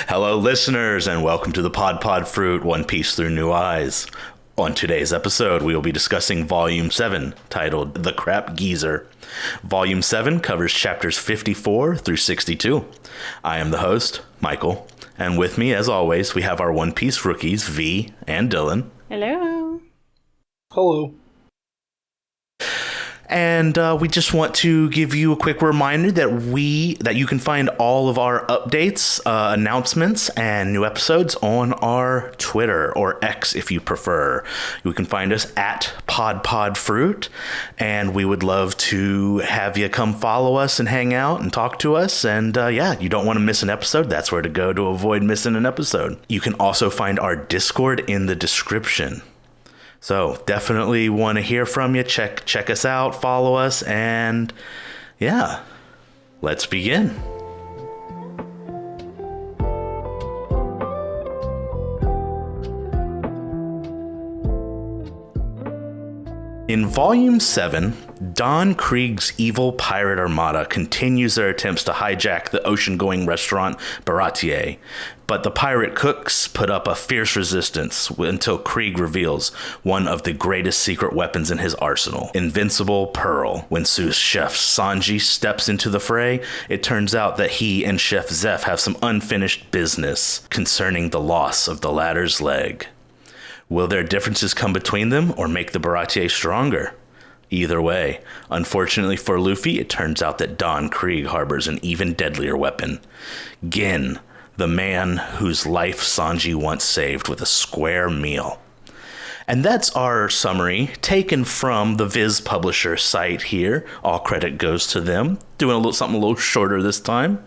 Hello, listeners, and welcome to the Pod Fruit One Piece Through New Eyes. On today's episode, we will be discussing Volume 7, titled The Crap Geezer. Volume 7 covers chapters 54 through 62. I am the host, Michael, and with me, as always, we have our One Piece rookies, V and Dylan. Hello. Hello. And we just want to give you a quick reminder that you can find all of our updates, announcements, and new episodes on our Twitter, or X if you prefer. You can find us at PodFruit, and we would love to have you come follow us and hang out and talk to us. And you don't want to miss an episode. That's where to go to avoid missing an episode. You can also find our Discord in the description. So definitely want to hear from you. Check us out, follow us, and yeah, let's begin. In Volume 7, Don Krieg's evil pirate armada continues their attempts to hijack the ocean-going restaurant Baratier, but the pirate cooks put up a fierce resistance until Krieg reveals one of the greatest secret weapons in his arsenal, Invincible Pearl. When Sous Chef Sanji steps into the fray, it turns out that he and Chef Zeph have some unfinished business concerning the loss of the latter's leg. Will their differences come between them or make the Baratier stronger? Either way, unfortunately for Luffy, it turns out that Don Krieg harbors an even deadlier weapon. Gin, the man whose life Sanji once saved with a square meal. And that's our summary, taken from the Viz publisher site here. All credit goes to them. Doing something a little shorter this time.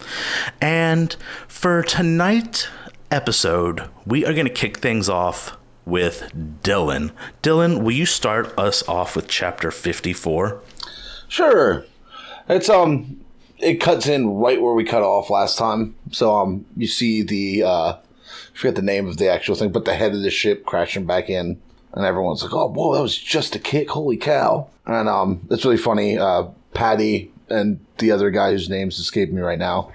And for tonight's episode, we are going to kick things off with Dylan. Dylan, will you start us off with chapter 54? Sure. It's it cuts in right where we cut off last time. So you see the I forget the name of the actual thing, but the head of the ship crashing back in, and everyone's like, "Oh, whoa, that was just a kick! Holy cow!" And it's really funny. Patty and the other guy whose name's escaping me right now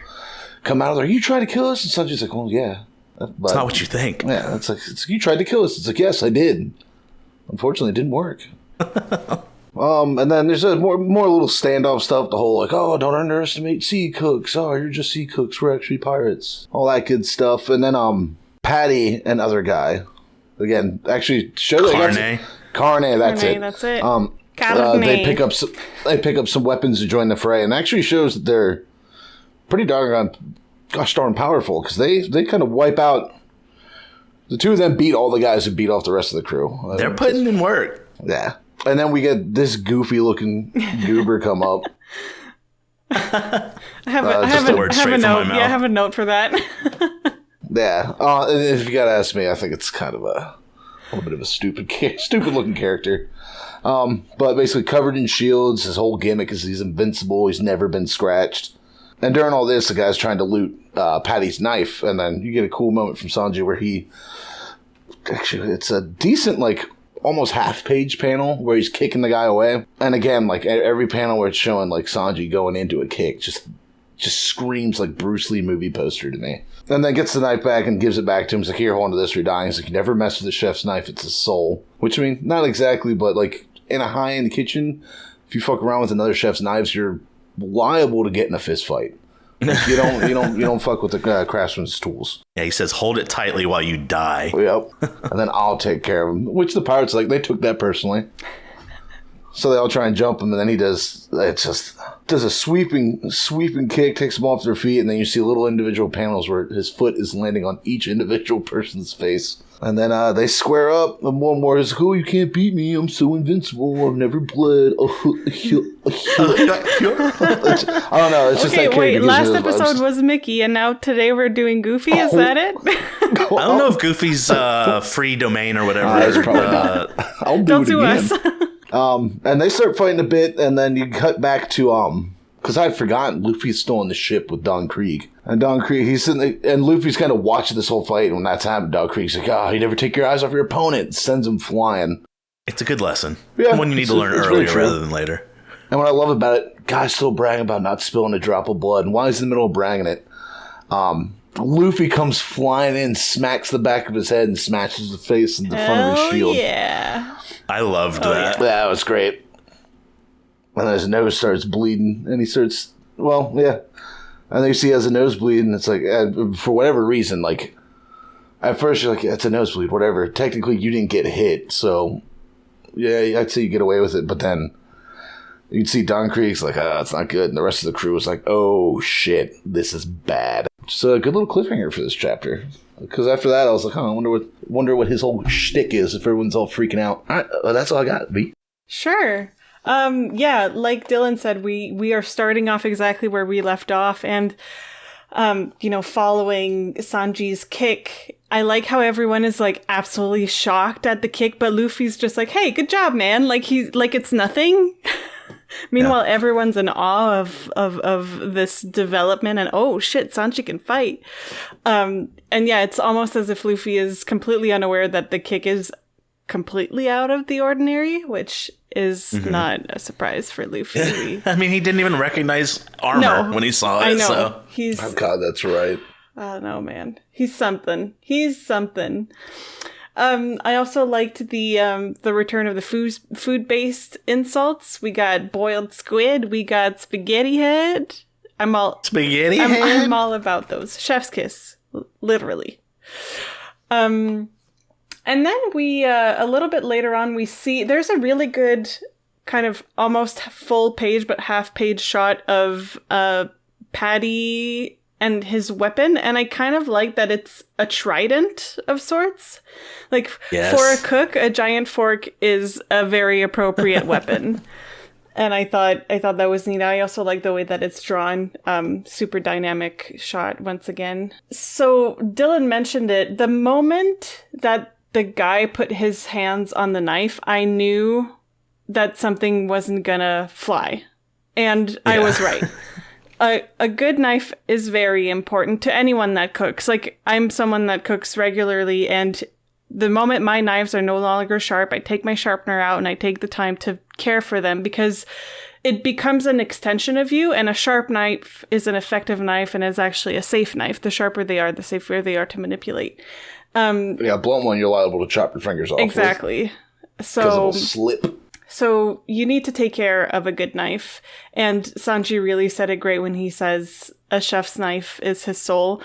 come out. Are you trying to kill us? And Sanji's like, "Well, yeah." But, it's not what you think. Yeah, it's like you tried to kill us. It's like, yes, I did. Unfortunately, it didn't work. And then there's a more little standoff stuff. The whole like, oh, don't underestimate sea cooks. Oh, you're just sea cooks. We're actually pirates. All that good stuff. And then Patty and other guy again actually show Carne. That's it. That's it. They pick up some weapons to join the fray, and actually shows that they're pretty darn powerful, because they kind of wipe out. The two of them beat all the guys who beat off the rest of the crew. They're putting in work. Yeah. And then we get this goofy looking goober come up. I have a note. Yeah, I have a note for that. Yeah. And if you gotta ask me, I think it's kind of a little bit of a stupid looking character. But basically covered in shields. His whole gimmick is he's invincible. He's never been scratched. And during all this, the guy's trying to loot Patty's knife, and then you get a cool moment from Sanji where it's a decent, like, almost half-page panel where he's kicking the guy away. And again, like, every panel where it's showing, like, Sanji going into a kick just screams like Bruce Lee movie poster to me. And then gets the knife back and gives it back to him. He's like, here, hold on to this, or you're dying. He's like, you never mess with the chef's knife, it's his soul. Which, I mean, not exactly, but, like, in a high-end kitchen, if you fuck around with another chef's knives, you're liable to get in a fist fight. Like, you don't fuck with the craftsman's tools. Yeah, he says, hold it tightly while you die. Yep. And then I'll take care of him. Which the pirates, like, they took that personally. So they all try and jump him, and then he does a sweeping kick, takes them off their feet, and then you see little individual panels where his foot is landing on each individual person's face. And then they square up, and one more is, oh, you can't beat me, I'm so invincible, I've never bled. I don't know, it's just that character. Wait, last episode was Mickey, and now today we're doing Goofy, is that it? I don't know if Goofy's free domain or whatever. It's probably not. I'll don't sue us. And they start fighting a bit, and then you cut back to, because I'd forgotten Luffy's still on the ship with Don Krieg. And Don Krieg, he's sitting there, and Luffy's kind of watching this whole fight, and when that's happened, Don Krieg's like, you never take your eyes off your opponent, sends him flying. It's a good lesson. Yeah, one you need to learn earlier rather than later. And what I love about it, guys still bragging about not spilling a drop of blood, and while he's in the middle of bragging it, Luffy comes flying in, smacks the back of his head, and smashes the face in the front of his shield. Yeah. I loved that. Yeah, that was great. And his nose starts bleeding, and he starts, well, yeah. And then you see he has a nosebleed, and it's like, for whatever reason, like, at first you're like, it's a nosebleed, whatever. Technically, you didn't get hit, so, yeah, I'd say you get away with it. But then you'd see Don Krieg's like, it's not good. And the rest of the crew was like, oh, shit, this is bad. Just a good little cliffhanger for this chapter. Because after that, I was like, I wonder what his whole shtick is if everyone's all freaking out. All right, well, that's all I got, B. Sure. Yeah, like Dylan said, we are starting off exactly where we left off, and following Sanji's kick. I like how everyone is like absolutely shocked at the kick, but Luffy's just like, "Hey, good job, man!" Like it's nothing. Meanwhile, everyone's in awe of this development, and oh shit, Sanji can fight. And yeah, it's almost as if Luffy is completely unaware that the kick is completely out of the ordinary, which is not a surprise for Luffy. I mean, he didn't even recognize armor when he saw it. I know. So. Oh God, that's right. Oh no, man, he's something. I also liked the return of the food-based insults. We got boiled squid. We got spaghetti head. I'm all about those. Chef's kiss, literally. And then we, a little bit later on, we see there's a really good kind of almost full page, but half page shot of Paddy and his weapon. And I kind of like that it's a trident of sorts. Like, for a cook, a giant fork is a very appropriate weapon. And I thought that was neat. I also like the way that it's drawn. Super dynamic shot once again. So Dylan mentioned it. The moment that the guy put his hands on the knife, I knew that something wasn't gonna fly. And I was right. A good knife is very important to anyone that cooks. Like, I'm someone that cooks regularly, and the moment my knives are no longer sharp, I take my sharpener out and I take the time to care for them, because it becomes an extension of you, and a sharp knife is an effective knife and is actually a safe knife. The sharper they are, the safer they are to manipulate. Blunt one, you're liable to chop your fingers off. Exactly. So it'll slip. So you need to take care of a good knife. And Sanji really said it great when he says a chef's knife is his soul.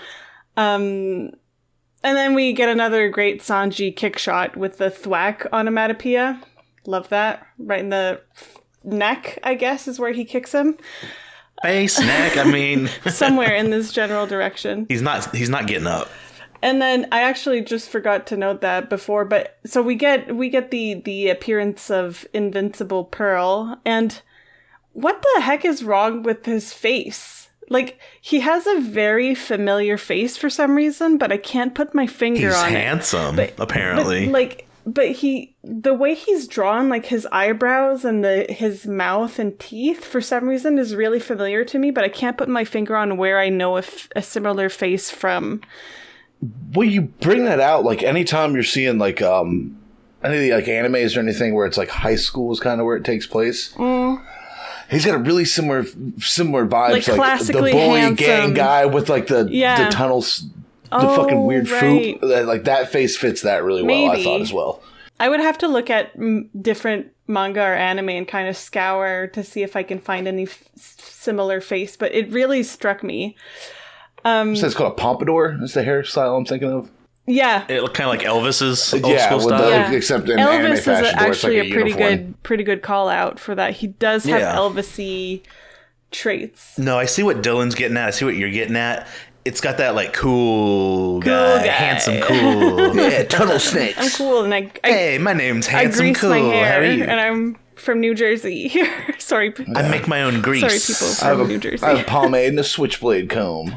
And then we get another great Sanji kick shot with the thwack onomatopoeia. Love that. Right in the neck, I guess, is where he kicks him. Face, neck, I mean. Somewhere in this general direction. He's not getting up. And then I actually just forgot to note that before, but so we get the appearance of Invincible Pearl, and what the heck is wrong with his face? Like, he has a very familiar face for some reason, but I can't put my finger on it. He's handsome, apparently. But the way he's drawn, like his eyebrows and his mouth and teeth, for some reason is really familiar to me, but I can't put my finger on where I know a similar face from. Well, you bring that out, like, anytime you're seeing, like, any of the, like, animes or anything where it's, like, high school is kind of where it takes place. He's got a really similar vibes, like classically the bully handsome gang guy with, like, the tunnels, the fucking weird fruit. Like, that face fits that really well, I thought, as well. I would have to look at different manga or anime and kind of scour to see if I can find any similar face, but it really struck me. So it's called a pompadour. Is the hairstyle I'm thinking of? Yeah, it looked kind of like Elvis's old school style. Except in Elvis anime fashion, is actually like a pretty good call out for that. He does have Elvis-y traits. No, I see what Dylan's getting at. I see what you're getting at. It's got that like cool guy, handsome cool. Yeah, tunnel snakes. I'm cool, and hey, my name's handsome I grease cool. my hair, how are you? And I'm from New Jersey. Sorry. I make my own grease. Sorry, people from New Jersey. I have pomade and a switchblade comb.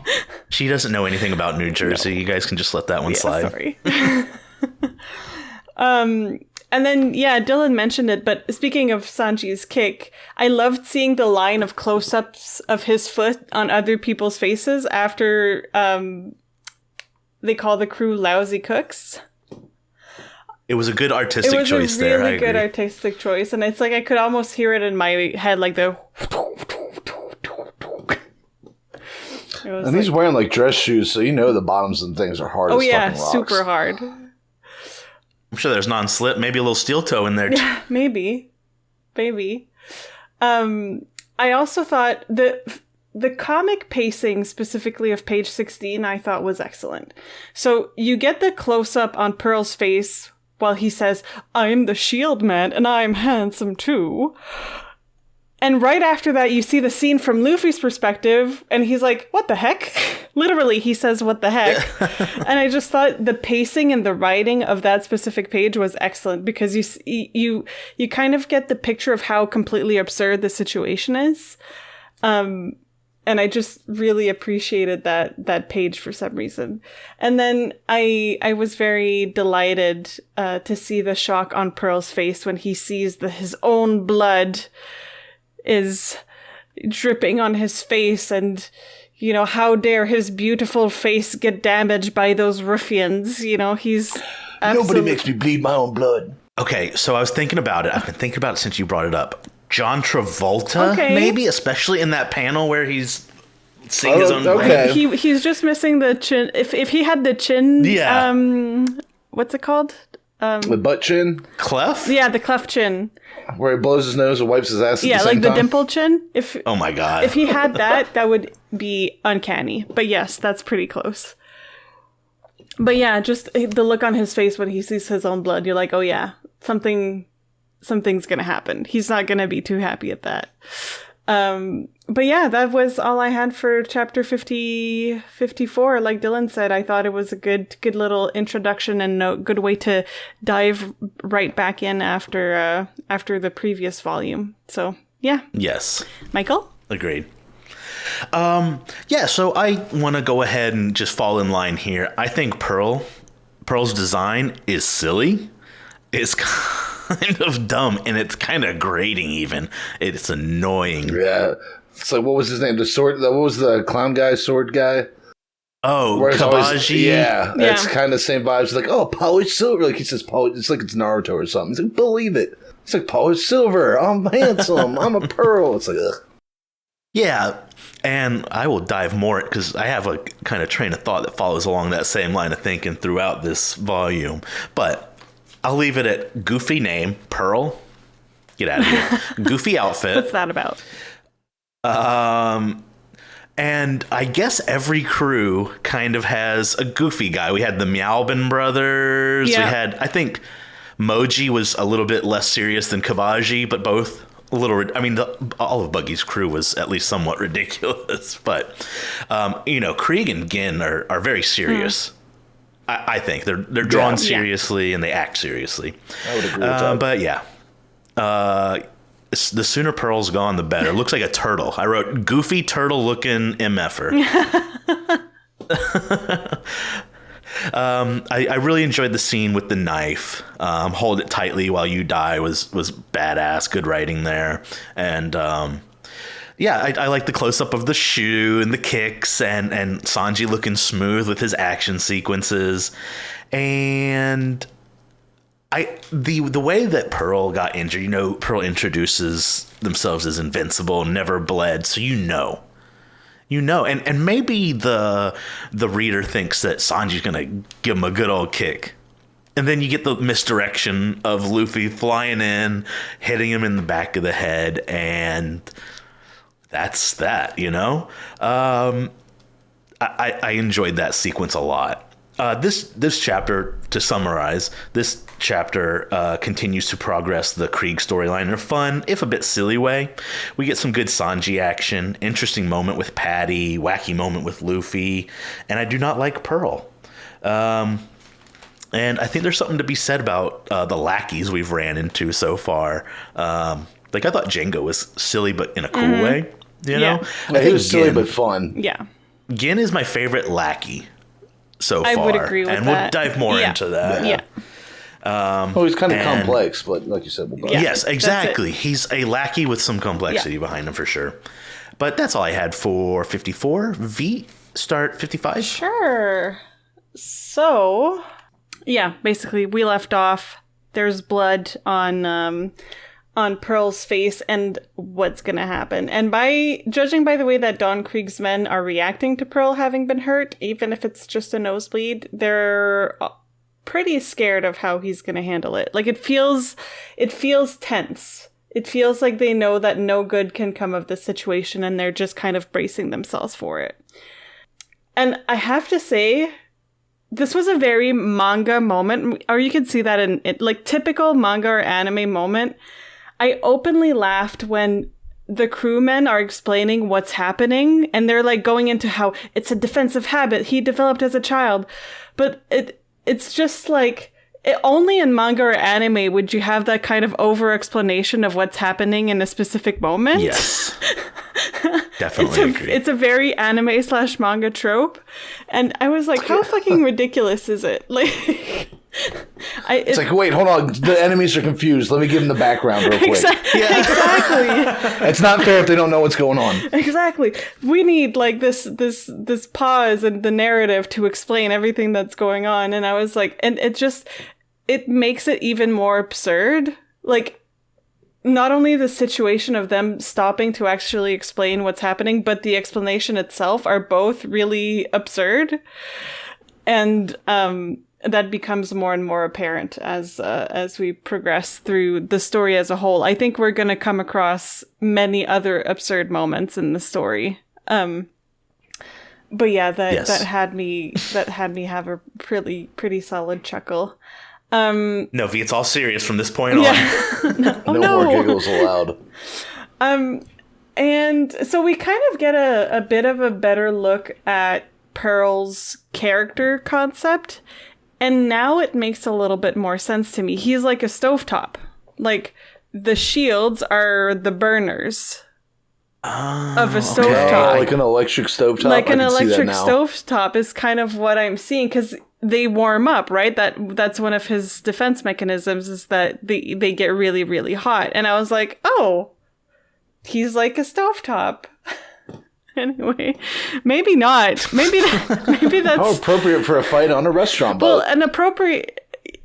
She doesn't know anything about New Jersey. No. You guys can just let that one slide. Sorry. And then, Dylan mentioned it, but speaking of Sanji's kick, I loved seeing the line of close-ups of his foot on other people's faces after they call the crew lousy cooks. It was a good artistic choice there. It was a really good artistic choice, and it's like I could almost hear it in my head, like the... It was And he's wearing like dress shoes, so you know the bottoms and things are hard as fucking rocks. super hard. I'm sure there's non-slip, maybe a little steel toe in there too. Yeah, maybe. I also thought the comic pacing, specifically of page 16, I thought was excellent. So you get the close-up on Pearl's face while he says, "I'm the shield man, and I'm handsome too." And right after that, you see the scene from Luffy's perspective, and he's like, "What the heck?" Literally, he says, "What the heck?" And I just thought the pacing and the writing of that specific page was excellent, because you kind of get the picture of how completely absurd the situation is. And I just really appreciated that page for some reason. And then I was very delighted to see the shock on Pearl's face when he sees his own blood is dripping on his face, and how dare his beautiful face get damaged by those ruffians. He's Nobody makes me bleed my own blood. Okay, so I was thinking about it. I've been thinking about it since you brought it up. John Travolta, maybe, especially in that panel where he's seeing his own blood. He's just missing the chin. If he had the chin, what's it called? The butt chin? Clef? Yeah, the cleft chin. Where he blows his nose and wipes his ass at the same time? Yeah, like the dimple chin. Oh my god. If he had that would be uncanny. But yes, that's pretty close. But yeah, just the look on his face when he sees his own blood, you're like, oh yeah, something's gonna happen. He's not gonna be too happy at that. But yeah, that was all I had for chapter 54. Like Dylan said, I thought it was a good little introduction and a good way to dive right back in after the previous volume. So yeah. Yes. Michael? Agreed. So I want to go ahead and just fall in line here. I think Pearl's design is silly. It's kind of dumb, and it's kind of grating even. It's annoying. Yeah. So what was his name? What was the clown guy, sword guy? Oh, Kabaji. Yeah. It's kind of the same vibes. It's like, oh, polished silver. Like he says, polished. It's like it's Naruto or something. He's like, believe it. It's like polished silver. I'm handsome. I'm a pearl. It's like, ugh. Yeah, and I will dive more because I have a kind of train of thought that follows along that same line of thinking throughout this volume. But I'll leave it at goofy name, Pearl. Get out of here. Goofy outfit. What's that about? And I guess every crew kind of has a goofy guy. We had the Meowbin brothers. Yeah. We had, I think, Moji was a little bit less serious than Kabaji, but both a little. I mean, all of Buggy's crew was at least somewhat ridiculous. But Krieg and Gin are very serious. I think they're drawn seriously and they act seriously. I would agree with that. But yeah. The sooner Pearl's gone, the better. Looks like a turtle. I wrote goofy turtle looking MFer. I really enjoyed the scene with the knife. Hold it tightly while you die was badass. Good writing there. And I like the close up of the shoe and the kicks and Sanji looking smooth with his action sequences. And the way that Pearl got injured, Pearl introduces themselves as invincible, never bled, so and maybe the reader thinks that Sanji's gonna give him a good old kick, and then you get the misdirection of Luffy flying in, hitting him in the back of the head, and that's that. I enjoyed that sequence a lot. This chapter, to summarize, this chapter continues to progress the Krieg storyline in a fun, if a bit silly way. We get some good Sanji action, interesting moment with Patty, wacky moment with Luffy, and I do not like Pearl. And I think there's something to be said about the lackeys we've ran into so far. I thought Django was silly, but in a cool way. You know? Yeah, he was silly but fun. Yeah. Gin is my favorite lackey so far. I would agree with and that. we'll dive more into that. Yeah. He's kind of complex, but like you said, we'll dive. Yes, exactly. He's a lackey with some complexity behind him for sure. But that's all I had for 54. V, start 55? Sure. So, yeah, basically we left off. There's blood on on Pearl's face and what's going to happen. And judging by the way that Don Krieg's men are reacting to Pearl having been hurt, even if it's just a nosebleed, they're pretty scared of how he's going to handle it. Like, it feels tense. It feels like they know that no good can come of this situation, and they're just kind of bracing themselves for it. And I have to say, this was a very manga moment, or you can see that in it, like typical manga or anime moment. I openly laughed when the crewmen are explaining what's happening, and they're like going into how it's a defensive habit he developed as a child. But it's just like, only in manga or anime would you have that kind of over-explanation of what's happening in a specific moment. Yes. Definitely agree. It's a very anime/manga trope. And I was like, how fucking ridiculous is it? Like, it's like, wait, hold on. The enemies are confused. Let me give them the background real quick. Exactly. It's not fair if they don't know what's going on. Exactly. We need like this pause in the narrative to explain everything that's going on. And I was like, and it makes it even more absurd. Like, not only the situation of them stopping to actually explain what's happening, but the explanation itself are both really absurd. And that becomes more and more apparent as we progress through the story as a whole. I think we're going to come across many other absurd moments in the story. But yeah, that had me have a pretty solid chuckle. No, V, it's all serious from this point on. No more giggles allowed. And so we kind of get a bit of a better look at Pearl's character concept. And now it makes a little bit more sense to me. He's like a stovetop. Like, the shields are the burners of a stovetop. Like an electric stovetop? Like an electric stovetop is kind of what I'm seeing, because they warm up, right? That's one of his defense mechanisms, is that they get really, really hot. And I was like, oh, he's like a stovetop. Anyway, maybe not. Maybe that's how appropriate for a fight on a restaurant boat. Well, an appropriate,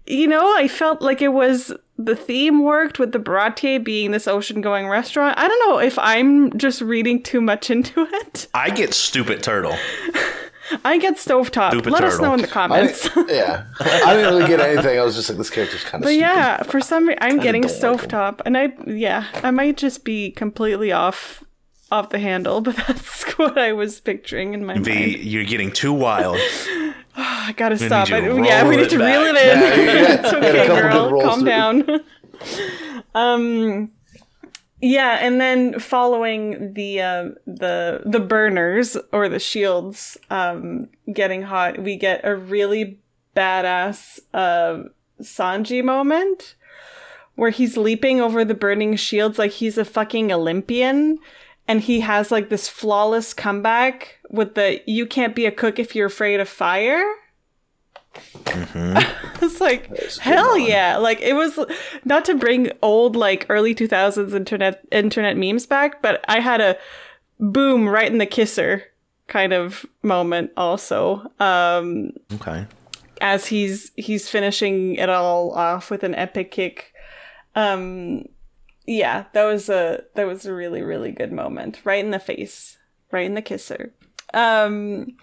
I felt like it was, the theme worked with the Baratier being this ocean-going restaurant. I don't know if I'm just reading too much into it. I get stupid turtle. I get stovetop. Let us know in the comments. I didn't really get anything. I was just like, this character's kind of But stupid. yeah, for some reason, I'm getting stovetop. And I might just be completely off the handle, but that's what I was picturing in my mind. You're getting too wild. I gotta stop. We need to reel it in. It's okay, girl. Calm down. Yeah, and then following the burners or the shields getting hot, we get a really badass Sanji moment where he's leaping over the burning shields like he's a fucking Olympian. And he has like this flawless comeback with the "you can't be a cook if you're afraid of fire." Mm-hmm. It's like, hell yeah. Like, it was, not to bring old like early 2000s internet memes back, but I had a boom right in the kisser kind of moment also. Okay. As he's finishing it all off with an epic kick. Yeah, that was a really, really good moment. Right in the face. Right in the kisser. And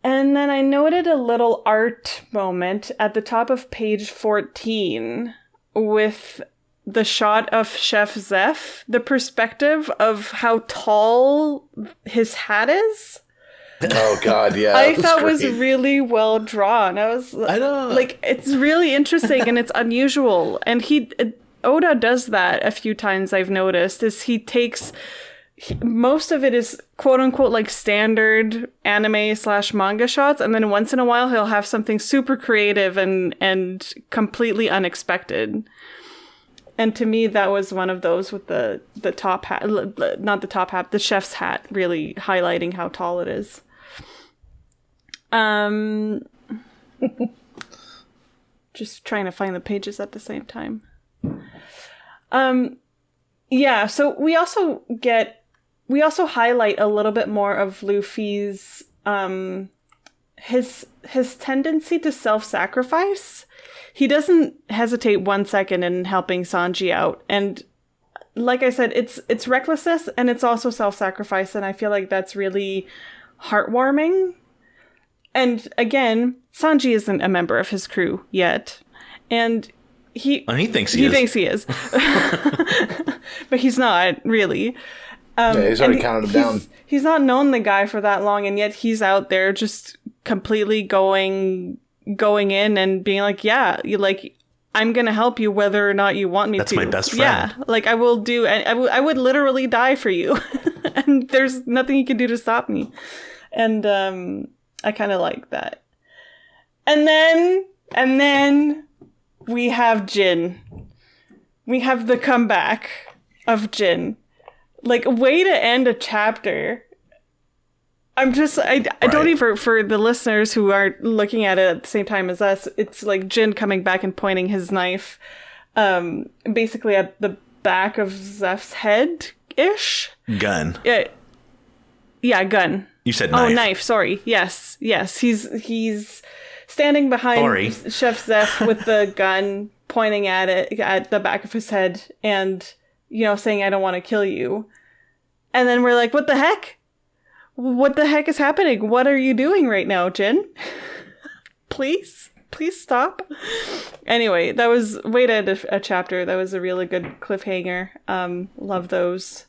then I noted a little art moment at the top of page 14 with the shot of Chef Zeph, the perspective of how tall his hat is. Oh God, yeah. I thought was really well drawn. I know. Like, it's really interesting and it's unusual. And Oda does that a few times, I've noticed, is he takes, most of it is quote unquote like standard anime/manga shots, and then once in a while he'll have something super creative and completely unexpected. And to me, that was one of those with the top hat, not the top hat, the chef's hat, really highlighting how tall it is. Just trying to find the pages at the same time. Yeah, so we also highlight a little bit more of Luffy's his tendency to self-sacrifice. he doesn't hesitate 1 second in helping Sanji out. And like I said, it's recklessness and it's also self-sacrifice, and I feel like that's really heartwarming. And again, Sanji isn't a member of his crew yet, and he thinks he is. He thinks he is, but he's not really. He's already counted him down. He's not known the guy for that long, and yet he's out there just completely going in and being like, yeah, I'm gonna help you whether or not you want me to. That's my best friend. Yeah, like I will do, and I would literally die for you, and there's nothing you can do to stop me. And I kind of like that. And then we have Jin. We have the comeback of Jin. Like, a way to end a chapter. I don't even, for the listeners who aren't looking at it at the same time as us, it's like Jin coming back and pointing his knife basically at the back of Zeph's head-ish. Gun. Yeah, gun. You said knife. Oh, knife, sorry. Yes. He's standing behind Chef Zeph with the gun, pointing at it, at the back of his head, and, saying, I don't want to kill you. And then we're like, what the heck? What the heck is happening? What are you doing right now, Jin? Please stop. Anyway, that was way to end a chapter. That was a really good cliffhanger. Love those.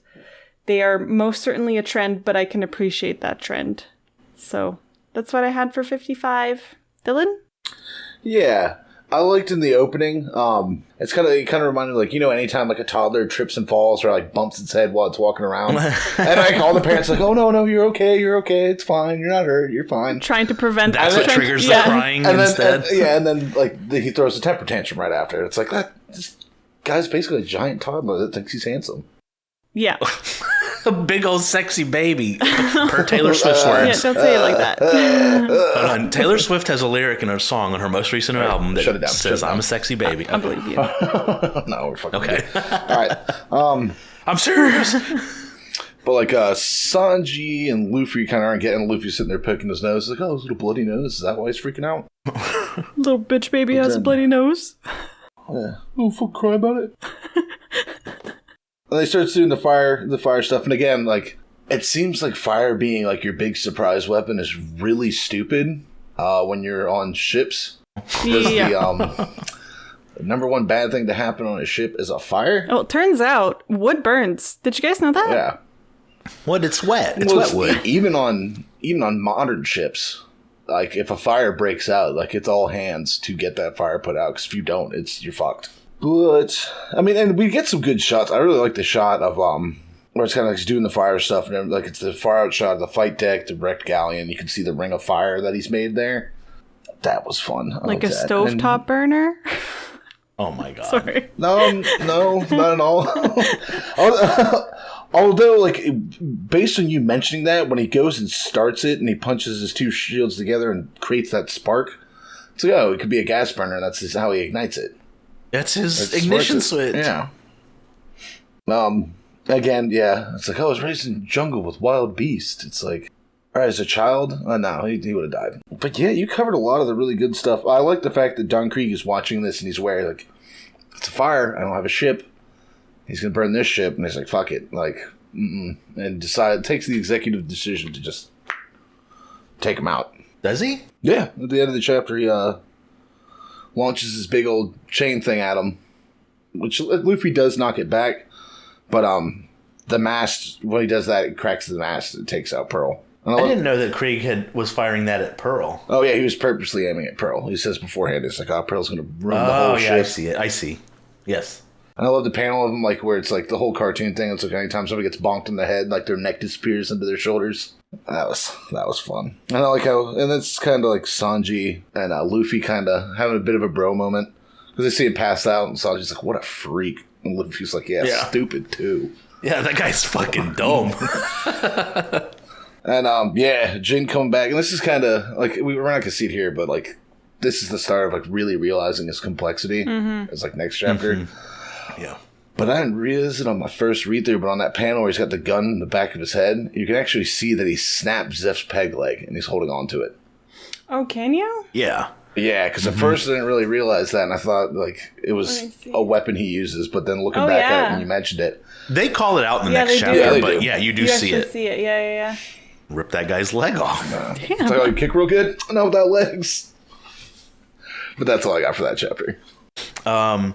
They are most certainly a trend, but I can appreciate that trend. So that's what I had for 55. Dylan? Yeah. I liked in the opening, it kind of reminded me, like, anytime like a toddler trips and falls or like bumps its head while it's walking around. And like all the parents are like, oh no, you're okay, it's fine, you're not hurt, you're fine. Trying to prevent That's what triggers the crying and instead. And then like he throws a temper tantrum right after. It's like, this guy's basically a giant toddler that thinks he's handsome. Yeah. A big old sexy baby, per Taylor Swift's words. Yeah, don't say it like that. Hold on. Taylor Swift has a lyric in her song on her most recent album that says, I'm a sexy baby. I believe you. No, we're fucking okay. All right. I'm serious. But like Sanji and Luffy kind of aren't getting. Luffy sitting there picking his nose. He's like, his little bloody nose. Is that why he's freaking out? Little bitch baby has a bloody nose. Yeah. Oh, fuck, cry about it. And they start doing the fire stuff, and again, like, it seems like fire being like your big surprise weapon is really stupid when you're on ships. Because the number one bad thing to happen on a ship is a fire. Oh, it turns out wood burns. Did you guys know that? Yeah. What? It's wet. It's wet wood. Even on modern ships, like if a fire breaks out, like it's all hands to get that fire put out. Because if you don't, you're fucked. But I mean, and we get some good shots. I really like the shot of where it's kind of like he's doing the fire stuff, and like it's the far out shot of the fight deck, the wrecked galleon. You can see the ring of fire that he's made there. That was fun. Like a stovetop burner. Oh my god! Sorry. No, not at all. Although, like, based on you mentioning that, when he goes and starts it and he punches his two shields together and creates that spark, it's like, it could be a gas burner. That's how he ignites it. That's his ignition switch. Yeah. Again, yeah. It's like, I was raised in the jungle with wild beasts. It's like, all right, as a child, no, he would have died. But yeah, you covered a lot of the really good stuff. I like the fact that Don Krieg is watching this and he's aware, like, it's a fire. I don't have a ship. He's going to burn this ship. And he's like, fuck it. Like, and takes the executive decision to just take him out. Does he? Yeah. At the end of the chapter, he launches his big old chain thing at him, which Luffy does knock it back, but the mast, when he does that, it cracks the mast and it takes out Pearl. I didn't know that Krieg was firing that at Pearl. Oh yeah, he was purposely aiming at Pearl. He says beforehand, it's like, Pearl's going to ruin the whole ship. I see it. I see. Yes. And I love the panel of them, like where it's like the whole cartoon thing. It's like anytime somebody gets bonked in the head, like their neck disappears into their shoulders. That was fun. And I like how, and it's kind of like Sanji and Luffy kind of having a bit of a bro moment because they see him pass out, and Sanji's like, "What a freak!" And Luffy's like, "Yeah, stupid too." Yeah, that guy's fucking dumb. And Jin coming back, and this is kind of like we're not gonna see it here, but like this is the start of like really realizing his complexity. Mm-hmm. It's like next chapter. Mm-hmm. Yeah. But I didn't realize it on my first read through, but on that panel where he's got the gun in the back of his head, you can actually see that he snapped Zeph's peg leg and he's holding on to it. Oh, can you? Yeah. Yeah, because at first I didn't really realize that, and I thought like it was a weapon he uses. But then looking back at it when you mentioned it, they call it out in the next chapter. But yeah, you do see it. See it. Yeah. Rip that guy's leg off. Damn. It's like, oh, you kick real good? No, without legs. But that's all I got for that chapter. I'm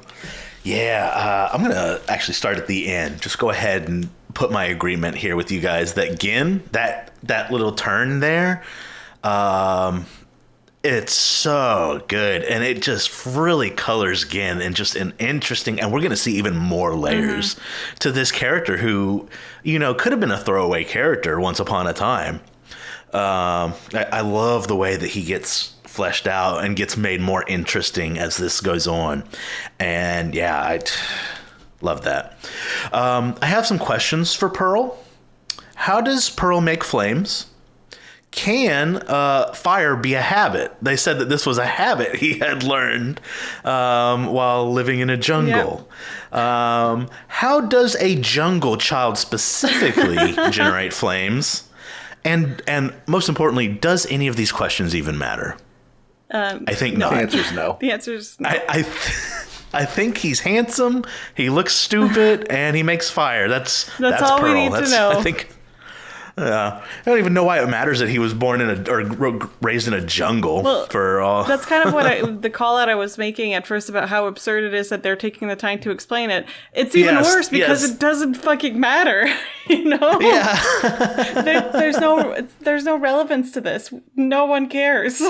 gonna actually start at the end. Just go ahead and put my agreement here with you guys that Gin, that little turn there, it's so good, and it just really colors Gin in just an interesting, and we're going to see even more layers to this character who, could have been a throwaway character once upon a time. I love the way that he gets fleshed out and gets made more interesting as this goes on. And yeah, I love that. I have some questions for Pearl. How does Pearl make flames? Can fire be a habit? They said that this was a habit he had learned while living in a jungle. Yep. How does a jungle child specifically generate flames? And most importantly, does any of these questions even matter? I think not. The answer's no. The answer's no. I think he's handsome, he looks stupid, and he makes fire. That's all Pearl. we need to know. I think... I don't even know why it matters that he was born or raised in a jungle. Well, for all. That's kind of what the call out I was making at first about how absurd it is that they're taking the time to explain it. It's even worse because it doesn't fucking matter, Yeah. there's no relevance to this. No one cares.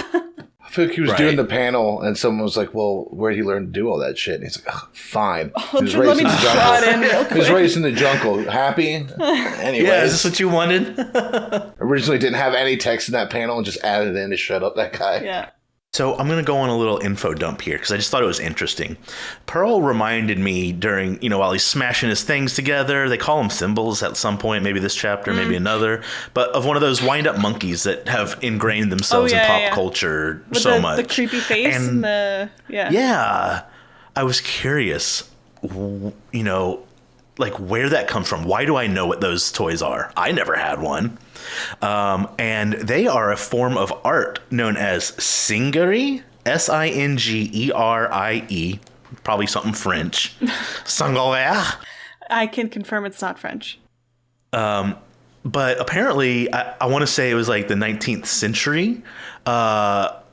I feel like he was doing the panel, and someone was like, well, where'd he learn to do all that shit? And he's like, oh, fine. He was raised in the jungle. He was raised in the jungle. Happy? Anyway. Yeah, is this what you wanted? Originally didn't have any text in that panel and just added in to shut up that guy. Yeah. So I'm going to go on a little info dump here because I just thought it was interesting. Pearl reminded me during, while he's smashing his things together, they call them symbols at some point, maybe this chapter, maybe another, but of one of those wind-up monkeys that have ingrained themselves in pop culture with so much. The creepy face and the... Yeah. Yeah. I was curious, like where that comes from. Why do I know what those toys are? I never had one. And they are a form of art known as Singerie, Singerie, probably something French. Singerie. I can confirm it's not French. But apparently, I want to say it was like the 19th century.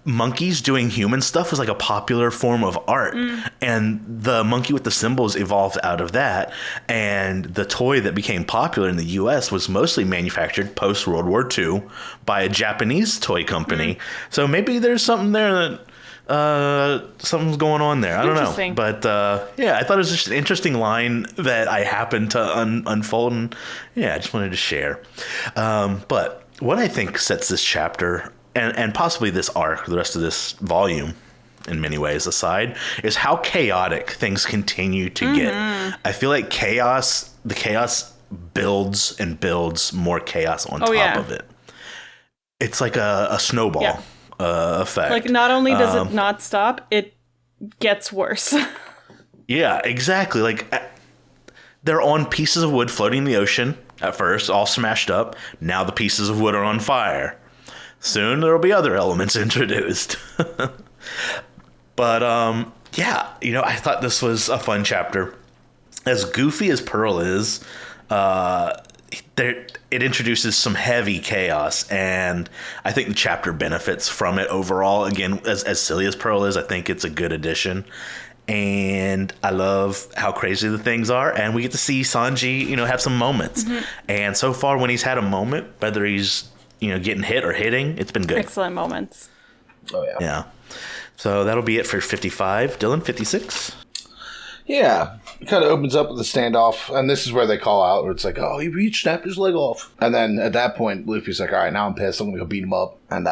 Monkeys doing human stuff was like a popular form of art, and the monkey with the symbols evolved out of that. And the toy that became popular in the U.S. was mostly manufactured post World War II by a Japanese toy company. So maybe there's something there that something's going on there. I don't know, but I thought it was just an interesting line that I happened to unfold, and I just wanted to share. But what I think sets this chapter and possibly this arc, the rest of this volume, in many ways aside, is how chaotic things continue to get. I feel like the chaos builds and builds more chaos on top of it. It's like a snowball effect. Like, not only does it not stop, it gets worse. Yeah, exactly. Like, they're on pieces of wood floating in the ocean at first, all smashed up. Now the pieces of wood are on fire. Soon there will be other elements introduced. But, I thought this was a fun chapter. As goofy as Pearl is, it introduces some heavy chaos, and I think the chapter benefits from it overall. Again, as silly as Pearl is, I think it's a good addition. And I love how crazy the things are, and we get to see Sanji, have some moments. And so far, when he's had a moment, whether he's getting hit or hitting, it's been good. Excellent moments. Oh, yeah. Yeah. So that'll be it for 55. Dylan, 56? Yeah. It kind of opens up with a standoff, and this is where they call out, where it's like, oh, he snapped his leg off. And then at that point, Luffy's like, all right, now I'm pissed. I'm going to go beat him up. And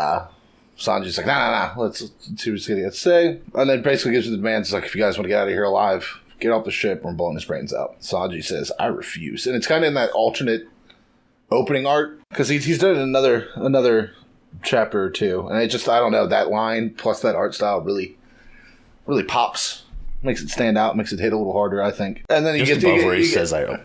Sanji's like, nah. Let's see what he's going to say. And then basically gives the demands, like, if you guys want to get out of here alive, get off the ship, or I'm blowing his brains out. Sanji says, I refuse. And it's kind of in that alternate opening art, because he's done another chapter or two, and it just, I don't know, that line plus that art style really pops, makes it stand out, makes it hit a little harder, I think. And then he says, "I."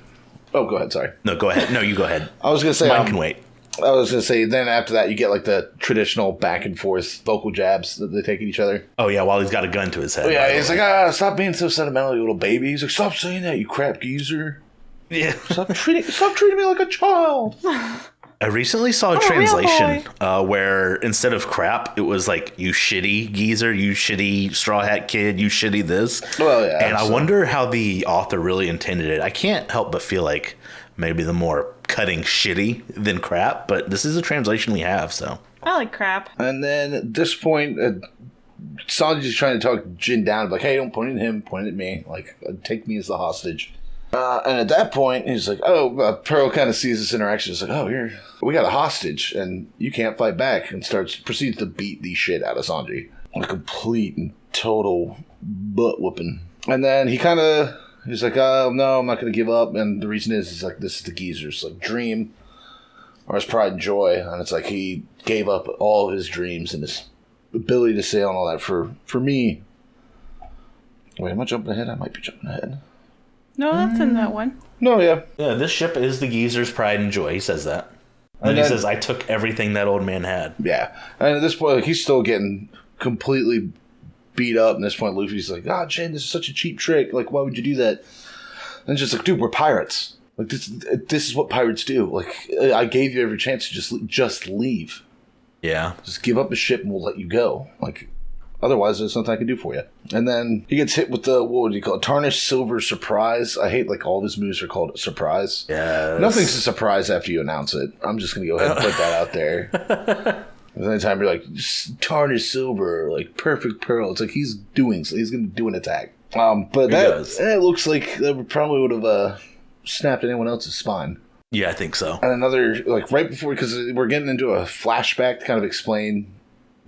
Oh, go ahead. Sorry. No, go ahead. No, you go ahead. I was gonna say mine can wait. I was going to say, then after that, you get like the traditional back and forth vocal jabs that they take at each other. Oh, yeah, while he's got a gun to his head. Oh, yeah, he's like, stop being so sentimental, you little baby. He's like, stop saying that, you crap geezer. Yeah. Stop treating me like a child. I recently saw a translation where instead of crap, it was like, you shitty geezer, you shitty straw hat kid, you shitty this. Well, yeah. And I wonder how the author really intended it. I can't help but feel like maybe the more cutting shitty than crap, but this is a translation we have, so. I like crap. And then at this point, Sanji's trying to talk Jin down, like, hey, don't point at him, point at me. Like, take me as the hostage. And at that point, he's like, Pearl kind of sees this interaction. He's like, we got a hostage, and you can't fight back, and proceeds to beat the shit out of Sanji. A complete and total butt whooping. And then he's like, no, I'm not going to give up. And the reason is like, this is the geezer's like dream, or his pride and joy. And it's like, he gave up all of his dreams and his ability to sail and all that for me. Wait, am I jumping ahead? I might be jumping ahead. No, that's in that one. No, yeah. Yeah, this ship is the geezer's pride and joy. He says that. And he says, I took everything that old man had. Yeah. And at this point, like, he's still getting completely beat up. And at this point, Luffy's like, Jin, this is such a cheap trick. Like, why would you do that? And it's just like, dude, we're pirates. Like, this is what pirates do. Like, I gave you every chance to just leave. Yeah. Just give up the ship and we'll let you go. Like, otherwise, there's nothing I can do for you. And then he gets hit with the, what would you call it? Tarnished Silver Surprise. I hate, like, all of his moves are called Surprise. Yeah. Nothing's a surprise after you announce it. I'm just going to go ahead and put that out there. Anytime you're like, Tarnished Silver, like, Perfect Pearl. It's like he's going to do an attack. But that looks like that probably would have snapped anyone else's spine. Yeah, I think so. And another, like, right before, because we're getting into a flashback to kind of explain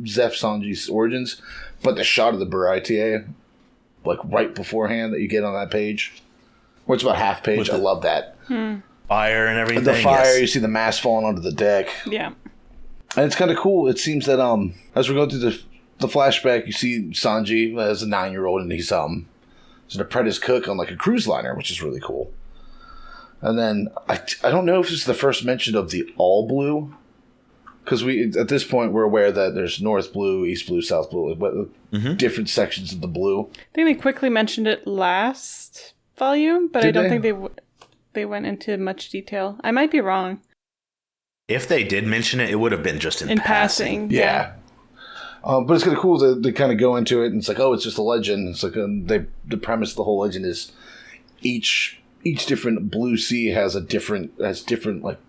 Zeph Sanji's origins, but the shot of the Baratie, like right beforehand that you get on that page, where it's about half page, I love that. Fire and everything. The fire, you see the mass falling onto the deck. Yeah. And it's kind of cool. It seems that as we're going through the flashback, you see Sanji as a 9-year-old, and he's an apprentice cook on like a cruise liner, which is really cool. And then I don't know if it's the first mention of the all blue. Because at this point, we're aware that there's North Blue, East Blue, South Blue, different sections of the blue. I think they quickly mentioned it last volume, but I don't think they went into much detail. I might be wrong. If they did mention it, it would have been just in passing. Yeah. But it's kind of cool that they kind of go into it, and it's like, it's just a legend. It's like the premise of the whole legend is each different blue sea has different like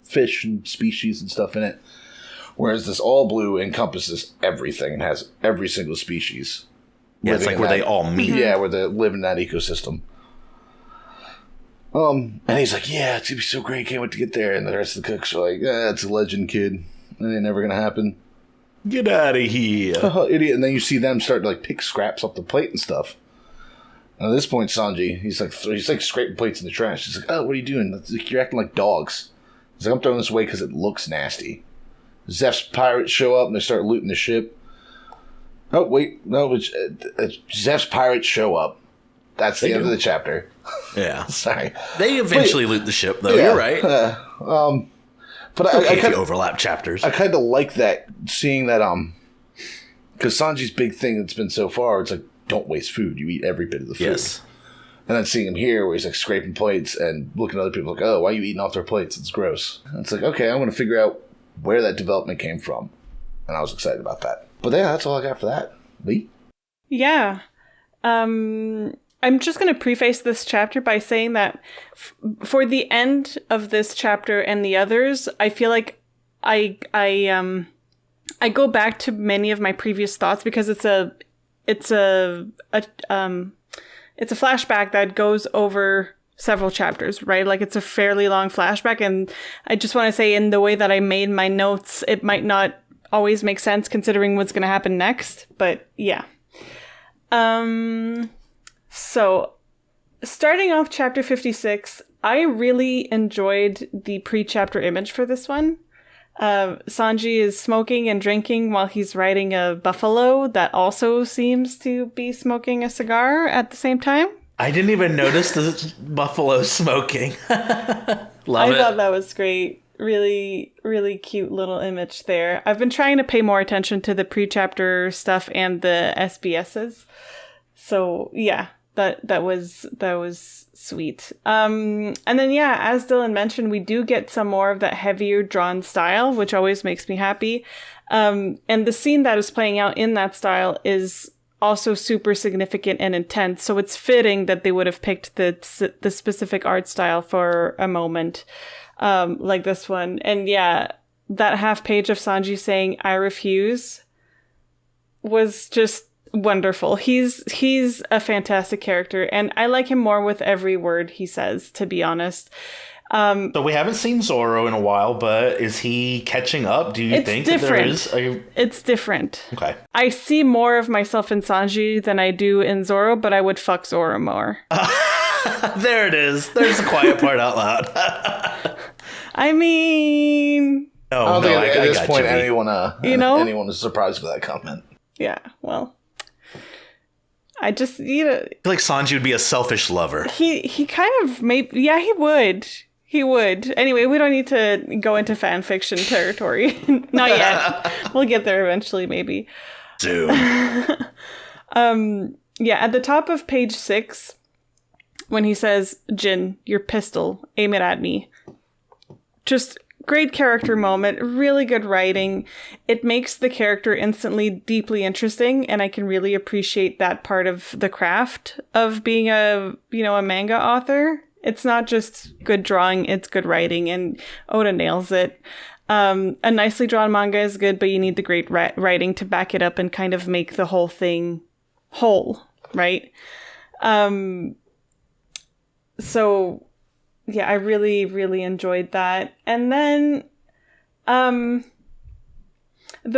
fish and species and stuff in it, whereas this all blue encompasses everything and has every single species. Yeah, it's like where they all meet. Yeah, where they live in that ecosystem. And he's like, yeah, it's gonna be so great, can't wait to get there. And the rest of the cooks are like, it's a legend, kid. It ain't never gonna happen. Get out of here. Idiot. And then you see them start to like pick scraps off the plate and stuff. And at this point, Sanji, he's like scraping plates in the trash. He's like, what are you doing? You're acting like dogs. He's like, I'm throwing this away because it looks nasty. Zeph's pirates show up and they start looting the ship. Oh, wait. No, Zeph's pirates show up. That's the end of the chapter. Yeah. Sorry. They eventually loot the ship, though. Yeah, you're right. But I kind of overlap chapters. I kind of like that, seeing that, because Sanji's big thing that's been so far, it's like, don't waste food. You eat every bit of the food. Yes. And then seeing him here where he's like scraping plates and looking at other people like, why are you eating off their plates? It's gross. And it's like, okay, I'm going to figure out where that development came from. And I was excited about that. But yeah, that's all I got for that. Lee? Yeah. I'm just going to preface this chapter by saying that for the end of this chapter and the others, I feel like I go back to many of my previous thoughts because it's a flashback that goes over several chapters, right? Like, it's a fairly long flashback, and I just want to say, in the way that I made my notes, it might not always make sense considering what's going to happen next, but yeah. So, starting off chapter 56, I really enjoyed the pre-chapter image for this one. Sanji is smoking and drinking while he's riding a buffalo that also seems to be smoking a cigar at the same time. I didn't even notice the buffalo smoking. Love it. I thought that was great. really, really cute little image there. I've been trying to pay more attention to the pre-chapter stuff and the SBSs. So yeah, that was sweet. And then yeah, as Dylan mentioned, we do get some more of that heavier drawn style, which always makes me happy. And the scene that is playing out in that style is also super significant and intense. So it's fitting that they would have picked the specific art style for a moment like this one. And yeah, that half page of Sanji saying, "I refuse," was just wonderful. He's a fantastic character, and I like him more with every word he says, to be honest. So we haven't seen Zoro in a while, but is he catching up? Do you think that there is It's different. Okay. I see more of myself in Sanji than I do in Zoro, but I would fuck Zoro more. There it is. There's the quiet part out loud. I mean... I don't think at this point anyone is surprised by that comment. Yeah, well... I just, you know... I feel like Sanji would be a selfish lover. He kind of yeah, he would. He would. Anyway, we don't need to go into fan fiction territory. Not yet. We'll get there eventually, maybe. Soon. Yeah, at the top of page 6, when he says, "Jin, your pistol, aim it at me." Just great character moment, really good writing. It makes the character instantly deeply interesting, and I can really appreciate that part of the craft of being a manga author. It's not just good drawing, it's good writing, and Oda nails it. A nicely drawn manga is good, but you need the great writing to back it up and kind of make the whole thing whole, right? So yeah, I really, really enjoyed that. And then the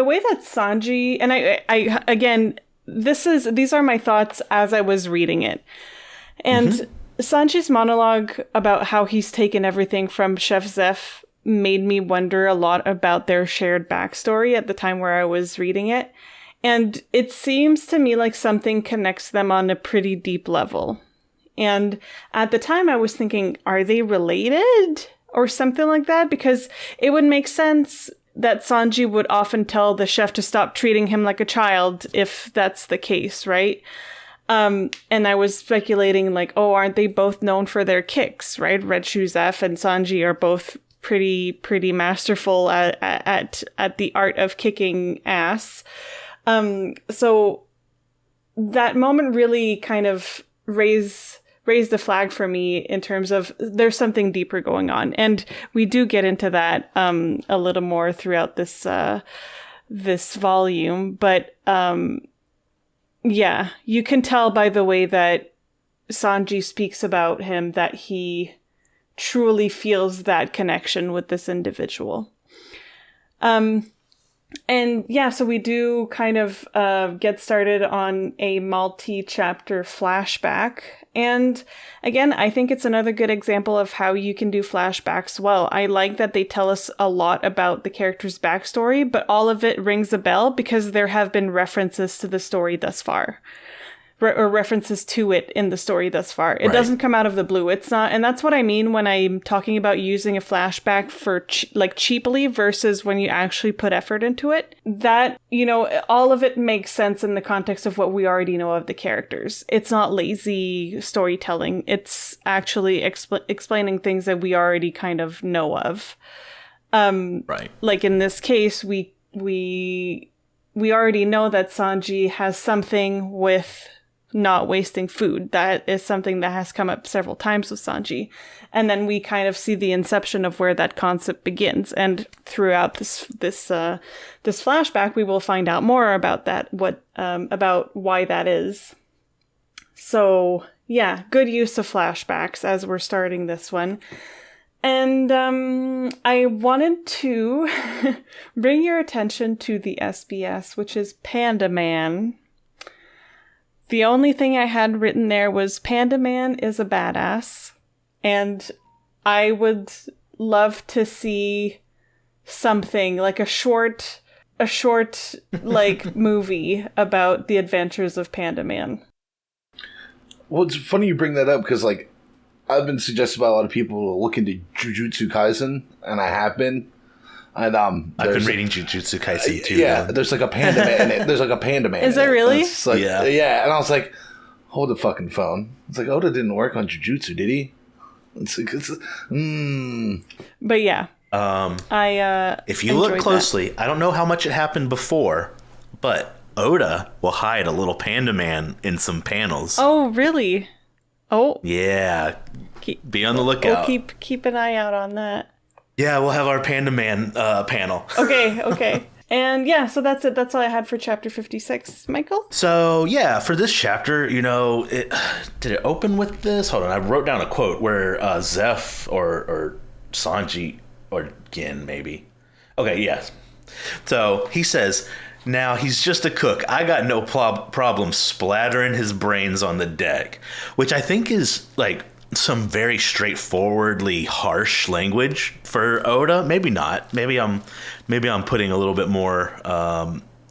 way that Sanji, and I again, these are my thoughts as I was reading it. And Sanji's monologue about how he's taken everything from Chef Zeph made me wonder a lot about their shared backstory at the time where I was reading it. And it seems to me like something connects them on a pretty deep level. And at the time I was thinking, are they related or something like that? Because it would make sense that Sanji would often tell the chef to stop treating him like a child if that's the case, right? And I was speculating like, oh, aren't they both known for their kicks, right? Red Shoe Zeph and Sanji are both pretty masterful at the art of kicking ass. So that moment really kind of raised the flag for me in terms of there's something deeper going on. And we do get into that a little more throughout this volume. But yeah, you can tell by the way that Sanji speaks about him that he truly feels that connection with this individual. And yeah, so we do kind of get started on a multi-chapter flashback. And again, I think it's another good example of how you can do flashbacks well. I like that they tell us a lot about the character's backstory, but all of it rings a bell because there have been references to the story thus far. Or references to it in the story thus far. It doesn't come out of the blue. It's not, and that's what I mean when I'm talking about using a flashback for cheaply versus when you actually put effort into it. That, all of it makes sense in the context of what we already know of the characters. It's not lazy storytelling. It's actually explaining things that we already kind of know of. Right. Like in this case, we already know that Sanji has something with not wasting food. That is something that has come up several times with Sanji. And then we kind of see the inception of where that concept begins. And throughout this flashback, we will find out more about that, about why that is. So yeah, good use of flashbacks as we're starting this one. And I wanted to bring your attention to the SBS, which is Panda Man. The only thing I had written there was Panda Man is a badass, and I would love to see something like a short like movie about the adventures of Panda Man. Well, it's funny you bring that up because I've been suggested by a lot of people to look into Jujutsu Kaisen, and I have been. And I've been reading Jujutsu Kaisen too. Yeah, there's like a panda man in it. There's like a panda man. Is there really? Like, yeah. Yeah, and I was like, hold the fucking phone. It's like, Oda didn't work on Jujutsu, did he? But yeah. If you look closely, I don't know how much it happened before, but Oda will hide a little panda man in some panels. Oh, really? Oh. Yeah. Be on the lookout. We'll keep an eye out on that. Yeah, we'll have our Panda Man panel. Okay. And yeah, so that's it. That's all I had for chapter 56. Michael? So yeah, for this chapter, did it open with this? Hold on, I wrote down a quote where Zeph or Sanji or Gin maybe. Okay, yes. So he says, now he's just a cook. I got no problem splattering his brains on the deck, which I think is like some very straightforwardly harsh language for Oda. Maybe not. Maybe I'm putting a little bit more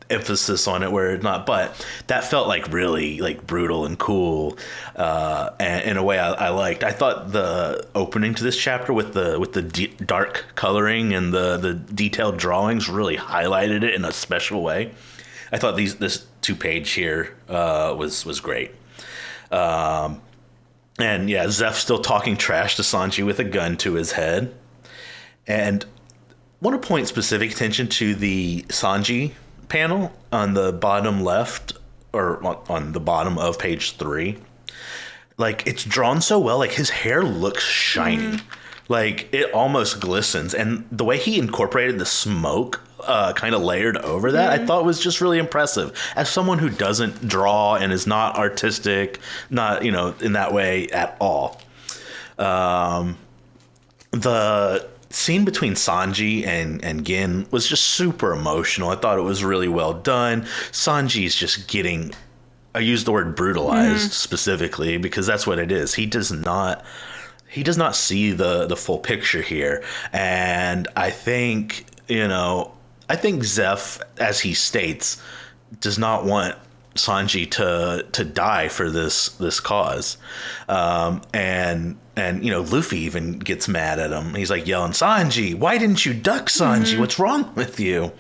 emphasis on it where it's not. But that felt like really like brutal and cool, and in a way I liked. I thought the opening to this chapter with the dark coloring and the detailed drawings really highlighted it in a special way. I thought this 2-page here was great. And yeah, Zeph's still talking trash to Sanji with a gun to his head. And I want to point specific attention to the Sanji panel on the bottom left, or on the bottom of page 3. Like, it's drawn so well, like his hair looks shiny. Like, it almost glistens. And the way he incorporated the smoke kind of layered over that, I thought was just really impressive. As someone who doesn't draw and is not artistic, not, in that way at all. The scene between Sanji and Gin was just super emotional. I thought it was really well done. Sanji's just getting, I use the word brutalized specifically because that's what it is. He does not see the full picture here. And I think, Zeph, as he states, does not want Sanji to die for this cause. And Luffy even gets mad at him. He's like yelling, Sanji, why didn't you duck, Sanji? What's wrong with you?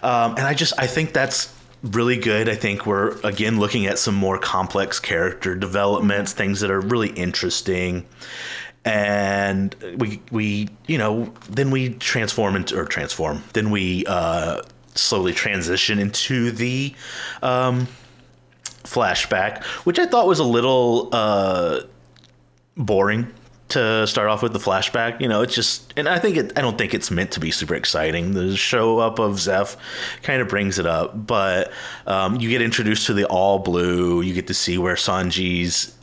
And I think that's really good. I think we're, again, looking at some more complex character developments, things that are really interesting. And we then we then we slowly transition into the flashback, which I thought was a little boring to start off with the flashback. It's just, and I don't think it's meant to be super exciting. The show up of Zeph kind of brings it up, but you get introduced to the all blue. You get to see where Sanji's,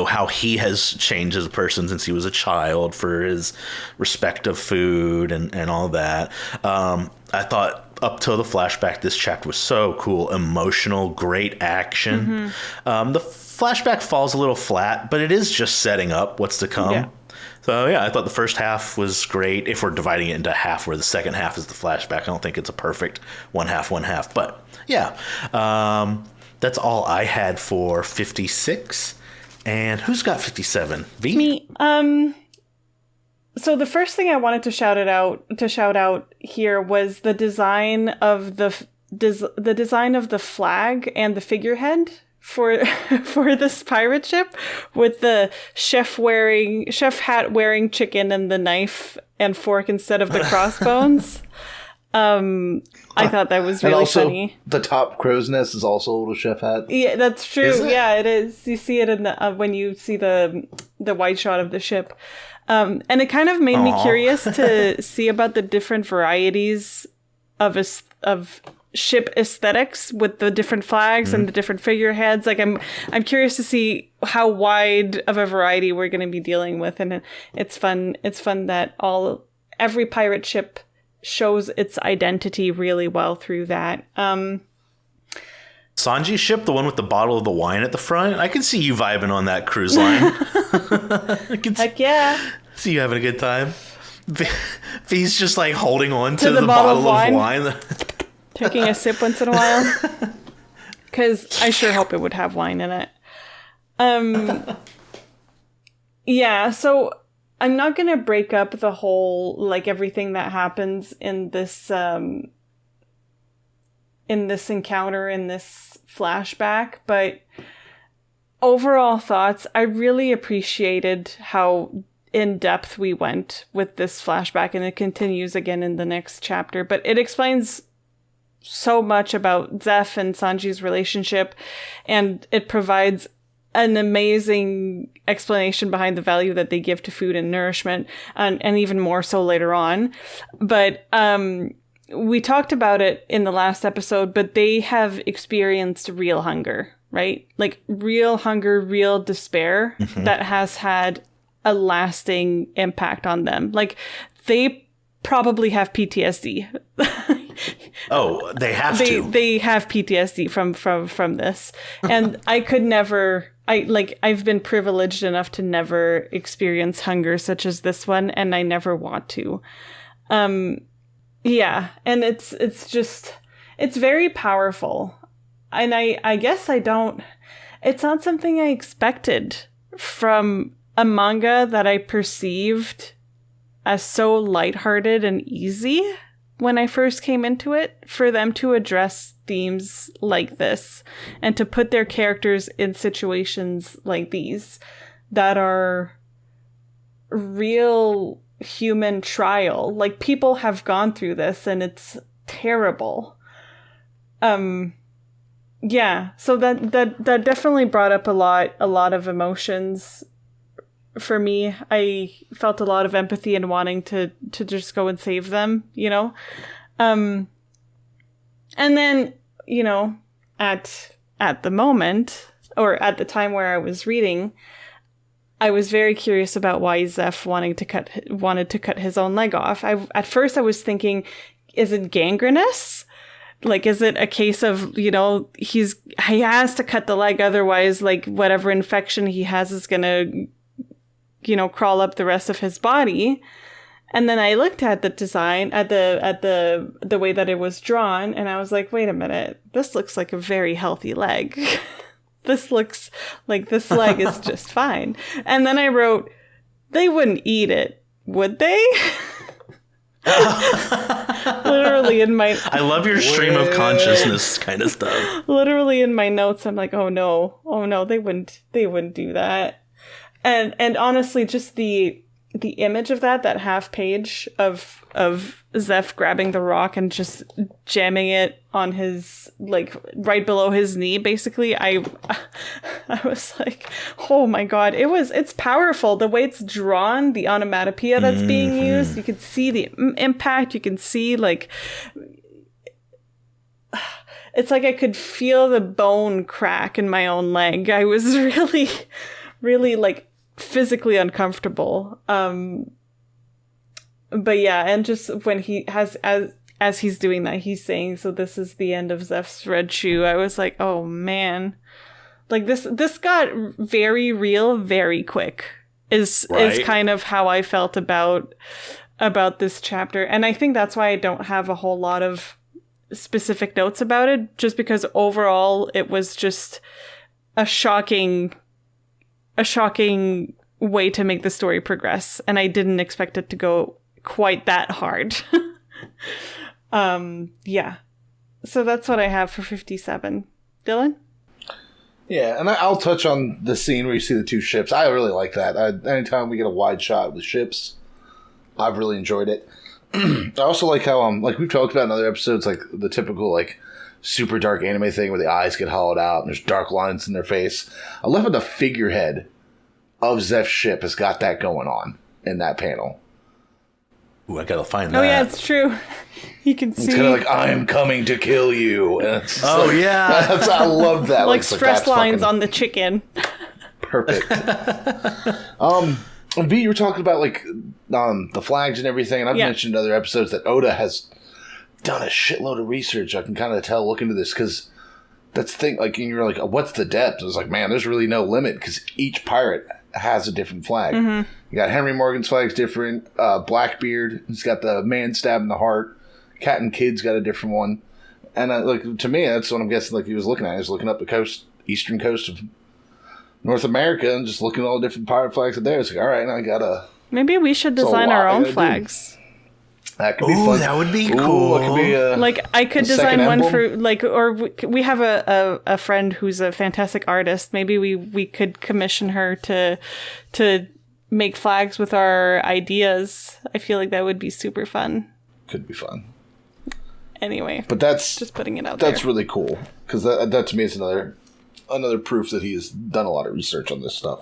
how he has changed as a person since he was a child for his respect of food and all that. I thought up till the flashback, this chapter was so cool, emotional, great action. The flashback falls a little flat, but it is just setting up what's to come. Yeah. So yeah, I thought the first half was great. If we're dividing it into half, where the second half is the flashback, I don't think it's a perfect one half. But yeah, that's all I had for 56. And who's got 57? V? Me. So the first thing I wanted to shout out here was the design of the design of the flag and the figurehead for this pirate ship, with the chef hat wearing chicken and the knife and fork instead of the crossbones. I thought that was really funny. The top crow's nest is also a little chef hat. Yeah, that's true. Yeah, it is. You see it in the, when you see the wide shot of the ship. And it kind of made me curious to see about the different varieties of ship aesthetics with the different flags and the different figureheads. Like I'm curious to see how wide of a variety we're going to be dealing with, and it's fun. It's fun that every pirate ship shows its identity really well through that. Sanji's ship, the one with the bottle of the wine at the front, I can see you vibing on that cruise line. Heck yeah. See you having a good time. V's just like holding on to the bottle of wine. Taking a sip once in a while. Because I sure hope it would have wine in it. Yeah, so I'm not going to break up the whole, like, everything that happens in this encounter, in this flashback, but overall thoughts, I really appreciated how in-depth we went with this flashback, and it continues again in the next chapter, but it explains so much about Zeph and Sanji's relationship, and it provides an amazing explanation behind the value that they give to food and nourishment, and even more so later on. But we talked about it in the last episode, but they have experienced real hunger, right? Like real hunger, real despair that has had a lasting impact on them. Like they probably have PTSD. Oh, they have to. They have PTSD from this. And I could never, I've been privileged enough to never experience hunger such as this one, and I never want to. Yeah, and it's very powerful. And I guess it's not something I expected from a manga that I perceived as so lighthearted and easy when I first came into it, for them to address themes like this and to put their characters in situations like these that are real human trial. Like people have gone through this and it's terrible. Yeah, so that definitely brought up a lot of emotions for me. I felt a lot of empathy and wanting to just go and save them, you know? And then, you know, at the moment, or at the time where I was reading, I was very curious about why Zeph wanted to cut his own leg off. At first I was thinking, is it gangrenous? Like, is it a case of, you know, he has to cut the leg, otherwise, like, whatever infection he has is gonna, you know, crawl up the rest of his body. And then I looked at the design, at the way that it was drawn, and I was like, wait a minute, this looks like a very healthy leg. This looks like this leg is just fine. And then I wrote, they wouldn't eat it, would they? Literally in my... I love your stream of consciousness kind of stuff. Literally in my notes, I'm like, oh no, they wouldn't do that. And honestly, just the image of that half page of Zeph grabbing the rock and just jamming it on his, like, right below his knee, basically, I was like, oh my god, it's powerful. The way it's drawn, the onomatopoeia that's being used, you can see the impact, you can see, like, it's like I could feel the bone crack in my own leg. I was really, really, like, physically uncomfortable. But yeah, and just when he has, as he's doing that, he's saying, so this is the end of Zeph's red shoe. I was like, oh man, like this got very real very quick is kind of how I felt about this chapter. And I think that's why I don't have a whole lot of specific notes about it, just because overall it was just a shocking way to make the story progress, and I didn't expect it to go quite that hard. Yeah. So that's what I have for 57. Dylan? Yeah, and I'll touch on the scene where you see the two ships. I really like that. Anytime we get a wide shot with ships, I've really enjoyed it. I also like how, like we've talked about in other episodes, like the typical, like, super dark anime thing where the eyes get hollowed out and there's dark lines in their face. I love how the figurehead of Zeph's ship has got that going on in that panel. Ooh, I gotta find that. Oh yeah, it's true. You can see. It's kind of like, I am coming to kill you. And it's like, yeah. I love that. Like stress lines on the chicken. Perfect. V, you were talking about, like, the flags and everything, and I've mentioned in other episodes that Oda has done a shitload of research. I can kind of tell looking into this, because that's the thing, like, and you're like, what's the depth? It's like, man, there's really no limit, because each pirate has a different flag. Mm-hmm. You got Henry Morgan's flag's different. Blackbeard, he's got the man stabbed in the heart. Captain Kidd's got a different one. And like, to me, that's what I'm guessing. Like, he was looking at. He was looking up the coast, eastern coast North America and just looking at all the different pirate flags there. It's like, all right, I gotta. Maybe we should design our own flags. That could be fun. That would be cool. That could be like I could design one for like, or we have a friend who's a fantastic artist. Maybe we could commission her to make flags with our ideas. I feel like that would be super fun. Could be fun. Anyway, but that's just putting it out there. That's really cool because that to me is another proof that he has done a lot of research on this stuff.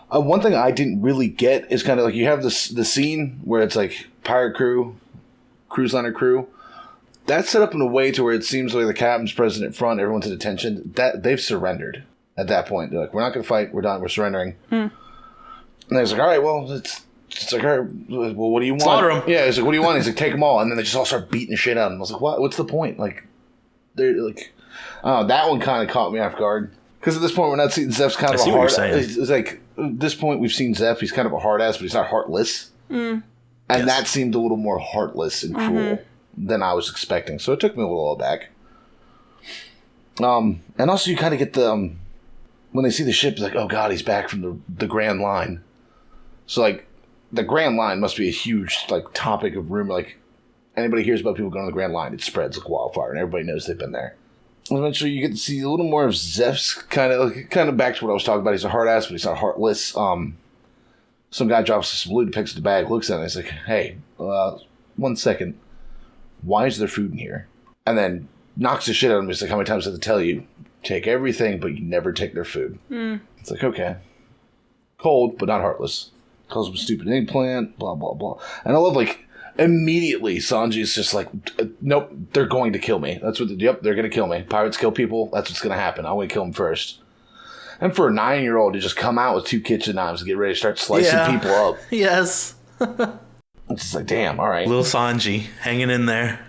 One thing I didn't really get is kind of like you have the scene where it's like pirate crew, cruise liner crew. That's set up in a way to where it seems like the captain's present in front, everyone's at attention. That they've surrendered at that point. They're like, we're not going to fight. We're done. We're surrendering. And he's like, all right, well, it's like, all right, well, what do you want? Slaughter them. Yeah, he's like, what do you want? He's like, take them all. And then they just all start beating the shit out of him. I was like, what? What's the point? Like, they're like, that one kind of caught me off guard. Because at this point, we're not seeing Zeph's kind of a hard ass. It's like, at this point, we've seen Zeph. He's kind of a hard ass, but he's not heartless. And that seemed a little more heartless and cruel than I was expecting. So it took me a little back. And also, you kind of get the... when they see the ship, it's like, oh god, he's back from the Grand Line. So, like, the Grand Line must be a huge, like, topic of rumor. Like, anybody hears about people going to the Grand Line, it spreads like wildfire, and everybody knows they've been there. Eventually, you get to see a little more of Zeph's kind of back to what I was talking about. He's a hard ass, but he's not heartless. Some guy drops a salute, picks up the bag, looks at it, and he's like, hey, 1 second. Why is there food in here? And then knocks the shit out of him. He's like, how many times did I have to tell you? Take everything, but you never take their food. It's like, okay. Cold, but not heartless. Calls him a stupid eggplant, blah, blah, blah. And I love, like, immediately Sanji's just like, nope, they're going to kill me. That's what, they're going to kill me. Pirates kill people. That's what's going to happen. I'm going to kill them first. And for a 9-year-old to just come out with 2 kitchen knives and get ready to start slicing people up. Yes. It's just like, damn, all right. Little Sanji hanging in there.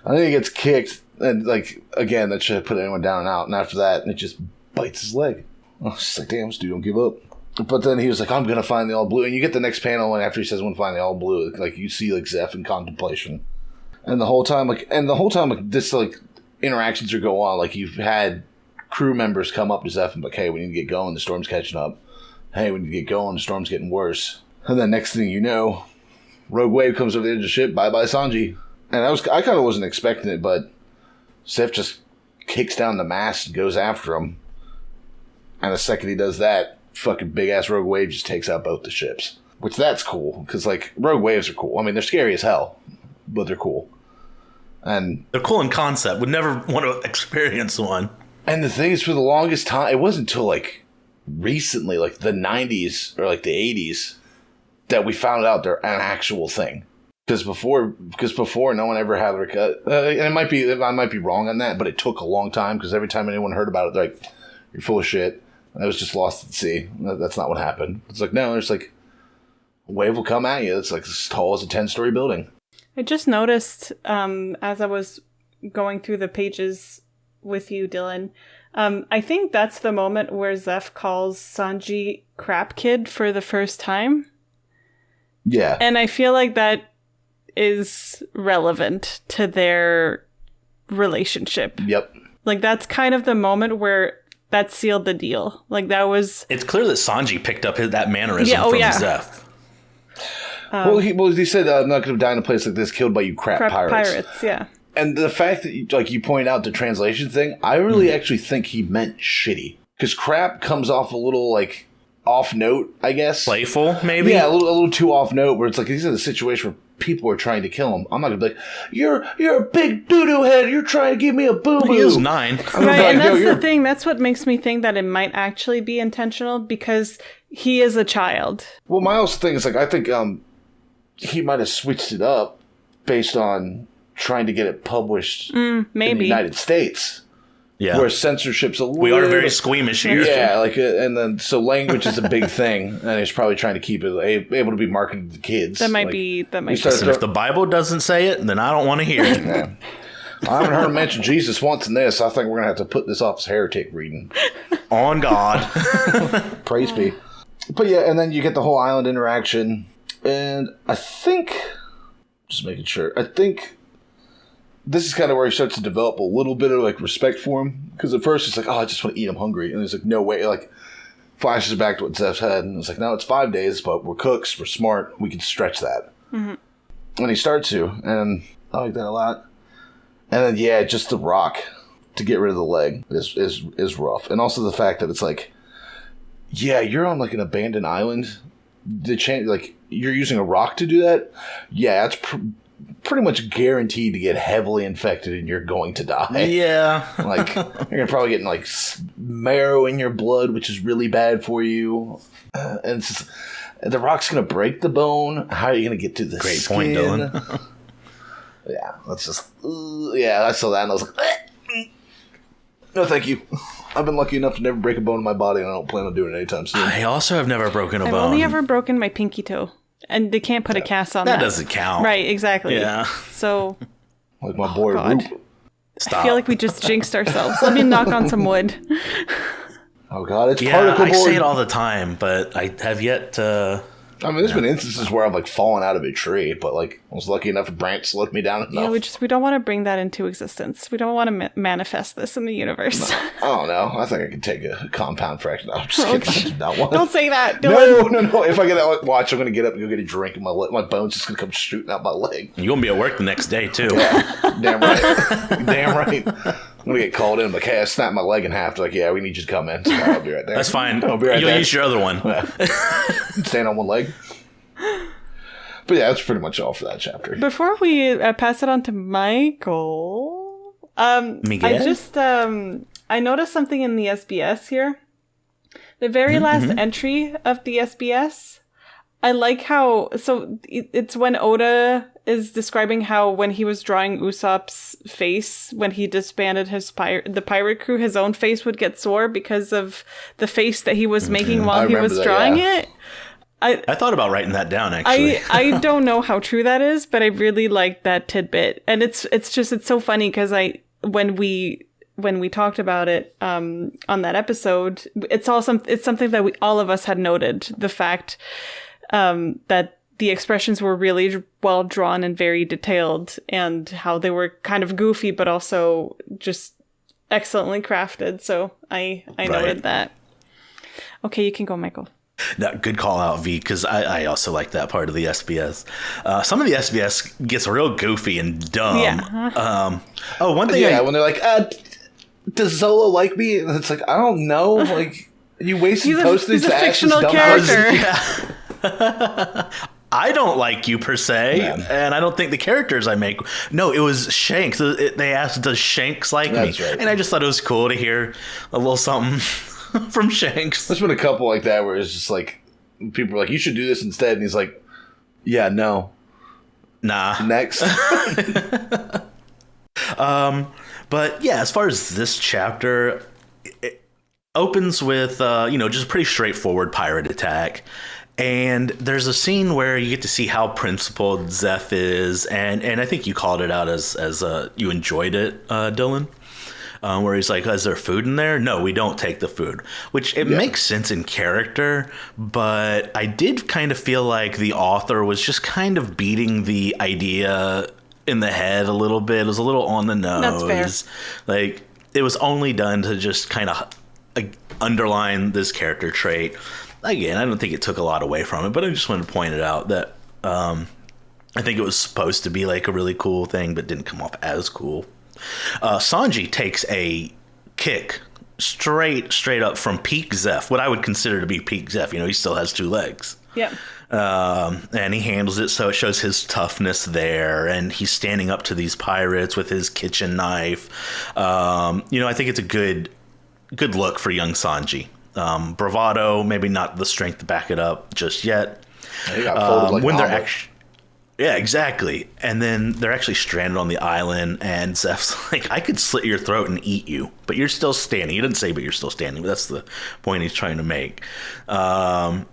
I think he gets kicked. And, like, again, that should have put anyone down and out. And after that, it just bites his leg. I was just like, damn, this dude don't give up. But then he was like, I'm going to find the all blue. And you get the next panel, and after he says, I'm going to find the all blue, like, you see, like, Zeph in contemplation. And the whole time, this, like, interactions are going on. Like, you've had crew members come up to Zeph and be like, hey, we need to get going. The storm's catching up. Hey, we need to get going. The storm's getting worse. And then next thing you know, Rogue Wave comes over the edge of the ship. Bye-bye, Sanji. And I kind of wasn't expecting it, but Zeph just kicks down the mast and goes after him. And the second he does that, fucking big-ass Rogue Wave just takes out both the ships. Which, that's cool, because, like, Rogue Waves are cool. I mean, they're scary as hell, but they're cool. And they're cool in concept. Would never want to experience one. And the thing is, for the longest time, it wasn't until, like, recently, like, the 90s or, like, the 80s, that we found out they're an actual thing. Because before, no one ever had like and I might be wrong on that, but it took a long time because every time anyone heard about it, they're like, "You're full of shit." And I was just lost at sea. That's not what happened. It's like, no, there's like a wave will come at you. It's like as tall as a 10-story building. I just noticed as I was going through the pages with you, Dylan. I think that's the moment where Zeph calls Sanji Crap Kid for the first time. Yeah, and I feel like that is relevant to their relationship. Yep. Like, that's kind of the moment where that sealed the deal. Like, that was... It's clear that Sanji picked up that mannerism from Zeph. He said, I'm not going to die in a place like this killed by you crap pirates. Yeah. And the fact that, you point out the translation thing, I really actually think he meant shitty. Because crap comes off a little, like, off note, I guess. Playful, maybe? Yeah, a little too off note, where it's like, he's in a situation where people are trying to kill him. I'm not going to be like, you're a big doo-doo head, you're trying to give me a boo-boo. He is 9. Right, and that's the thing. That's what makes me think that it might actually be intentional, because he is a child. Well, my also thing is, like, I think he might have switched it up based on trying to get it published in the United States. Yeah. Where censorship's a little... We are very squeamish here. Yeah, like, and then, so language is a big thing, and he's probably trying to keep it able to be marketed to kids. That might be. Listen, if the Bible doesn't say it, then I don't want to hear it. Yeah. I haven't heard him mention Jesus once in this. I think we're going to have to put this off as heretic reading. On God. Praise be. But yeah, and then you get the whole island interaction, and I think, just making sure, I think this is kind of where he starts to develop a little bit of like respect for him. Because at first he's like, oh, I just want to eat, I'm hungry. And he's like, no way. Like, flashes back to what Zeph's had. And it's like, no, it's 5 days, but we're cooks, we're smart, we can stretch that. Mm-hmm. And he starts to. And I like that a lot. And then, yeah, just the rock to get rid of the leg is rough. And also the fact that it's like, yeah, you're on like an abandoned island. The chance, like, you're using a rock to do that? Yeah, it's pretty much guaranteed to get heavily infected and you're going to die. Yeah. Like, you're probably getting like marrow in your blood, which is really bad for you. And it's just, the rock's going to break the bone. How are you going to get to the Great skin? point, Dylan. Yeah, that's just, yeah, I saw that and I was like, no, thank you. I've been lucky enough to never break a bone in my body, and I don't plan on doing it anytime soon. I also have never broken a bone. I've only ever broken my pinky toe, and they can't put a cast on that. That doesn't count. Right, exactly. Yeah. So, like my boy God. Roop. Stop. I feel like we just jinxed ourselves. Let me knock on some wood. Oh God, it's Yeah, particle I board. say it all the time, but I have yet to... I mean, there's been instances where I've like fallen out of a tree, but like I was lucky enough a branch slowed me down enough. Yeah, we don't want to bring that into existence. We don't want to manifest this in the universe. I don't know. I think I could take a compound fraction. No, I'm just kidding. I do not want Don't say that, Dylan. No. If I get that watch, I'm going to get up and go get a drink, and my bone's just going to come shooting out my leg. You're going to be at work the next day, too. Yeah, damn right. Damn right. I'm going to get called in. Like, hey, I snapped my leg in half. They're like, yeah, we need you to come in. So I'll be right there. That's fine. I'll be right You'll there. use your other one. Yeah. Stand on one leg. But yeah, that's pretty much all for that chapter. Before we pass it on to Michael, Miguel? I just I noticed something in the SBS here. The very last entry of the SBS. I like how it's when Oda is describing how when he was drawing Usopp's face when he disbanded the pirate crew, his own face would get sore because of the face that he was making while he was drawing it. I thought about writing that down, actually. I don't know how true that is, but I really like that tidbit. And it's so funny because when we talked about it on that episode, it's something that all of us had noted, the fact that the expressions were really well drawn and very detailed, and how they were kind of goofy but also just excellently crafted. So I noted that. Okay, you can go, Michael. No, good call out, V, because I also like that part of the SBS. Some of the SBS gets real goofy and dumb. Yeah. One thing. Yeah, when they're like, does Zolo like me? And it's like, I don't know. Like, you wasted postage he's a to ask fictional this character. Yeah. I don't like you per se, and I don't think the characters I make. No, it was Shanks. They asked, "Does Shanks like me?" Right. And I just thought it was cool to hear a little something from Shanks. There's been a couple like that where it's just like people are like, "You should do this instead," and he's like, "Yeah, no, Nah. next." But yeah, as far as this chapter, it opens with just a pretty straightforward pirate attack. And there's a scene where you get to see how principled Zeph is, and I think you called it out as you enjoyed it, Dylan, where he's like, "Is there food in there?" No, we don't take the food, which it makes sense in character, but I did kind of feel like the author was just kind of beating the idea in the head a little bit. It was a little on the nose. That's fair. Like, it was only done to just kind of underline this character trait. Again, I don't think it took a lot away from it, but I just wanted to point it out that I think it was supposed to be like a really cool thing, but didn't come off as cool. Sanji takes a kick straight up from peak Zeph, what I would consider to be peak Zeph. He still has 2 legs. Yeah. And he handles it so it shows his toughness there, and he's standing up to these pirates with his kitchen knife. I think it's a good look for young Sanji. Bravado, maybe not the strength to back it up just yet. He got folded like when an they're omelet. actually, yeah, exactly. And then they're actually stranded on the island, and Zeph's like, "I could slit your throat and eat you, but you're still standing." He didn't say, "But you're still standing," but that's the point he's trying to make. And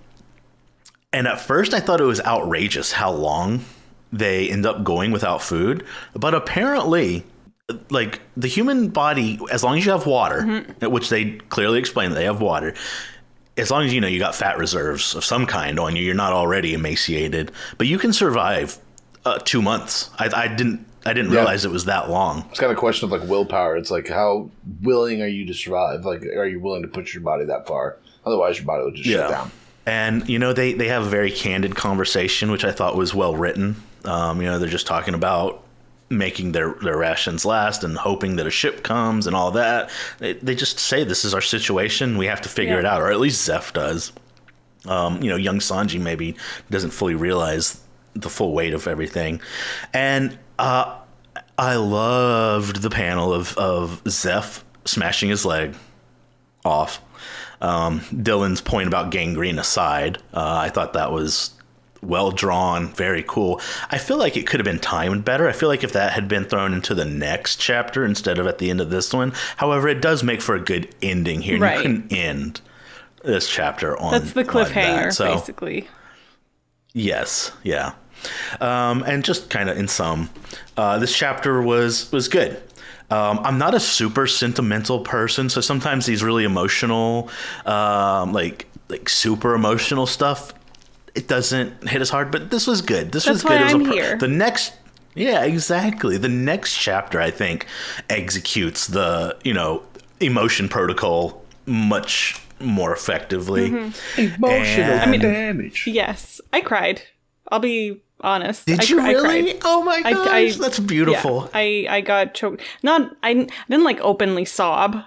at first, I thought it was outrageous how long they end up going without food, but apparently, like, the human body, as long as you have water, which they clearly explain that they have water, as long as you got fat reserves of some kind on you, you're not already emaciated, but you can survive 2 months. I didn't I didn't realize it was that long. It's kind of a question of like willpower. It's like, how willing are you to survive? Like, are you willing to push your body that far? Otherwise, your body will just shut down. And, they have a very candid conversation, which I thought was well written. They're just talking about making their rations last and hoping that a ship comes and all that. They just say, this is our situation. We have to figure it out, or at least Zeph does. Young Sanji maybe doesn't fully realize the full weight of everything. And I loved the panel of Zeph smashing his leg off. Dylan's point about gangrene aside, I thought that was well drawn, very cool. I feel like it could have been timed better. I feel like if that had been thrown into the next chapter instead of at the end of this one. However, it does make for a good ending here. Right. You couldn't end this chapter on that's the cliffhanger, basically. Yes, yeah. And just kind of in sum, this chapter was good. I'm not a super sentimental person, so sometimes these really emotional, like super emotional stuff, it doesn't hit as hard. But this was good. This was good. That's why I'm here. The next, exactly. The next chapter, I think, executes the emotion protocol much more effectively. Mm-hmm. Emotional damage. Yes, I cried. I'll be honest. Did you really? Oh my gosh, that's beautiful. Yeah, I got choked. I didn't like openly sob,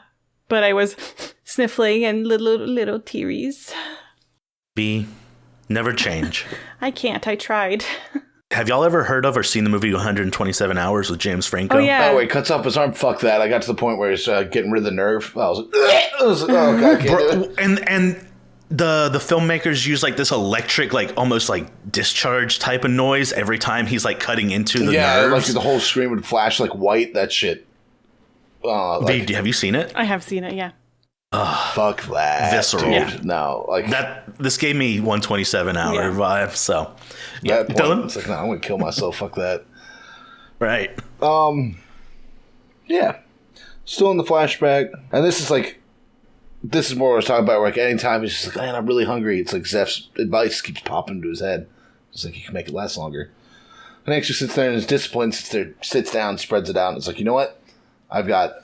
but I was sniffling and little tearies. Never change. I can't. I tried. Have y'all ever heard of or seen the movie 127 Hours with James Franco? Oh, yeah. Oh, wait, cuts off his arm. Fuck that. I got to the point where he's getting rid of the nerve. I was like, oh, God, I can't do it. And the filmmakers use like this electric, like almost like discharge type of noise every time he's like cutting into the nerves. Yeah, like the whole screen would flash like white. That shit. Have you seen it? I have seen it, yeah. Fuck that. Visceral. Dude. Yeah. No, like that. This gave me 127 hour vibe. So, yeah. Dylan? It's like, no, I'm gonna kill myself. Fuck that. Right. Yeah. Still in the flashback, and this is more what I was talking about. Where like anytime he's just like, man, I'm really hungry. It's like Zeph's advice keeps popping into his head. It's like you can make it last longer. And he actually sits there in his discipline, sits down, spreads it out, and it's like, you know what? I've got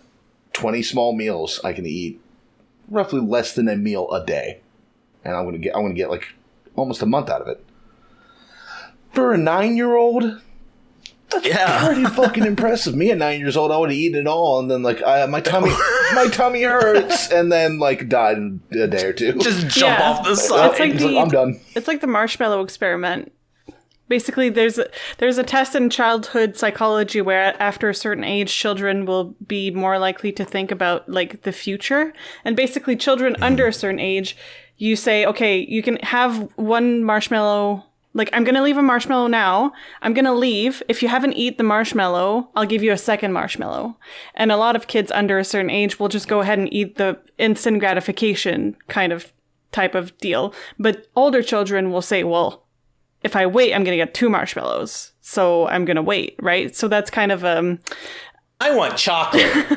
20 small meals I can eat, roughly less than a meal a day, and I'm gonna get like almost a month out of it. For a 9-year-old, that's pretty fucking impressive. Me at 9 years old, I would have eaten it all, and then like my tummy hurts, and then like died in a day or two. Just jump off the side. I'm done. It's like the marshmallow experiment. Basically, there's a test in childhood psychology where after a certain age, children will be more likely to think about like the future. And basically, children under a certain age, you say, okay, you can have one marshmallow. Like, I'm going to leave a marshmallow now. I'm going to leave. If you haven't eaten the marshmallow, I'll give you a second marshmallow. And a lot of kids under a certain age will just go ahead and eat the instant gratification type of deal. But older children will say, well, if I wait, I'm going to get 2 marshmallows. So I'm going to wait, right? So that's kind of I want chocolate.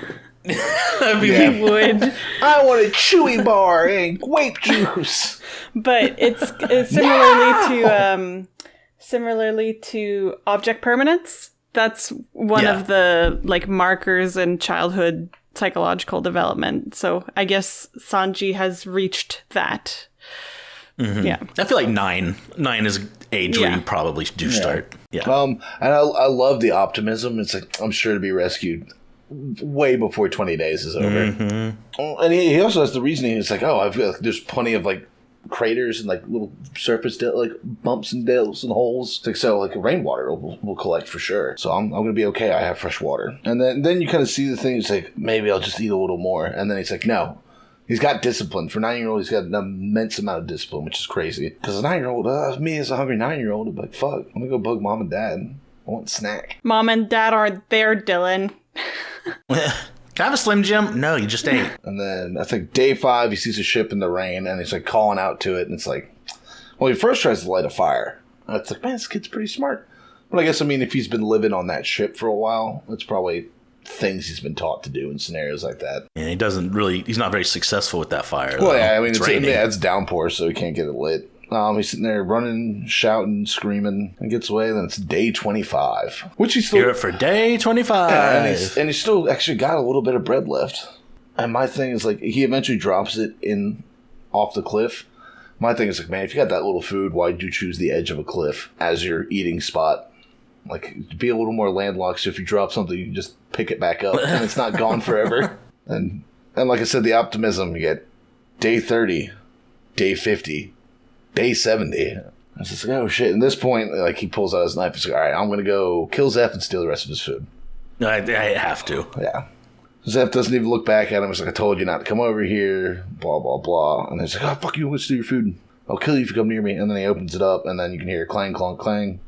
You would. I want a chewy bar and grape juice. But it's similarly to object permanence. That's one of the like markers in childhood psychological development. So I guess Sanji has reached that. Mm-hmm. Yeah, I feel like nine is age where you probably do start. Yeah. And I love the optimism. It's like, I'm sure to be rescued way before 20 days is over. Mm-hmm. And he also has the reasoning. It's like, there's plenty of like craters and like little surface like bumps and dills and holes. It's like, so like rainwater will collect for sure. So I'm gonna be okay. I have fresh water. And then you kind of see the thing. It's like, maybe I'll just eat a little more. And then he's like, no. He's got discipline. For a 9-year-old, he's got an immense amount of discipline, which is crazy. Because a 9-year-old, me as a hungry 9-year-old, would be like, fuck, I'm going to go bug mom and dad. I want a snack. Mom and dad are there, Dylan. Can I have a Slim Jim? No, you just ate. And then I think day 5, he sees a ship in the rain, and he's like calling out to it. And it's like, well, he first tries to light a fire. And it's like, man, this kid's pretty smart. But I guess, I mean, if he's been living on that ship for a while, it's probably things he's been taught to do in scenarios like that. And he's not very successful with that fire. Well, yeah, I mean, it's downpour, so he can't get it lit. He's sitting there running, shouting, screaming, and gets away. Then it's day 25, which he's still here for day 25, and he's still actually got a little bit of bread left. And my thing is like, he eventually drops it in off the cliff. My thing is like, man, if you got that little food, why'd you choose the edge of a cliff as your eating spot? Like, be a little more landlocked. So if you drop something, you can just pick it back up, and it's not gone forever. And like I said, the optimism, you get day 30, day 50. Day 70. I was just like, oh shit. At this point, like, he pulls out his knife. He's like, all right, I'm going to go kill Zeph and steal the rest of his food. I have to. Yeah. Zeph doesn't even look back at him. He's like, I told you not to come over here, blah, blah, blah. And he's like, oh, fuck you, let's steal your food. I'll kill you if you come near me. And then he opens it up, and then you can hear clang, clonk, clang.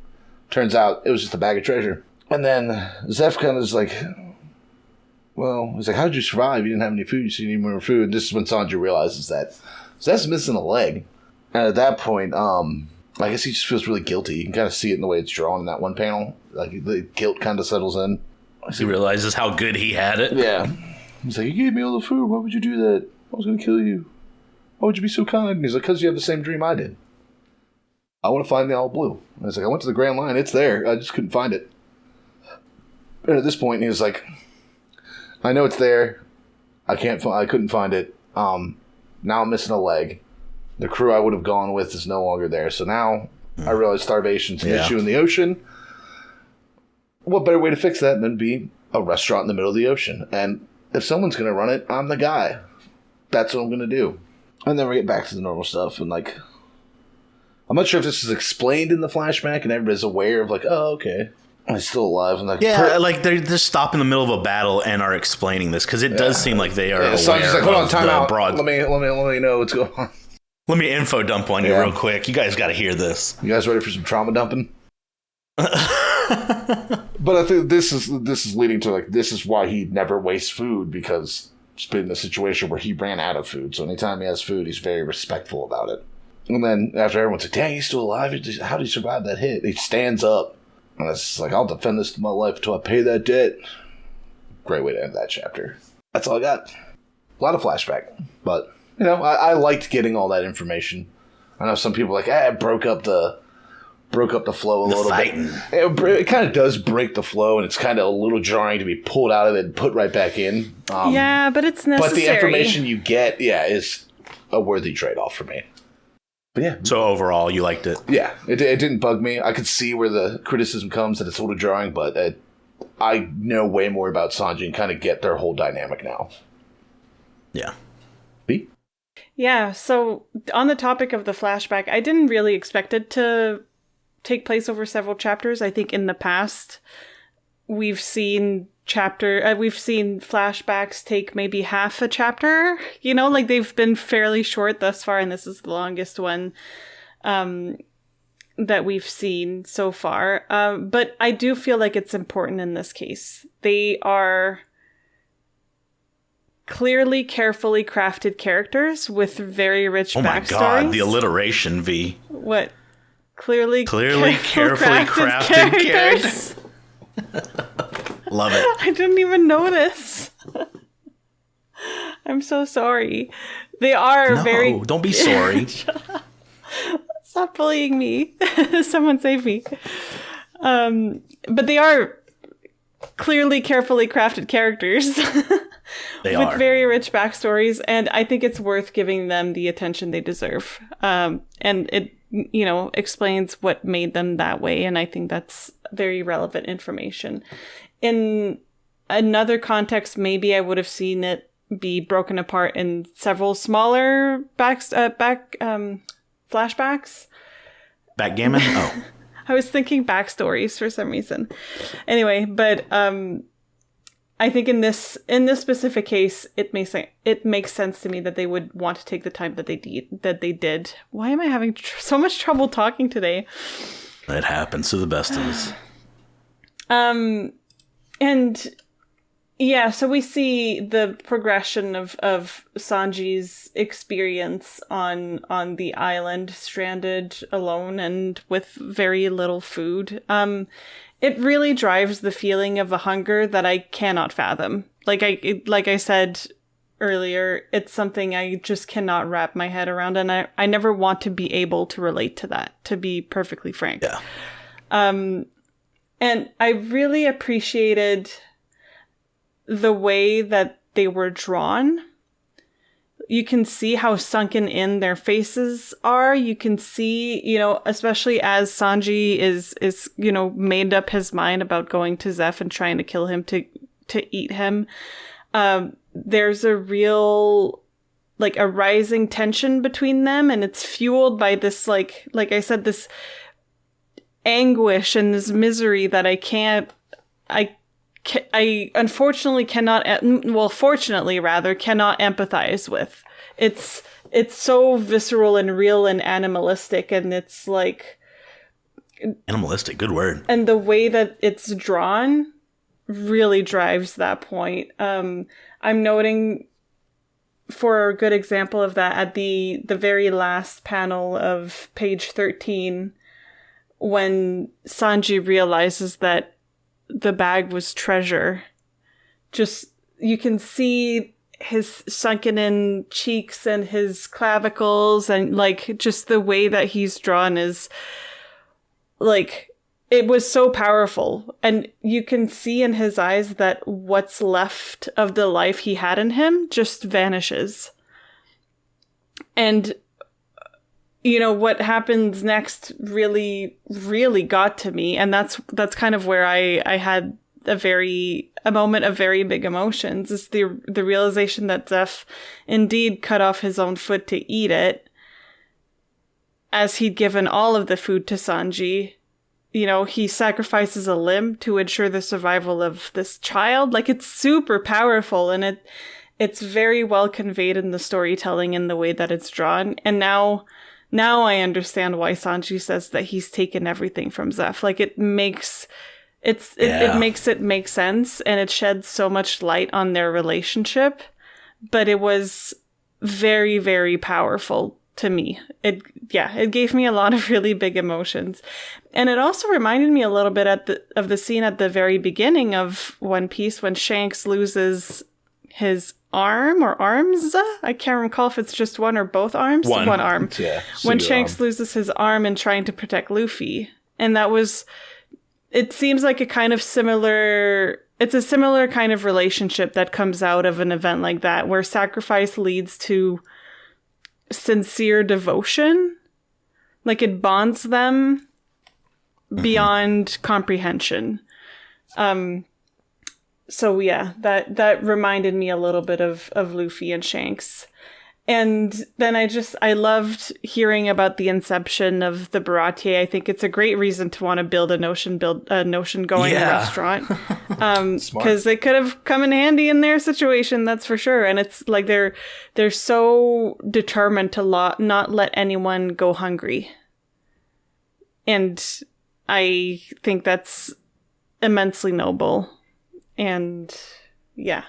Turns out it was just a bag of treasure. And then Zeph kind of is like, well, he's like, how'd you survive? You didn't have any food, so you need more food. And this is when Sanji realizes that Zeph's missing a leg. And at that point, I guess he just feels really guilty. You can kind of see it in the way it's drawn in that one panel. Like, the guilt kind of settles in. He realizes how good he had it. Yeah. He's like, you gave me all the food. Why would you do that? I was going to kill you. Why would you be so kind? And he's like, because you have the same dream I did. I want to find the All Blue. And he's like, I went to the Grand Line. It's there. I just couldn't find it. And at this point, he was like, I know it's there. I couldn't find it. Now I'm missing a leg. The crew I would have gone with is no longer there. So now I realize starvation's an issue in the ocean. What better way to fix that than be a restaurant in the middle of the ocean? And if someone's going to run it, I'm the guy. That's what I'm going to do. And then we get back to the normal stuff. And, like, I'm not sure if this is explained in the flashback and everybody's aware of, like, oh, okay. He's still alive. And like, like they're just stop in the middle of a battle and are explaining this because it does seem like they are aware. So I'm just like, hold on, time out. Broad... Let me know what's going on. Let me info dump on you real quick. You guys got to hear this. You guys ready for some trauma dumping? But I think this is leading to, like, this is why he never wastes food, because it's been a situation where he ran out of food. So anytime he has food, he's very respectful about it. And then after everyone's like, dang, he's still alive. How did he survive that hit? He stands up. And it's like, I'll defend this to my life until I pay that debt. Great way to end that chapter. That's all I got. A lot of flashback. But, you know, I liked getting all that information. I know some people are like, it broke up the flow a little fighting. Bit. It kind of does break the flow, and it's kind of a little jarring to be pulled out of it and put right back in. Yeah, but it's necessary. But the information you get, is a worthy trade-off for me. But yeah. So overall, you liked it? Yeah, it didn't bug me. I could see where the criticism comes, that it's a little jarring, but I know way more about Sanji and kind of get their whole dynamic now. Yeah. B? Yeah, so on the topic of the flashback, I didn't really expect it to take place over several chapters. I think in the past, we've seen flashbacks take maybe half a chapter, like they've been fairly short thus far, and this is the longest one that we've seen so far. But I do feel like it's important in this case. They are clearly carefully crafted characters with very rich backstories. Oh my god, the alliteration, V. What? Clearly carefully crafted characters. Love it. I didn't even notice. I'm so sorry. They are very... don't be sorry. Stop bullying me. Someone save me. But they are clearly carefully crafted characters. They with are. very rich backstories, and I think it's worth giving them the attention they deserve. And it, explains what made them that way, and I think that's very relevant information. In another context, maybe I would have seen it be broken apart in several smaller flashbacks. Backgammon? Oh. I was thinking backstories for some reason. Anyway, but I think in this specific case, it makes sense to me that they would want to take the time that they did. Why am I having so much trouble talking today? It happens to the best of us. And yeah, so we see the progression of Sanji's experience on the island, stranded alone and with very little food. It really drives the feeling of a hunger that I cannot fathom. Like I said earlier, it's something I just cannot wrap my head around, and I never want to be able to relate to that, to be perfectly frank. Yeah. And I really appreciated the way that they were drawn. You can see how sunken in their faces are. You can see, especially as Sanji is made up his mind about going to Zeph and trying to kill him to eat him. There's a real, a rising tension between them, and it's fueled by this, like I said, this anguish and this misery that I unfortunately fortunately cannot empathize with. It's so visceral and real and animalistic, and it's like... Animalistic, good word. And the way that it's drawn really drives that point. I'm noting, for a good example of that, at the very last panel of page 13, when Sanji realizes that the bag was treasure, just, you can see his sunken in cheeks and his clavicles, and just the way that he's drawn is it was so powerful. And you can see in his eyes that what's left of the life he had in him just vanishes. And what happens next really, really got to me. And that's kind of where I had a moment of very big emotions, is the realization that Zeph indeed cut off his own foot to eat it, as he'd given all of the food to Sanji. He sacrifices a limb to ensure the survival of this child. It's super powerful, and it's very well conveyed in the storytelling in the way that it's drawn. And now I understand why Sanji says that he's taken everything from Zeph. It makes it make sense, and it sheds so much light on their relationship. But it was very, very powerful to me. It gave me a lot of really big emotions. And it also reminded me a little bit of the scene at the very beginning of One Piece when Shanks loses his arm or arms. I can't recall if it's just one or both arms. One arm. Yeah. When Shanks loses his arm in trying to protect Luffy. And it seems like it's a similar kind of relationship that comes out of an event like that, where sacrifice leads to sincere devotion. It bonds them beyond comprehension. So yeah, that reminded me a little bit of Luffy and Shanks. And then I loved hearing about the inception of the Baratie. I think it's a great reason to want to build a notion going restaurant. Because it could have come in handy in their situation, that's for sure. And it's they're so determined to not let anyone go hungry. And I think that's immensely noble. And yeah,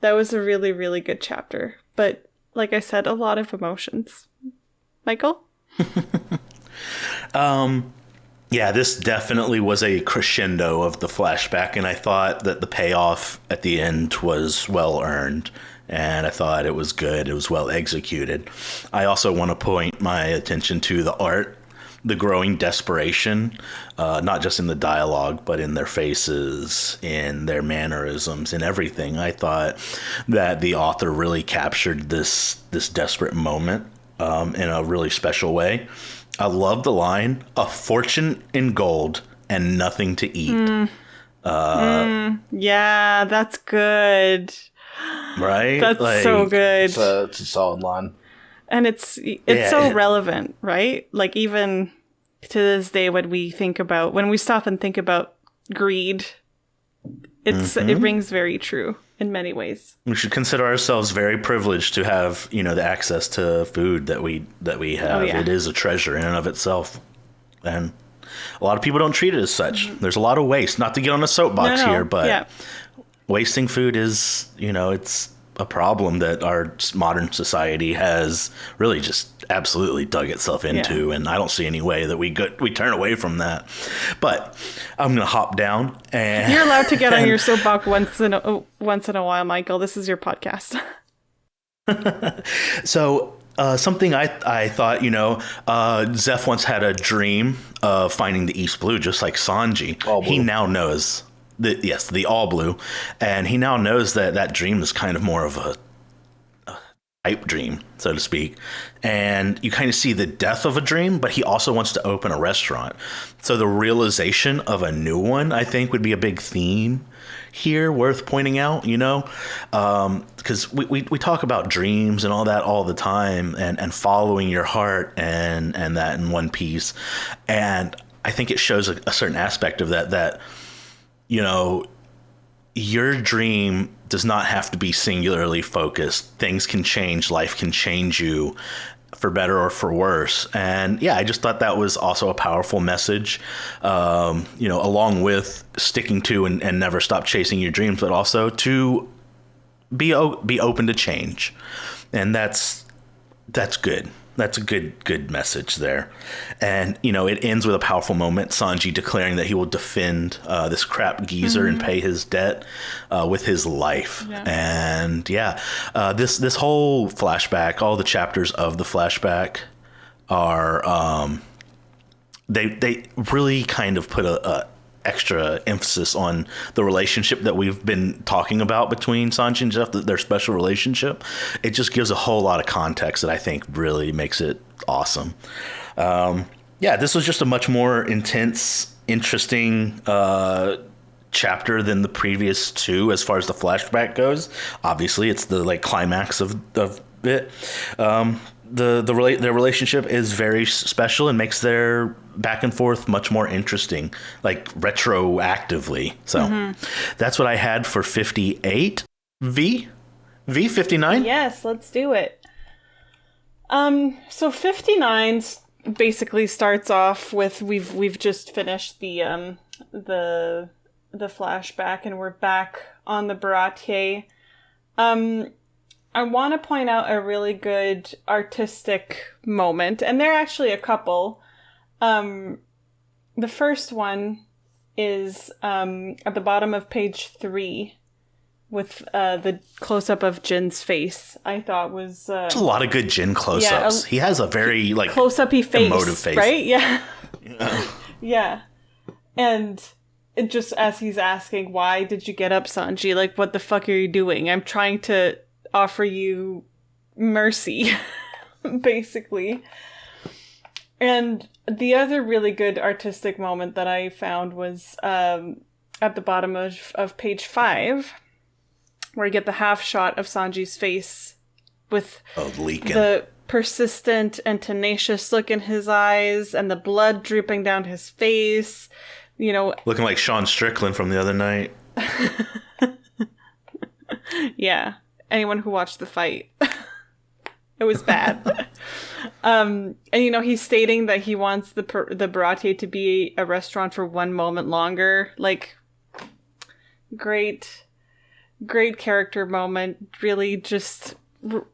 that was a really, really good chapter. But like I said, a lot of emotions. Michael? Yeah, this definitely was a crescendo of the flashback, and I thought that the payoff at the end was well earned, and I thought it was good. It was well executed. I also want to point my attention to the art, the growing desperation, not just in the dialogue, but in their faces, in their mannerisms, in everything. I thought that the author really captured this desperate moment in a really special way. I love the line, "A fortune in gold and nothing to eat." Yeah, that's good. Right? That's so good. It's a solid line. And it's so relevant, right? Even to this day, when we stop and think about greed, it rings very true in many ways. We should consider ourselves very privileged to have, the access to food that we have. Oh, yeah. It is a treasure in and of itself. And a lot of people don't treat it as such. Mm-hmm. There's a lot of waste. Not to get on a soapbox here, but wasting food is, it's a problem that our modern society has really just absolutely dug itself into, and I don't see any way that we turn away from that. But I'm gonna hop down, and you're allowed to get on your soapbox once in a while, Michael. This is your podcast. So something I thought, Zeph once had a dream of finding the East Blue, just like Sanji. All blue. He now knows the all blue, and he now knows that that dream is kind of more of a pipe dream, so to speak. And you kind of see the death of a dream, but he also wants to open a restaurant. So the realization of a new one, I think, would be a big theme here worth pointing out, because we talk about dreams and all that all the time, and following your heart and that in One Piece. And I think it shows a certain aspect of that your dream does not have to be singularly focused. Things can change. Life can change you for better or for worse. And yeah, I just thought that was also a powerful message, along with sticking to and never stop chasing your dreams, but also to be open to change. And that's good. That's a good message there. And, it ends with a powerful moment. Sanji declaring that he will defend this crap geezer and pay his debt with his life. Yeah. And this whole flashback, all the chapters of the flashback are, they really kind of put a extra emphasis on the relationship that we've been talking about between Sanji and Zeph, their special relationship. It just gives a whole lot of context that I think really makes it awesome. This was just a much more intense, interesting chapter than the previous two as far as the flashback goes. Obviously, it's the climax of it. Their relationship is very special and makes their back and forth much more interesting, retroactively. So that's what I had for 58. V 59. Yes, let's do it. So 59 basically starts off with we've just finished the flashback, and we're back on the Baratie. I want to point out a really good artistic moment, and there are actually a couple. The first one is at the bottom of page 3 with the close-up of Jin's face. I thought was... There's a lot of good Jin close-ups. He has a very close-up-y face, emotive face. Right? Yeah. Yeah. And it just as he's asking, why did you get up, Sanji? What the fuck are you doing? I'm trying to offer you mercy, basically. And the other really good artistic moment that I found was at the bottom of page 5, where you get the half shot of Sanji's face with the persistent and tenacious look in his eyes and the blood dripping down his face. Looking like Sean Strickland from the other night. Yeah. Anyone who watched the fight. It was bad. And he's stating that he wants the Baratie to be a restaurant for one moment longer. Great character moment. Really just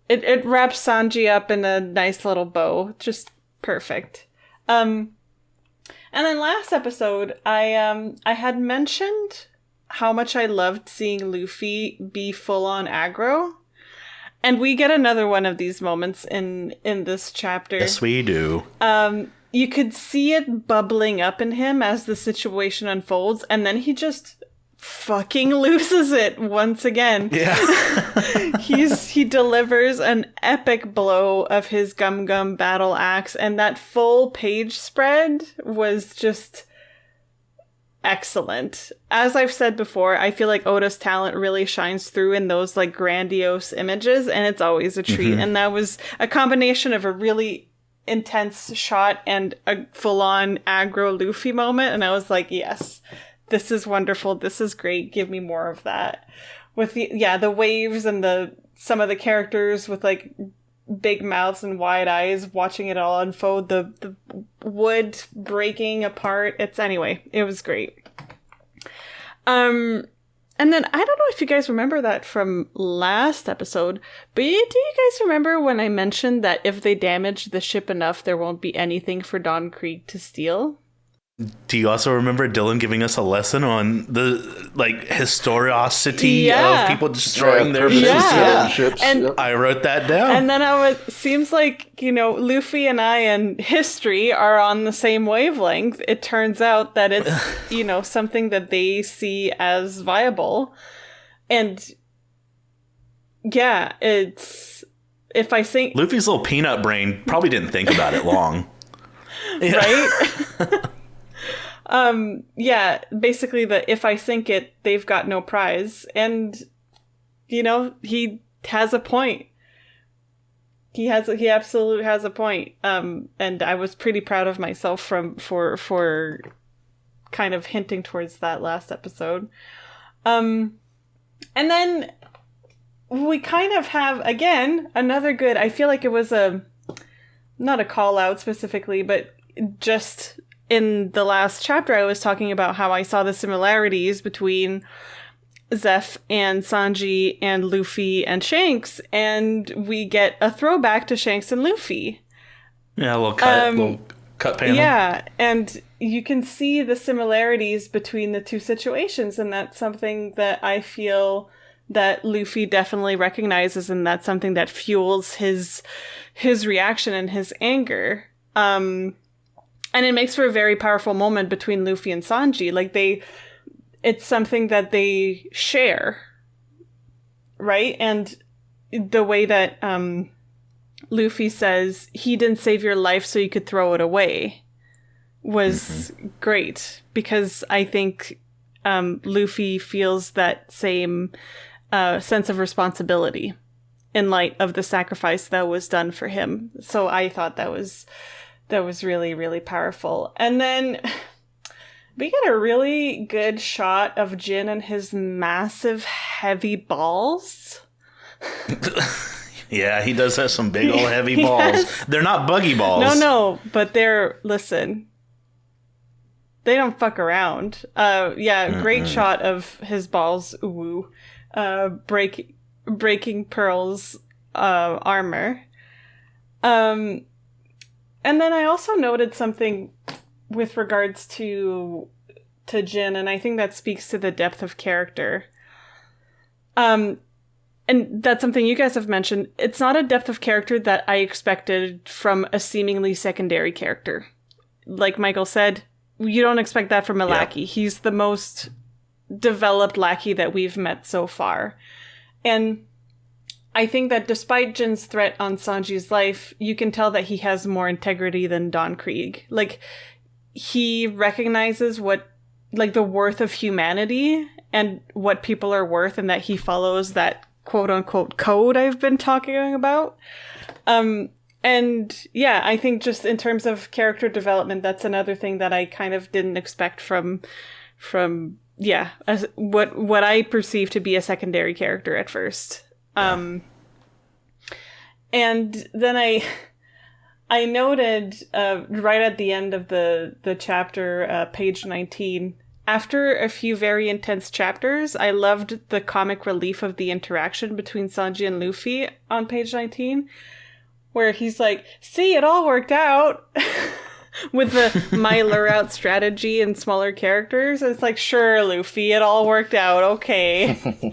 it wraps Sanji up in a nice little bow. Just perfect. And then last episode I had mentioned how much I loved seeing Luffy be full on aggro. And we get another one of these moments in this chapter. Yes, we do. You could see it bubbling up in him as the situation unfolds, and then he just fucking loses it once again. Yeah. He delivers an epic blow of his Gum battle axe, and that full page spread was just excellent. As I've said before, I feel like Oda's talent really shines through in those grandiose images, and it's always a treat. And that was a combination of a really intense shot and a full-on aggro Luffy moment, and I was like, yes, this is wonderful, this is great, give me more of that. With the waves and some of the characters with big mouths and wide eyes watching it all unfold, the wood breaking apart. It was great. And then I don't know if you guys remember that from last episode, but do you guys remember when I mentioned that if they damage the ship enough, there won't be anything for Don Krieg to steal? Do you also remember Dylan giving us a lesson on the historicity of people destroying their ships? And I wrote that down. And then seems like, Luffy and I and history are on the same wavelength. It turns out that it's, something that they see as viable. And yeah, if I think Luffy's little peanut brain probably didn't think about it long. Right? Yeah, basically if I sink it, they've got no prize. And, he has a point. He absolutely has a point. And I was pretty proud of myself for kind of hinting towards that last episode. And then we kind of have, again, another good, I feel like it was not a call out specifically, but just in the last chapter, I was talking about how I saw the similarities between Zeph and Sanji and Luffy and Shanks, and we get a throwback to Shanks and Luffy. Yeah, a little cut panel. Yeah, and you can see the similarities between the two situations, and that's something that I feel that Luffy definitely recognizes, and that's something that fuels his reaction and his anger. And it makes for a very powerful moment between Luffy and Sanji. It's something that they share, right? And the way that Luffy says, he didn't save your life so you could throw it away was great. Because I think Luffy feels that same sense of responsibility in light of the sacrifice that was done for him. So I thought that was really, really powerful. And then we get a really good shot of Jin and his massive, heavy balls. Yeah, he does have some big old heavy balls. They're not buggy balls. No, but listen, they don't fuck around. Great shot of his balls, breaking Pearl's armor. And then I also noted something with regards to Jin, and I think that speaks to the depth of character. And that's something you guys have mentioned. It's not a depth of character that I expected from a seemingly secondary character. Like Michael said, you don't expect that from a lackey. He's the most developed lackey that we've met so far. And I think that despite Jin's threat on Sanji's life, you can tell that he has more integrity than Don Krieg. He recognizes the worth of humanity and what people are worth, and that he follows that quote-unquote code I've been talking about. And yeah, I think just in terms of character development, that's another thing that I kind of didn't expect from what I perceive to be a secondary character at first. And then I noted right at the end of the chapter, page 19, after a few very intense chapters, I loved the comic relief of the interaction between Sanji and Luffy on page 19, where he's like, see, it all worked out. With the my lure out strategy and smaller characters. It's like, sure, Luffy, it all worked out, okay.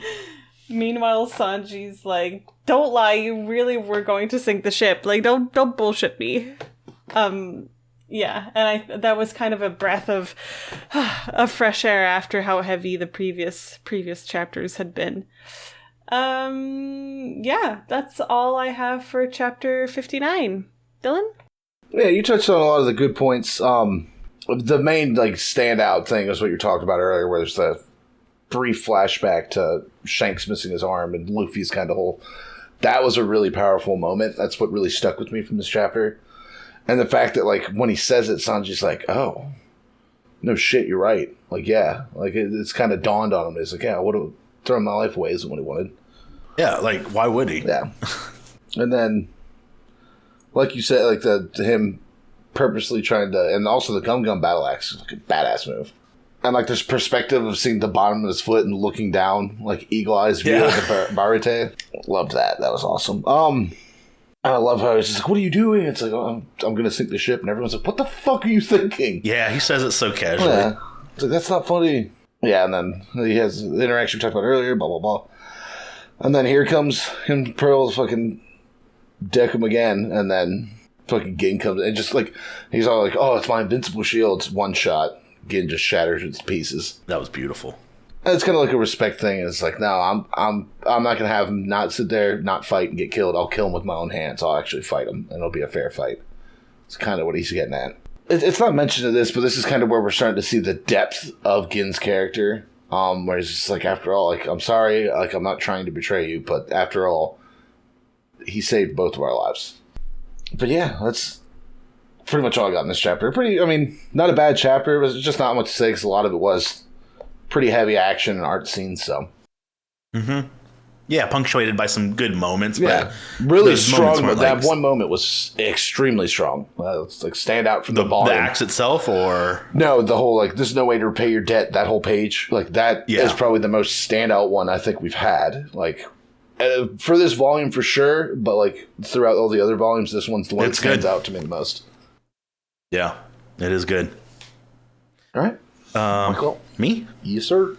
Meanwhile, Sanji's like, don't lie, you really were going to sink the ship. Don't bullshit me. Yeah, and that was kind of a breath of fresh air after how heavy the previous chapters had been. Yeah, that's all I have for chapter 59. Dylan? Yeah, you touched on a lot of the good points. The main standout thing is what you talked about earlier, where there's the brief flashback to Shanks missing his arm and Luffy's kind of whole. That was a really powerful moment. That's what really stuck with me from this chapter. And the fact that when he says it, Sanji's like, oh, no shit, you're right. It's kind of dawned on him. It's like, yeah, I would have thrown my life away isn't what he wanted. Yeah, why would he? Yeah. And then, like you said, him purposely trying to, and also the Gum Gum battle axe is a badass move. And this perspective of seeing the bottom of his foot and looking down, eagle eyes view of the Barite. Loved that. That was awesome. And I love how he's just like, what are you doing? It's like, oh, I'm going to sink the ship. And everyone's like, what the fuck are you thinking? Yeah, he says it so casually. Yeah. It's like, that's not funny. Yeah, and then he has the interaction we talked about earlier, blah, blah, blah. And then here comes him and Pearl fucking deck him again. And then fucking Gin comes in. And just like, he's all like, oh, it's my invincible shield. It's one shot. Gin just shatters it to pieces. That was beautiful. And it's kind of like a respect thing. It's like, no, I'm not going to have him not sit there, not fight, and get killed. I'll kill him with my own hands. I'll actually fight him, and it'll be a fair fight. It's kind of what he's getting at. It's not mentioned in this, but this is kind of where we're starting to see the depth of Gin's character. Where he's just like, after all, like, I'm sorry, like, I'm not trying to betray you, but after all, he saved both of our lives. But yeah, that's pretty much all I got in this chapter. Not a bad chapter, but it's just not much to say because a lot of it was pretty heavy action and art scenes, so. Mm-hmm. Yeah, punctuated by some good moments. Yeah, but really strong. But like, that one moment was extremely strong. It's like stand out from the volume. The axe itself, or no, the whole like there's no way to repay your debt. That whole page, like that, is probably the most standout one I think we've had. Like for this volume for sure, but like throughout all the other volumes, this one's the one that stands out to me the most. Yeah, it is good. All right, Michael, me? Yes, sir.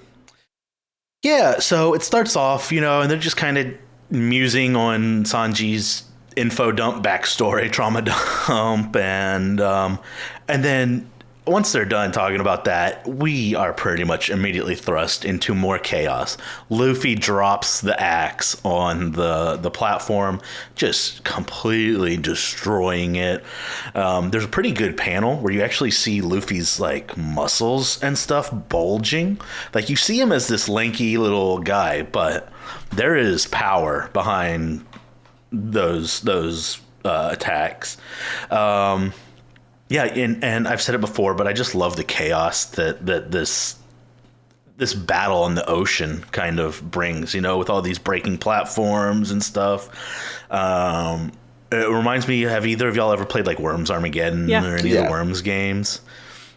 Yeah, so it starts off, and they're just kind of musing on Sanji's info dump backstory, trauma dump, and then once they're done talking about that, we are pretty much immediately thrust into more chaos. Luffy drops the axe on the platform, just completely destroying it. There's a pretty good panel where you actually see Luffy's like muscles and stuff bulging. Like you see him as this lanky little guy, but there is power behind those attacks. Yeah, and I've said it before, but I just love the chaos that this battle on the ocean kind of brings, with all these breaking platforms and stuff. It reminds me, have either of y'all ever played like Worms Armageddon or any of the Worms games?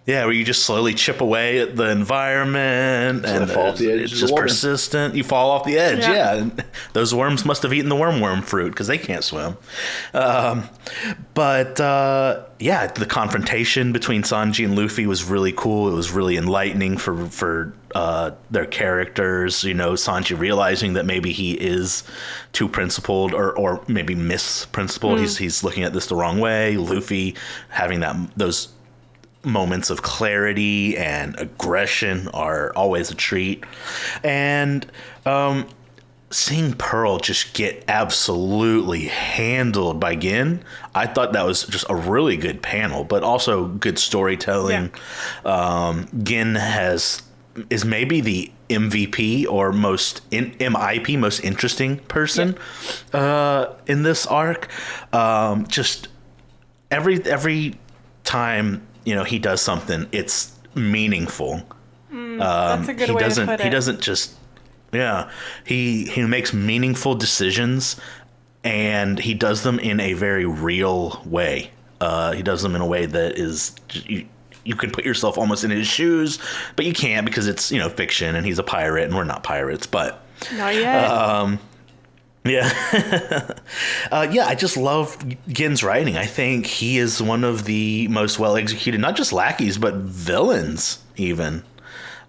Yeah, where you just slowly chip away at the environment and it's just persistent. You fall off the edge, yeah. Those worms must have eaten the worm fruit because they can't swim. But the confrontation between Sanji and Luffy was really cool. It was really enlightening for their characters. Sanji realizing that maybe he is too principled or maybe misprincipled. He's looking at this the wrong way. Luffy having those moments of clarity and aggression are always a treat. And seeing Pearl just get absolutely handled by Gin, I thought that was just a really good panel, but also good storytelling. Yeah. Gin is maybe the MVP or MIP, most interesting person in this arc. Just every time he does something, it's meaningful. That's a good way to put it. He doesn't just, he makes meaningful decisions, and he does them in a very real way. He does them in a way that is, you can put yourself almost in his shoes, but you can't because it's, fiction, and he's a pirate, and we're not pirates, but... Not yet. Yeah. I just love Gin's writing. I think he is one of the most well-executed, not just lackeys, but villains, even.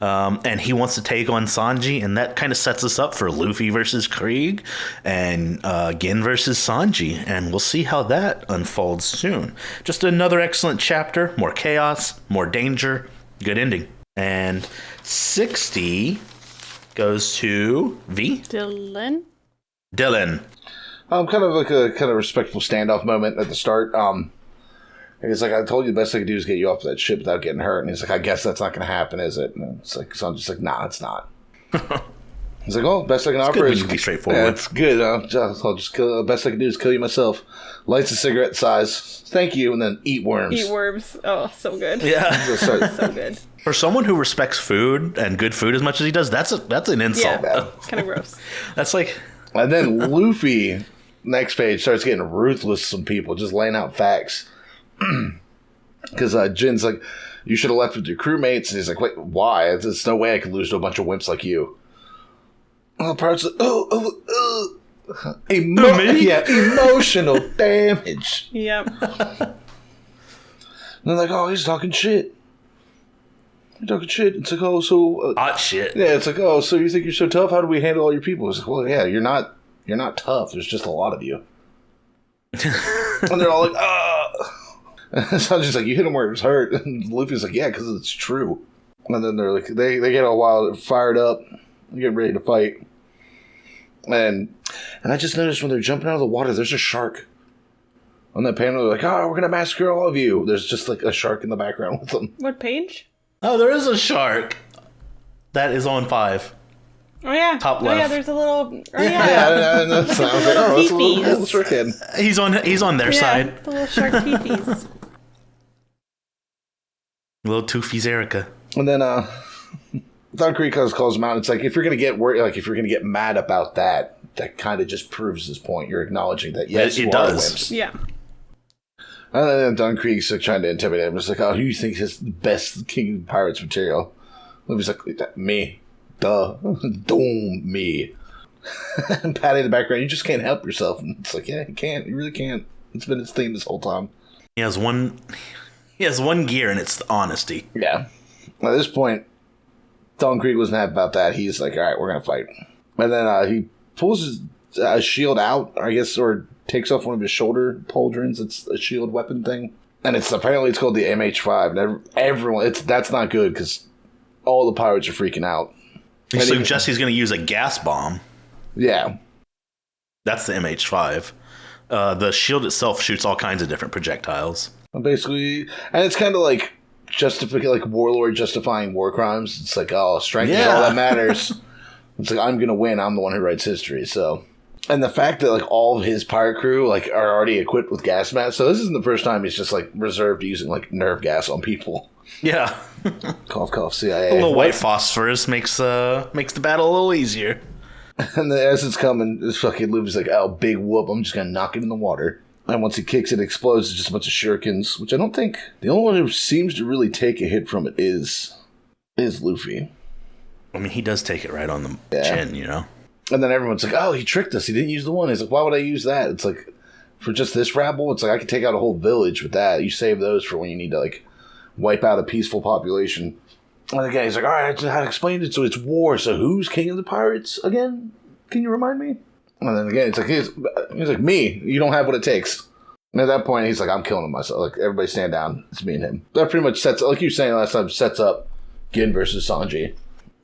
And he wants to take on Sanji, and that kind of sets us up for Luffy versus Krieg and Gin versus Sanji, and we'll see how that unfolds soon. Just another excellent chapter, more chaos, more danger, good ending. And 60 goes to V. Dylan. Kind of like a kind of respectful standoff moment at the start. He's like, I told you the best I could do is get you off that ship without getting hurt. And he's like, I guess that's not going to happen, is it? And it's like, so I'm just like, nah, it's not. He's like, oh, best I can offer is be straightforward. Yeah, it's good. I'll just kill. The best I can do is kill you myself. Lights a cigarette size. Thank you, and then eat worms. Eat worms. Oh, so good. Yeah, so good. For someone who respects food and good food as much as he does, that's an insult. Yeah, kind of gross. That's like. And then Luffy, next page, starts getting ruthless with some people, just laying out facts. Because Jin's like, you should have left with your crewmates. And he's like, wait, why? There's no way I could lose to a bunch of wimps like you. And the pirate's like, emotional damage. Yep. And they're like, oh, he's talking shit. You're talking shit. It's like, oh, so... hot shit. Yeah, it's like, oh, so you think you're so tough? How do we handle all your people? It's like, well, yeah, you're not tough. There's just a lot of you. And they're all like, So I'm just like, you hit him where it was hurt. And Luffy's like, yeah, because it's true. And then they're like, they get all wild, fired up, get ready to fight. And I just noticed when they're jumping out of the water, there's a shark. On that panel, they're like, oh, we're going to massacre all of you. There's just like a shark in the background with them. What page? Oh, there is a shark. That is on 5. Oh, yeah. Top left. Oh, yeah, there's a little... Oh, Yeah, that's I was like, oh, that's a little shark head. He's on their side. The little shark teepees. Little Toofy's Erica. And then Don Krieg calls him out. It's like, if you're gonna get if you're gonna get mad about that kind of just proves his point. You're acknowledging that yes, it you does. are wimps. Yeah. And then Don Krieg's like trying to intimidate him. It's like, oh, who do you think is the best King of Pirates material? And he's like, me. Duh. Doom, me. And Patty in the background, you just can't help yourself. And it's like, yeah, you can't. You really can't. It's been his theme this whole time. He has one gear, and it's honesty. Yeah. At this point, Don Krieg wasn't happy about that. He's like, all right, we're going to fight. And then he pulls his shield out, I guess, or takes off one of his shoulder pauldrons. It's a shield weapon thing. And apparently it's called the MH5. And everyone, that's not good because all the pirates are freaking out. He suggests he's going to use a gas bomb. Yeah. That's the MH5. The shield itself shoots all kinds of different projectiles. Basically, and it's kind of like Warlord justifying war crimes. It's like, oh, strength is all that matters. It's like, I'm gonna win. I'm the one who writes history. So, and the fact that like all of his pirate crew like are already equipped with gas masks. So this isn't the first time he's just like reserved using like nerve gas on people. Yeah. Cough, cough, CIA. A little white phosphorus makes the battle a little easier. And then as it's coming, this fucking Luffy's like, oh, big whoop. I'm just gonna knock it in the water. And once he kicks it, it explodes. It's just a bunch of shurikens, which I don't think... The only one who seems to really take a hit from it is Luffy. I mean, he does take it right on the chin, you know? And then everyone's like, oh, he tricked us. He didn't use the one. He's like, why would I use that? It's like, for just this rabble, it's like, I could take out a whole village with that. You save those for when you need to, like, wipe out a peaceful population. And again, he's like, all right, I explained it. So it's war. So who's king of the pirates again? Can you remind me? And then again, it's like, he's like, me. You don't have what it takes. And at that point, he's like, I'm killing him myself. Like, everybody stand down. It's me and him. That pretty much sets, like you were saying last time, sets up Gin versus Sanji.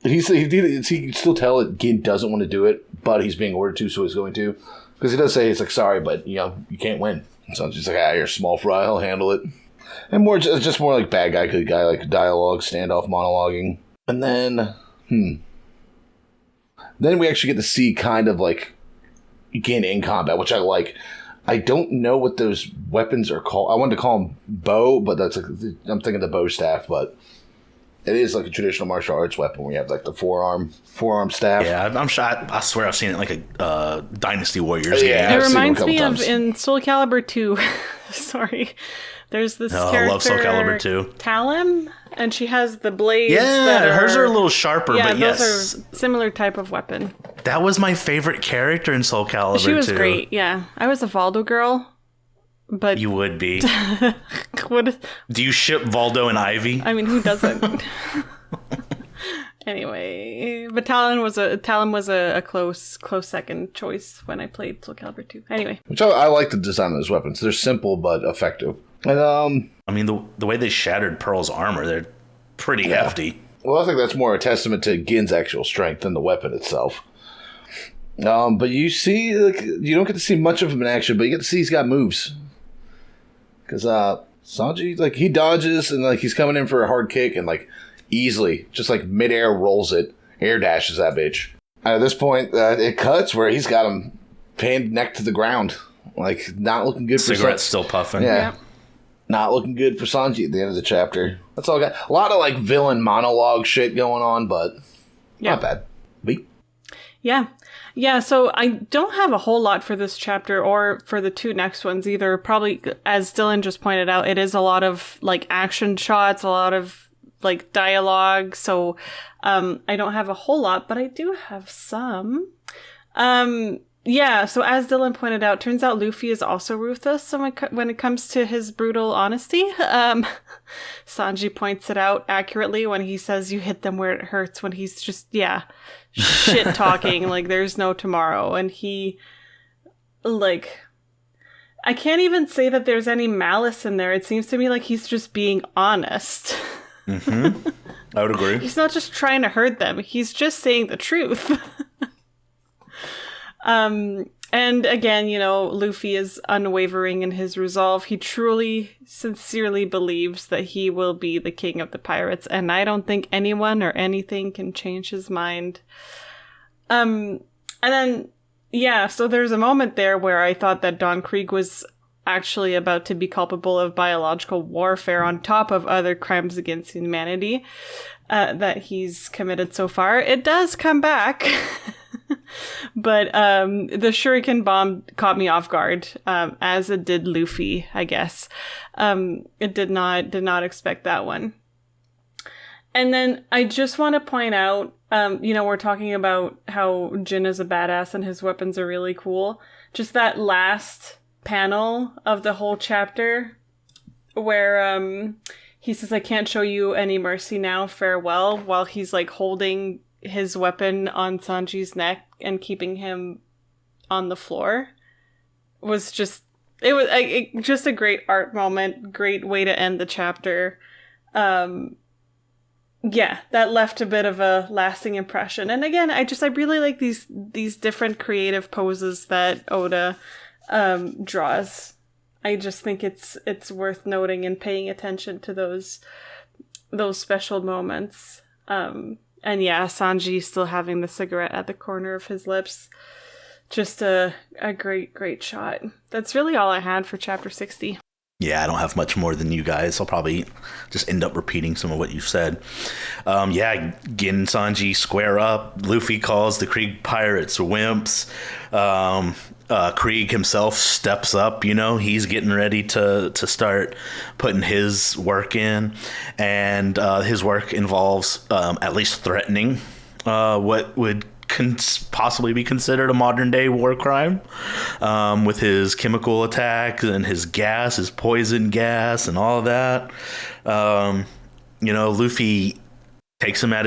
He can still tell that Gin doesn't want to do it, but he's being ordered to, so he's going to. Because he does say, he's like, sorry, but, you know, you can't win. So Sanji's like, you're a small fry, I'll handle it. And just more like bad guy, good guy, like dialogue, standoff, monologuing. And then, Then we actually get to see kind of like Gin in combat, which I like. I don't know what those weapons are called. I wanted to call them bow, but that's like, I'm thinking the bow staff, but it is like a traditional martial arts weapon where you have like the forearm staff. Yeah, I'm sure. I swear I've seen it in like a Dynasty Warriors game. It reminds me of in Soul Calibur 2. Sorry. There's this character, I love Soul Calibur 2. Talim, and she has the blades. Yeah, hers are a little sharper, but yes. Those are similar type of weapon. That was my favorite character in Soul Calibur 2. She was great, yeah. I was a Valdo girl, but... You would be. What? Do you ship Valdo and Ivy? I mean, who doesn't? Anyway, but Talim was a close second choice when I played Soul Calibur 2. Anyway. Which I like the design of those weapons. They're simple but effective. And I mean, the way they shattered Pearl's armor, they're pretty hefty. Well, I think that's more a testament to Gin's actual strength than the weapon itself. But you see, like, you don't get to see much of him in action, but you get to see he's got moves. Because Sanji, like, he dodges and like he's coming in for a hard kick and like easily, just like midair rolls it, air dashes that bitch. And at this point, it cuts where he's got him pinned neck to the ground, like not looking good. Cigarette's still puffing. Yeah. Not looking good for Sanji at the end of the chapter. That's all I got. A lot of like villain monologue shit going on, but not bad. Beat. Yeah, so I don't have a whole lot for this chapter or for the two next ones either. Probably, as Dylan just pointed out, it is a lot of like action shots, a lot of like dialogue. So I don't have a whole lot, but I do have some. Yeah, so as Dylan pointed out, turns out Luffy is also ruthless so when it comes to his brutal honesty. Sanji points it out accurately when he says you hit them where it hurts, when he's just, shit talking, like there's no tomorrow. And he, like, I can't even say that there's any malice in there. It seems to me like he's just being honest. Mm-hmm. I would agree. He's not just trying to hurt them. He's just saying the truth. And again, Luffy is unwavering in his resolve. He truly, sincerely believes that he will be the king of the pirates, and I don't think anyone or anything can change his mind. And then, so there's a moment there where I thought that Don Krieg was actually about to be culpable of biological warfare on top of other crimes against humanity that he's committed so far. It does come back. But the shuriken bomb caught me off guard, as it did Luffy, I guess. It did not expect that one. And then I just want to point out, we're talking about how Jin is a badass and his weapons are really cool. Just that last panel of the whole chapter where he says, I can't show you any mercy now, farewell, while he's like holding his weapon on Sanji's neck and keeping him on the floor was just a great art moment, great way to end the chapter. That left a bit of a lasting impression. And again, I really like these different creative poses that Oda draws. I just think it's worth noting and paying attention to those special moments. And Sanji still having the cigarette at the corner of his lips. Just a great, great shot. That's really all I had for chapter 60. Yeah, I don't have much more than you guys. I'll probably just end up repeating some of what you've said. Gin and Sanji square up. Luffy calls the Krieg pirates wimps. Krieg himself steps up, he's getting ready to start putting his work in. And his work involves at least threatening what would possibly be considered a modern day war crime, with his chemical attacks and his gas, his poison gas and all of that. Luffy takes him at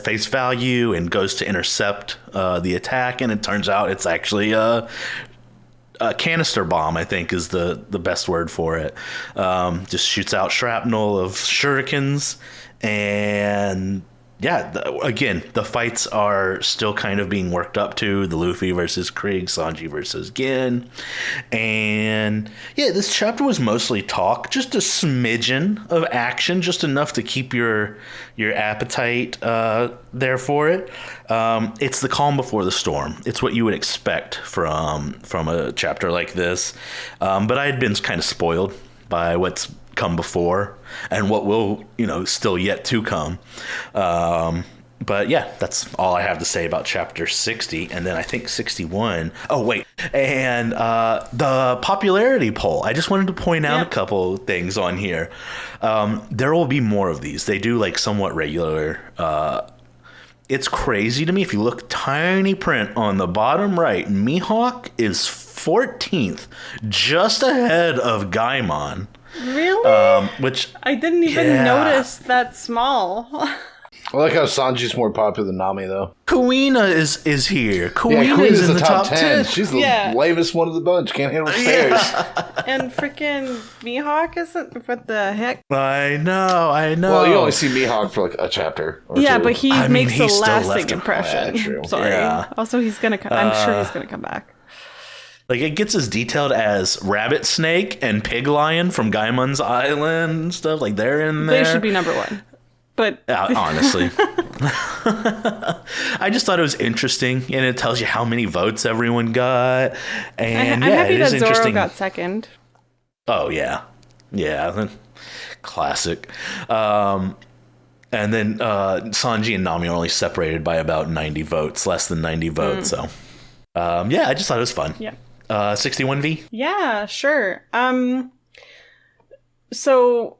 face value and goes to intercept the attack, and it turns out it's actually a canister bomb, I think is the best word for it. Just shoots out shrapnel of shurikens, and again, the fights are still kind of being worked up to. The Luffy versus Krieg, Sanji versus Gin. And this chapter was mostly talk, just a smidgen of action, just enough to keep your appetite there for it. It's the calm before the storm. It's what you would expect from a chapter like this. But I had been kind of spoiled by what's come before and what will still yet to come. But that's all I have to say about chapter 60. And then I think 61. Oh wait, and the popularity poll, I just wanted to point out a couple things on here. There will be more of these. They do like somewhat regular. It's crazy to me. If you look tiny print on the bottom right, Mihawk is 14th, just ahead of Gaimon. Really? Which I didn't even notice that small. I like how Sanji's more popular than Nami, though. Kuina is here. Kuina is in the top 10. She's the lamest one of the bunch. Can't handle stairs. And freaking Mihawk isn't. What the heck? I know. Well, you only see Mihawk for like a chapter or two. But he makes a lasting impression. Yeah, true. Sorry. Yeah. Also, he's gonna. I'm sure he's gonna come back. Like, it gets as detailed as Rabbit Snake and Pig Lion from Gaimon's Island and stuff. Like, they're in there. They should be number one. But honestly, I just thought it was interesting, and it tells you how many votes everyone got. And I'm happy it is that Zoro interesting. got second. Oh yeah, classic. And then Sanji and Nami are only separated by about 90 votes, less than 90 votes. So I just thought it was fun. Yeah. 61V. Yeah, sure. So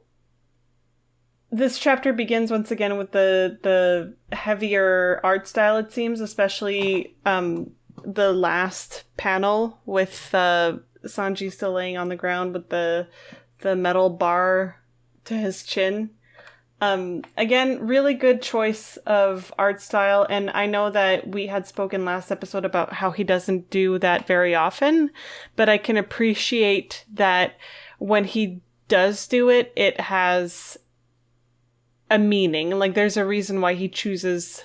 this chapter begins once again with the heavier art style, it seems, especially the last panel with Sanji still laying on the ground with the metal bar to his chin. Again, really good choice of art style, and I know that we had spoken last episode about how he doesn't do that very often, but I can appreciate that when he does do it, it has a meaning. Like, there's a reason why he chooses...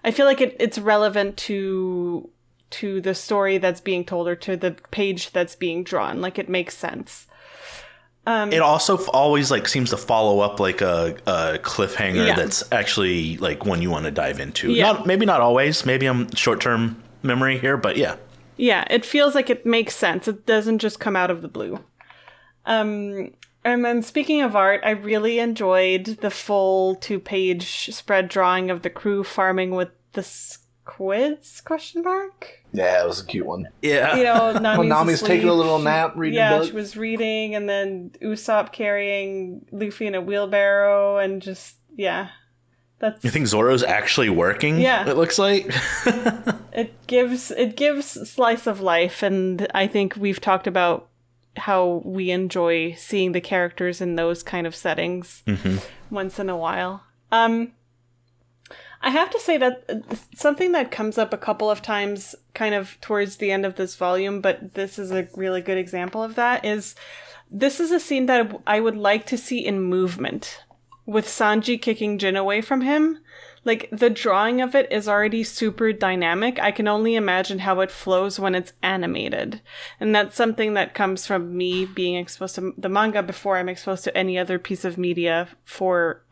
I feel like it's relevant to the story that's being told or to the page that's being drawn. Like, it makes sense. It also always like seems to follow up like a cliffhanger that's actually like one you want to dive into. Yeah. Maybe not always. Maybe I'm short-term memory here, but yeah. Yeah, it feels like it makes sense. It doesn't just come out of the blue. And then speaking of art, I really enjoyed the full 2-page spread drawing of the crew farming with the squids, ? Yeah, it was a cute one. Yeah. You know, Nami's taking a little nap, reading a book. Yeah, she was reading, and then Usopp carrying Luffy in a wheelbarrow, and just, yeah. That's... You think Zoro's actually working? Yeah. It looks like. It gives slice of life, and I think we've talked about how we enjoy seeing the characters in those kind of settings once in a while. I have to say that something that comes up a couple of times kind of towards the end of this volume, but this is a really good example of that, is this is a scene that I would like to see in movement, with Sanji kicking Jin away from him. Like, the drawing of it is already super dynamic. I can only imagine how it flows when it's animated. And that's something that comes from me being exposed to the manga before I'm exposed to any other piece of media for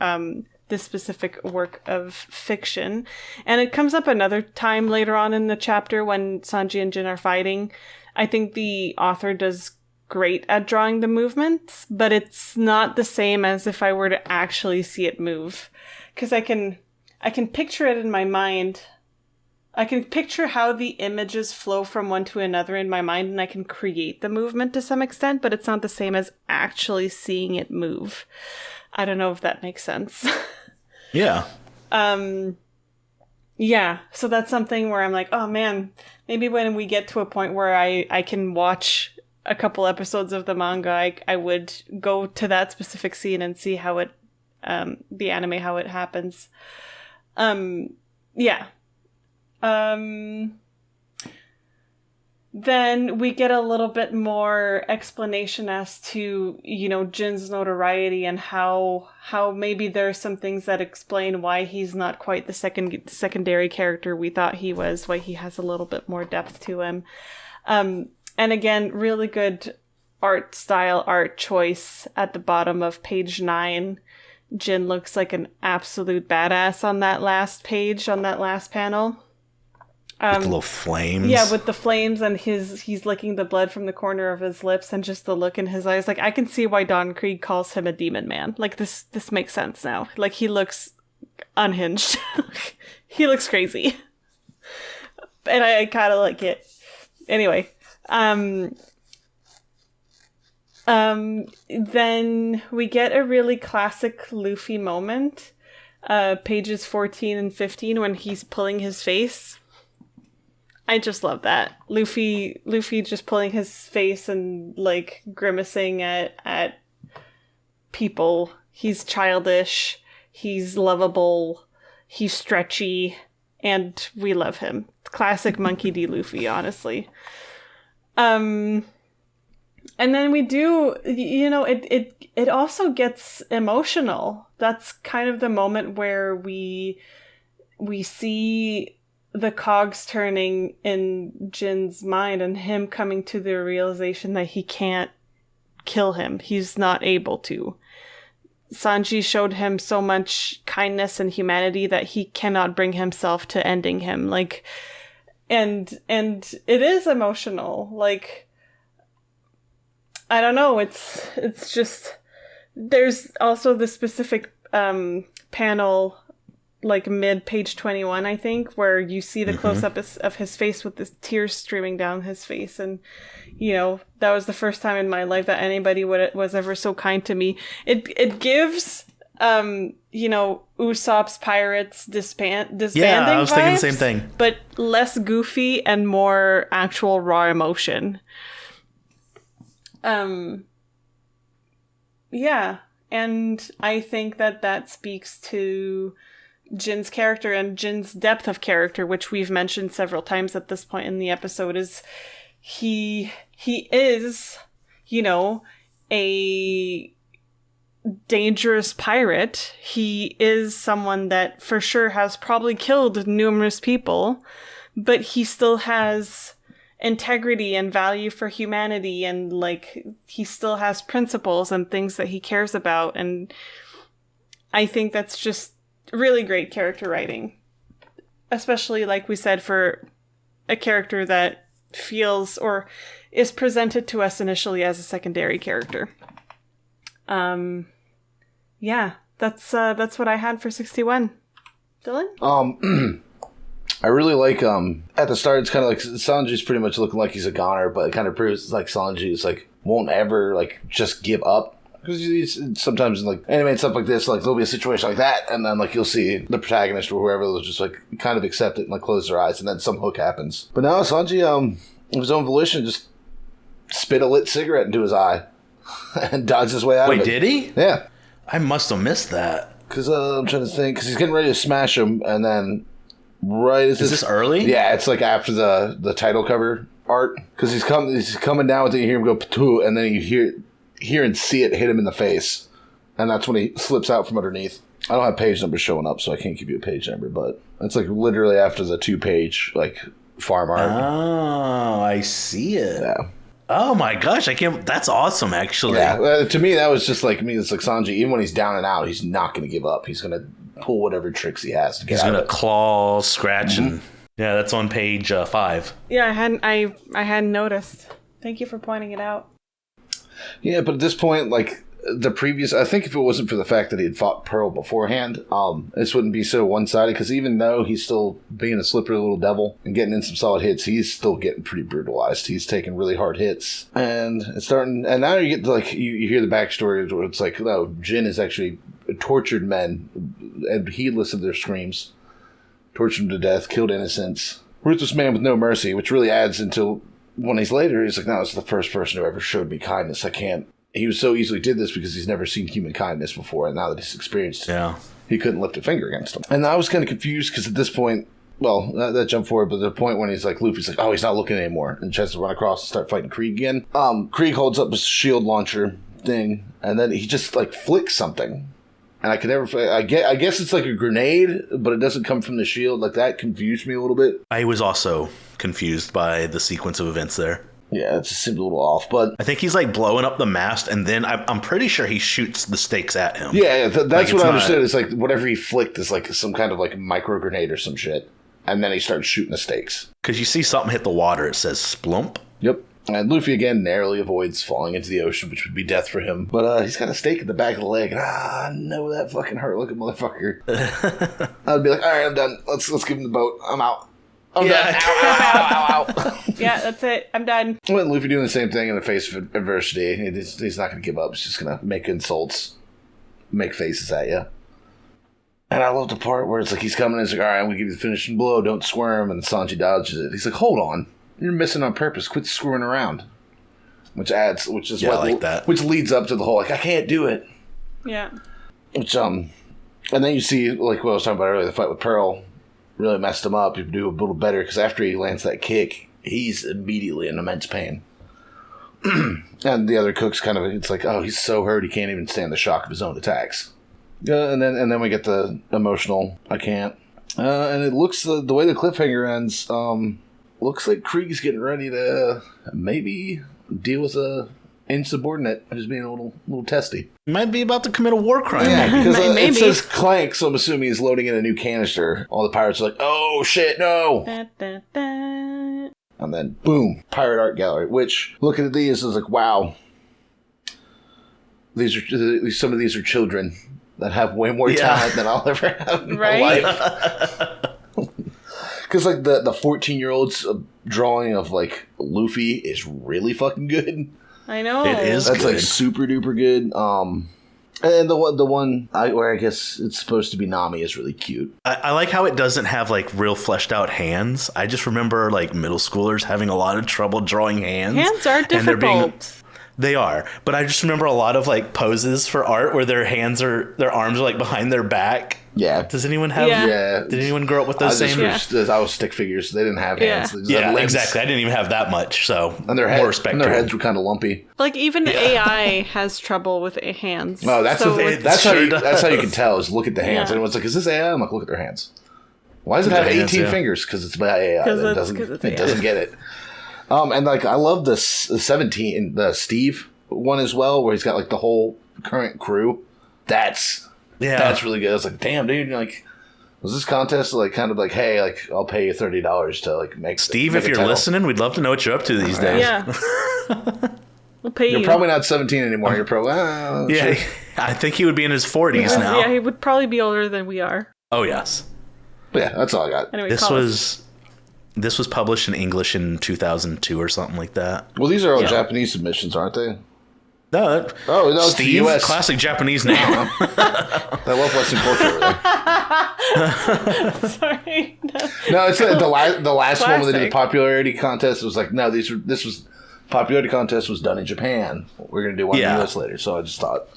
this specific work of fiction. And it comes up another time later on in the chapter when Sanji and Jin are fighting. I think the author does great at drawing the movements, but it's not the same as if I were to actually see it move. Because I can picture it in my mind. I can picture how the images flow from one to another in my mind, and I can create the movement to some extent, but it's not the same as actually seeing it move. I don't know if that makes sense. Yeah. Yeah, so that's something where I'm like, oh man, maybe when we get to a point where I can watch a couple episodes of the manga, I would go to that specific scene and see how it, the anime, how it happens. Yeah. Then we get a little bit more explanation as to, you know, Jin's notoriety and how maybe there are some things that explain why he's not quite the secondary character we thought he was, why he has a little bit more depth to him. And again, really good art choice at the bottom of page 9. Jin looks like an absolute badass on that last page, on that last panel. With the little flames. Yeah, with the flames, and he's licking the blood from the corner of his lips, and just the look in his eyes. Like, I can see why Don Krieg calls him a demon man. Like, this makes sense now. Like, he looks unhinged. He looks crazy. And I kind of like it. Anyway. Then we get a really classic Luffy moment. Pages 14 and 15 when he's pulling his face. I just love that. Luffy just pulling his face and, like, grimacing at people. He's childish. He's lovable. He's stretchy. And we love him. Classic Monkey D. Luffy, honestly. And then we do, you know, it also gets emotional. That's kind of the moment where we see the cogs turning in Jin's mind and him coming to the realization that he can't kill him. He's not able to. Sanji showed him so much kindness and humanity that he cannot bring himself to ending him. Like, and it is emotional. Like, I don't know. It's just, there's also the specific panel, like mid page 21, I think, where you see the close-up of his face with the tears streaming down his face. And, you know, that was the first time in my life that anybody was ever so kind to me. It gives Usopp's Pirates disbanding Yeah, I was thinking the vibes, same thing. but less goofy and more actual raw emotion. Yeah, and I think that speaks to Jin's character and Jin's depth of character, which we've mentioned several times at this point in the episode, is he is, a dangerous pirate. He is someone that for sure has probably killed numerous people, but he still has integrity and value for humanity, and he still has principles and things that he cares about. And I think that's just really great character writing, especially like we said, for a character that feels or is presented to us initially as a secondary character. Yeah, that's what I had for 61. Dylan? I really like, at the start, it's kind of like Sanji's pretty much looking like he's a goner, but it kind of proves like Sanji is won't ever just give up. Because he's sometimes in anime and stuff like this, there'll be a situation like that, and then you'll see the protagonist or whoever will just kind of accept it and close their eyes, and then some hook happens. But now Sanji, of his own volition, just spit a lit cigarette into his eye and dodged his way out of it. Wait, did he? Yeah. I must have missed that. Because I'm trying to think, because he's getting ready to smash him, and then is this early? Yeah, it's after the title cover art, because he's coming down with it, you hear him go patoo, and then you hear and see it hit him in the face, and that's when he slips out from underneath. I don't have page numbers showing up, so I can't give you a page number, but it's literally after the 2-page farm art. Oh, I see it. Yeah. Oh my gosh, I can't. That's awesome, actually. Yeah, to me that was just it's Sanji. Even when he's down and out, he's not going to give up. He's going to pull whatever tricks he has to get out of it. He's going to claw, scratch, and yeah, that's on page 5. Yeah, I hadn't noticed. Thank you for pointing it out. Yeah, but at this point, the previous, I think if it wasn't for the fact that he had fought Pearl beforehand, this wouldn't be so one-sided, because even though he's still being a slippery little devil and getting in some solid hits, he's still getting pretty brutalized. He's taking really hard hits, and it's starting, and now you get you hear the backstory where it's Jin is actually tortured men, and heedless of their screams, tortured them to death, killed innocents, ruthless man with no mercy, which really adds until when he's later, he's no, it's the first person who ever showed me kindness. He was so easily did this because he's never seen human kindness before, and now that he's experienced it, he couldn't lift a finger against him. And I was kind of confused because at this point, well, that jumped forward, but the point when he's Luffy's oh, he's not looking anymore, and tries to run across and start fighting Krieg again. Krieg holds up his shield launcher thing, and then he just flicks something. And I could never, I guess it's a grenade, but it doesn't come from the shield. That confused me a little bit. I was also confused by the sequence of events there. Yeah, it just seemed a little off, but I think he's blowing up the mast, and then I'm pretty sure he shoots the stakes at him. Yeah, that's what I understood. It's whatever he flicked is some kind of micro grenade or some shit, and then he starts shooting the stakes. Because you see something hit the water, it says splump. Yep. And Luffy again narrowly avoids falling into the ocean, which would be death for him. But he's got a stake in the back of the leg, and no, that fucking hurt looking motherfucker. I'd be all right, I'm done. Let's give him the boat. I'm out. I'm done. Ow. Yeah, that's it. I'm done. Well, Luffy doing the same thing in the face of adversity. He's not going to give up. He's just going to make insults, make faces at you. And I love the part where it's he's coming and he's all right, I'm going to give you the finishing blow. Don't squirm. And Sanji dodges it. He's hold on. You're missing on purpose. Quit screwing around. Which leads up to the whole, I can't do it. Yeah. Which, and then you see, what I was talking about earlier, the fight with Pearl really messed him up. He do a little better, because after he lands that kick, he's immediately in immense pain. And the other cook's it's oh, he's so hurt he can't even stand the shock of his own attacks. And then we get the emotional, I can't. And it looks, the way the cliffhanger ends, looks like Krieg's getting ready to maybe deal with a insubordinate who's being a little testy. Might be about to commit a war crime. Yeah, because it says clank, so I'm assuming he's loading in a new canister. All the pirates are oh shit, no! Da, da, da. And then, boom, pirate art gallery, which, looking at these, is wow. Some of these are children that have way more talent than I'll ever have in my life. Because the 14-year-old's drawing of Luffy is really fucking good. I know. It is That's good. Super duper good. And the one where I guess it's supposed to be Nami is really cute. I like how it doesn't have like real fleshed out hands. I just remember like middle schoolers having a lot of trouble drawing hands. Hands are difficult. They are, but I just remember a lot of like poses for art where their arms are like behind their back. Yeah. Does anyone have? Yeah. Did anyone grow up with those same? I was stick figures. They didn't have hands. Yeah, exactly. I didn't even have that much. So and their more respect. And their heads were kind of lumpy. Like even AI has trouble with hands. No, that's so that's how you can tell is look at the hands. And everyone's like, "Is this AI?" I'm like, "Look at their hands. Why does it have 18 fingers? Because it's by AI. It doesn't get it." And like I love the 17, the Steve one as well, where he's got like the whole current crew. That's really good. I was like, damn, dude, like, was this contest like kind of like, hey, like I'll pay you $30 to like make Steve, if you're listening, we'd love to know what you're up to these days. Yeah. We'll pay you. You're probably not 17 anymore. You're probably yeah. I think he would be in his 40s now. Yeah, he would probably be older than we are. Oh yes. But yeah, that's all I got. Anyway, this was published in English in 2002 or something like that. Well, these are all Japanese submissions, aren't they? No, no, Steve, it's the US. Classic Japanese name. I love Western culture. Sorry. No, it's the last one where they did the Classic. popularity contest. It was like, no, this was popularity contest was done in Japan. We're gonna do one in the US later. So I just thought.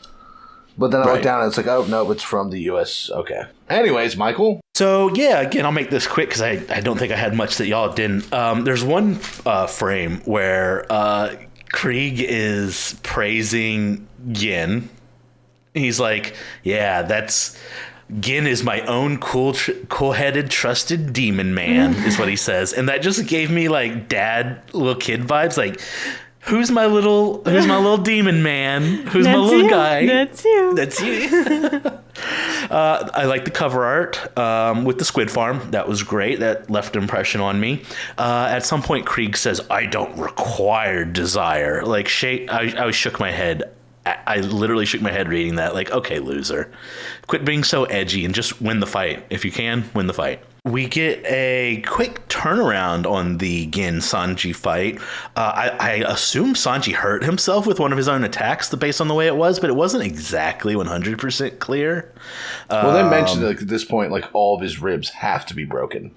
But then I looked down and it's like, oh no, it's from the US. Okay. Anyways, Michael. So yeah, again, I'll make this quick because I don't think I had much that y'all didn't. There's one frame where Krieg is praising Gin. He's like, yeah, Gin is my own cool-headed, trusted demon man, is what he says. And that just gave me like dad, little kid vibes. Like, who's my little demon man? Who's my little guy? That's you. That's you. I like the cover art with the squid farm. That was great. That left an impression on me. At some point, Krieg says, I don't require desire. Like, I shook my head. I literally shook my head reading that. Like, okay, loser. Quit being so edgy and just win the fight. If you can, win the fight. We get a quick turnaround on the Gin-Sanji fight. I assume Sanji hurt himself with one of his own attacks based on the way it was, but it wasn't exactly 100% clear. Well, they mentioned like, at this point, like all of his ribs have to be broken.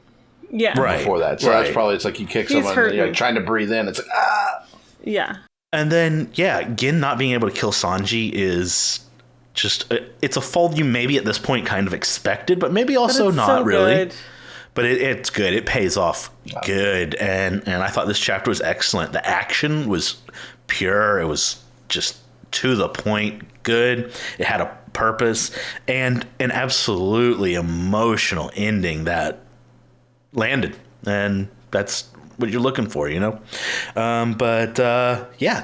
Yeah. Right. Before that. So that's probably, it's like you kick someone and you're like, trying to breathe in. It's like, ah. Yeah. And then, Gin not being able to kill Sanji is just, it's a fold you maybe at this point kind of expected, but maybe also not so really. Good. But it's good. It pays off good. And I thought this chapter was excellent. The action was pure. It was just to the point, good. It had a purpose and an absolutely emotional ending that landed. And that's what you're looking for, you know?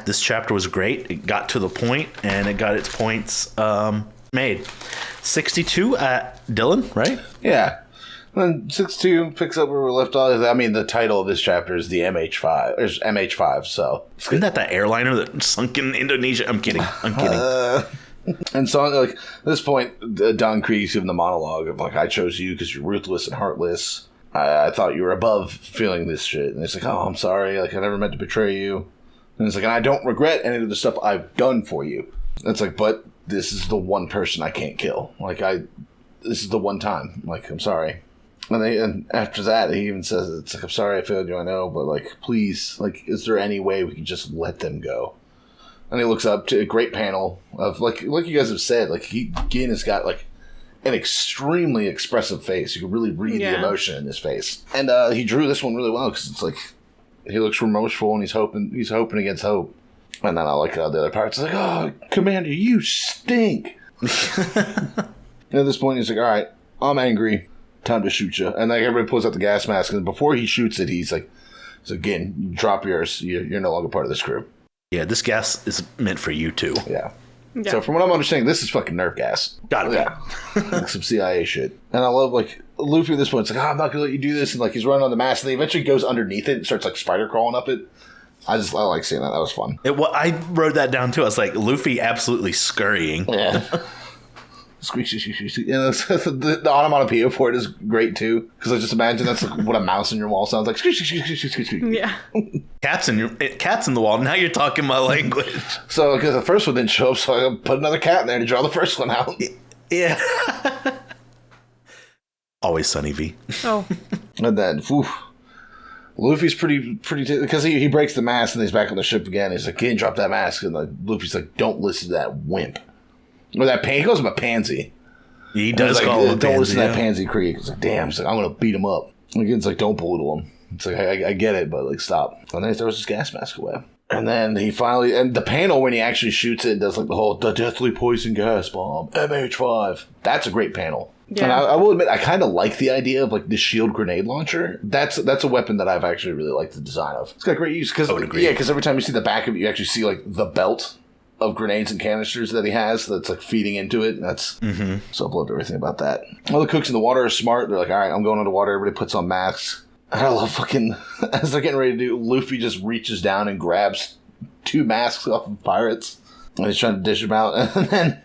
This chapter was great. It got to the point and it got its points made. 62 at Dylan, right? Yeah. And 62 picks up where we left off. I mean, the title of this chapter is the MH5. There's MH5, so. Isn't that airliner that sunk in Indonesia? I'm kidding. And so, like, at this point, Don Krieg's giving the monologue of, like, I chose you because you're ruthless and heartless. I thought you were above feeling this shit. And it's like, oh, I'm sorry. Like, I never meant to betray you. And it's like, and I don't regret any of the stuff I've done for you. And it's like, but this is the one person I can't kill. Like, this is the one time. Like, I'm sorry. And after that, he even says, it's like, I'm sorry I failed you, I know, but, like, please, like, is there any way we can just let them go? And he looks up to a great panel of, like you guys have said, like, Gin has got, like, an extremely expressive face. You can really read the emotion in his face. And he drew this one really well, because it's like, he looks remorseful, and he's hoping against hope. And then I like the other parts. It's like, oh, Commander, you stink! And at this point, he's like, all right, I'm angry. Time to shoot you. And like everybody pulls out the gas mask, and before he shoots it, he's like, so again, you drop yours, you're no longer part of this crew. Yeah, this gas is meant for you too. Yeah. So from what I'm understanding, this is fucking Nerf gas. Got it. Yeah. Like some CIA shit. And I love, like, Luffy at this point, it's like, I'm not gonna let you do this, and like he's running on the mast, and he eventually goes underneath it and starts like spider crawling up it. I like seeing that. That was fun. I wrote that down too. I was like, Luffy absolutely scurrying. Yeah. Squeak, squeak, squeak, squeak. And the onomatopoeia for it is great too, because I just imagine that's like what a mouse in your wall sounds like. Squeak, squeak, squeak, squeak, squeak, squeak. Yeah. Cats in the wall. Now you're talking my language. So, because the first one didn't show up, so I put another cat in there to draw the first one out. Yeah. Always Sunny V. Oh. And then, Luffy's pretty, because he breaks the mask and he's back on the ship again. He's like, can't drop that mask. And like, Luffy's like, don't listen to that wimp. Or that he calls him a pansy. He does call him a pansy. Don't listen to that pansy Krieg. It's like, damn. He's like, I'm going to beat him up. And again, it's like, don't belittle him. It's like, I get it, but like, stop. And then he throws his gas mask away. And then he finally, and the panel when he actually shoots it and does like the deathly poison gas bomb, MH5. That's a great panel. Yeah. And I will admit, I kind of like the idea of like the shield grenade launcher. That's a weapon that I've actually really liked the design of. It's got great use. Because every time you see the back of it, you actually see like the belt of grenades and canisters that he has that's like feeding into it. That's so I've loved everything about that. All the cooks in the water are smart. They're like, all right, I'm going underwater. Everybody puts on masks. And I love fucking, as they're getting ready to do, Luffy just reaches down and grabs 2 masks off of pirates. And he's trying to dish them out. And then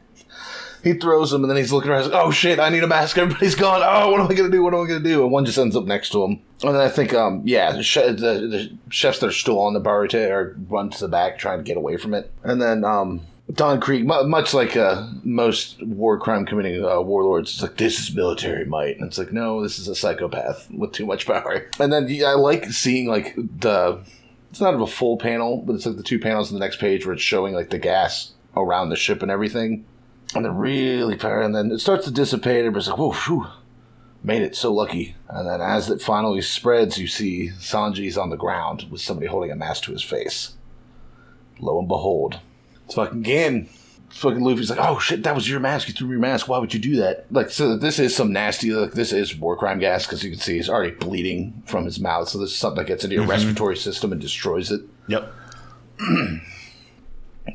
he throws them, and then he's looking around. He's like, oh shit, I need a mask. Everybody's gone. Oh, what am I going to do? What am I going to do? And one just ends up next to him. And then I think, the chefs that are still on the bar run to the back trying to get away from it. And then Don Krieg, much like most war crime committing warlords, it's like, this is military might. And it's like, no, this is a psychopath with too much power. And then I like seeing like it's not a full panel, but it's like the 2 panels on the next page where it's showing like the gas around the ship and everything. And they're really power, and then it starts to dissipate. Everybody's like, whoa, phew, made it, so lucky. And then as it finally spreads, you see Sanji's on the ground with somebody holding a mask to his face. Lo and behold, it's fucking Gin. Fucking Luffy's like, oh shit, that was your mask. You threw your mask. Why would you do that? Like, so this is some nasty, like, this is war crime gas, because you can see he's already bleeding from his mouth. So this is something that gets into your respiratory system and destroys it. Yep.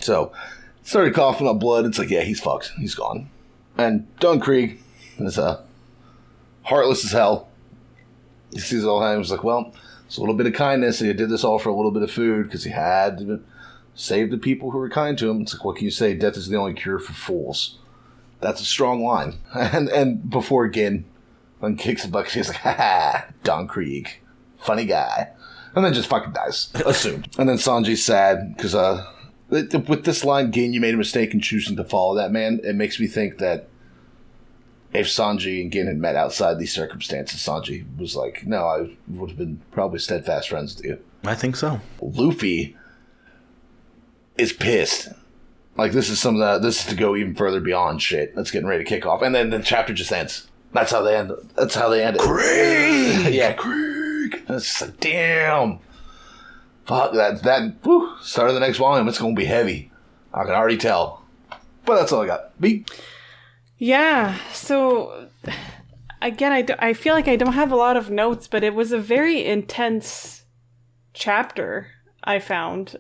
So started coughing up blood. It's like, yeah, he's fucked. He's gone. And Don Krieg is heartless as hell. He sees it all the time. He's like, well, it's a little bit of kindness. And he did this all for a little bit of food because he had to save the people who were kind to him. It's like, what can you say? Death is the only cure for fools. That's a strong line. And before again, when kicks a bucket, he's like, ha, Don Krieg. Funny guy. And then just fucking dies. Assumed. And then Sanji's sad because, with this line, Gin, you made a mistake in choosing to follow that man. It makes me think that if Sanji and Gin had met outside these circumstances, Sanji was like, no, I would have been probably steadfast friends with you. I think so. Luffy is pissed. Like, this is to go even further beyond shit. That's getting ready to kick off. And then the chapter just ends. That's how they end it. Krieg! Yeah, Krieg! It's just like, damn. Fuck, that start of the next volume, it's going to be heavy. I can already tell. But that's all I got. B? Yeah, so, again, I feel like I don't have a lot of notes, but it was a very intense chapter, I found.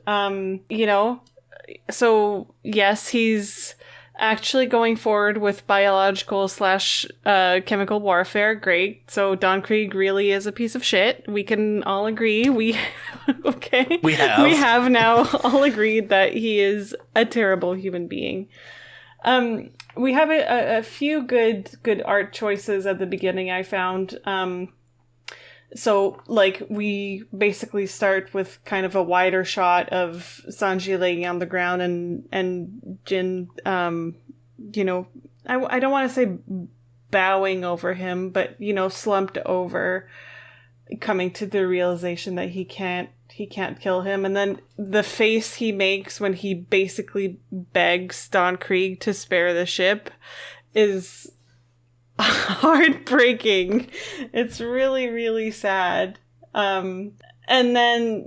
So, yes, he's actually going forward with biological / chemical warfare. Great. So Don Krieg really is a piece of shit. We can all agree. Okay. We have now all agreed that he is a terrible human being. We have a few good art choices at the beginning, I found. So, like, we basically start with kind of a wider shot of Sanji laying on the ground and Jin, I don't want to say bowing over him, but, slumped over, coming to the realization that he can't kill him. And then the face he makes when he basically begs Don Krieg to spare the ship is heartbreaking. It's really, really sad. And then,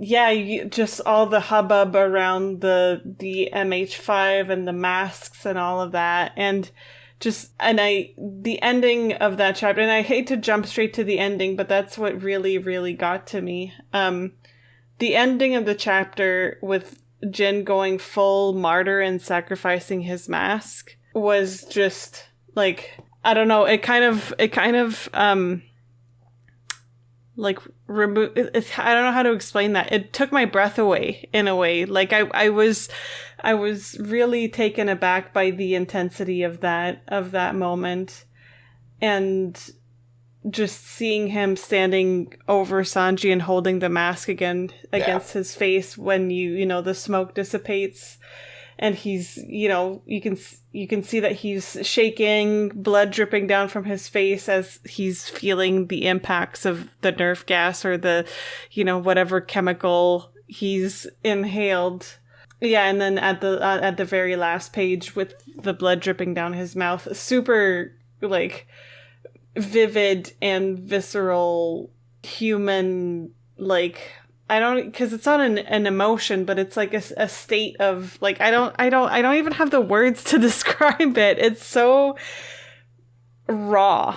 just all the hubbub around the MH5 and the masks and all of that. And the ending of that chapter, and I hate to jump straight to the ending, but that's what really, really got to me. The ending of the chapter with Jin going full martyr and sacrificing his mask was just like, I don't know, it kind of like remove. I don't know how to explain that. It took my breath away in a way. Like I was really taken aback by the intensity of that moment, and just seeing him standing over Sanji and holding the mask again against his face when you know the smoke dissipates. And he's, you know, you can see that he's shaking, blood dripping down from his face as he's feeling the impacts of the Nerf gas or the, you know, whatever chemical he's inhaled. Yeah, and then at the very last page with the blood dripping down his mouth, super like vivid and visceral human, like, I don't, because it's not an emotion, but it's like a state of like, I don't even have the words to describe it. It's so raw.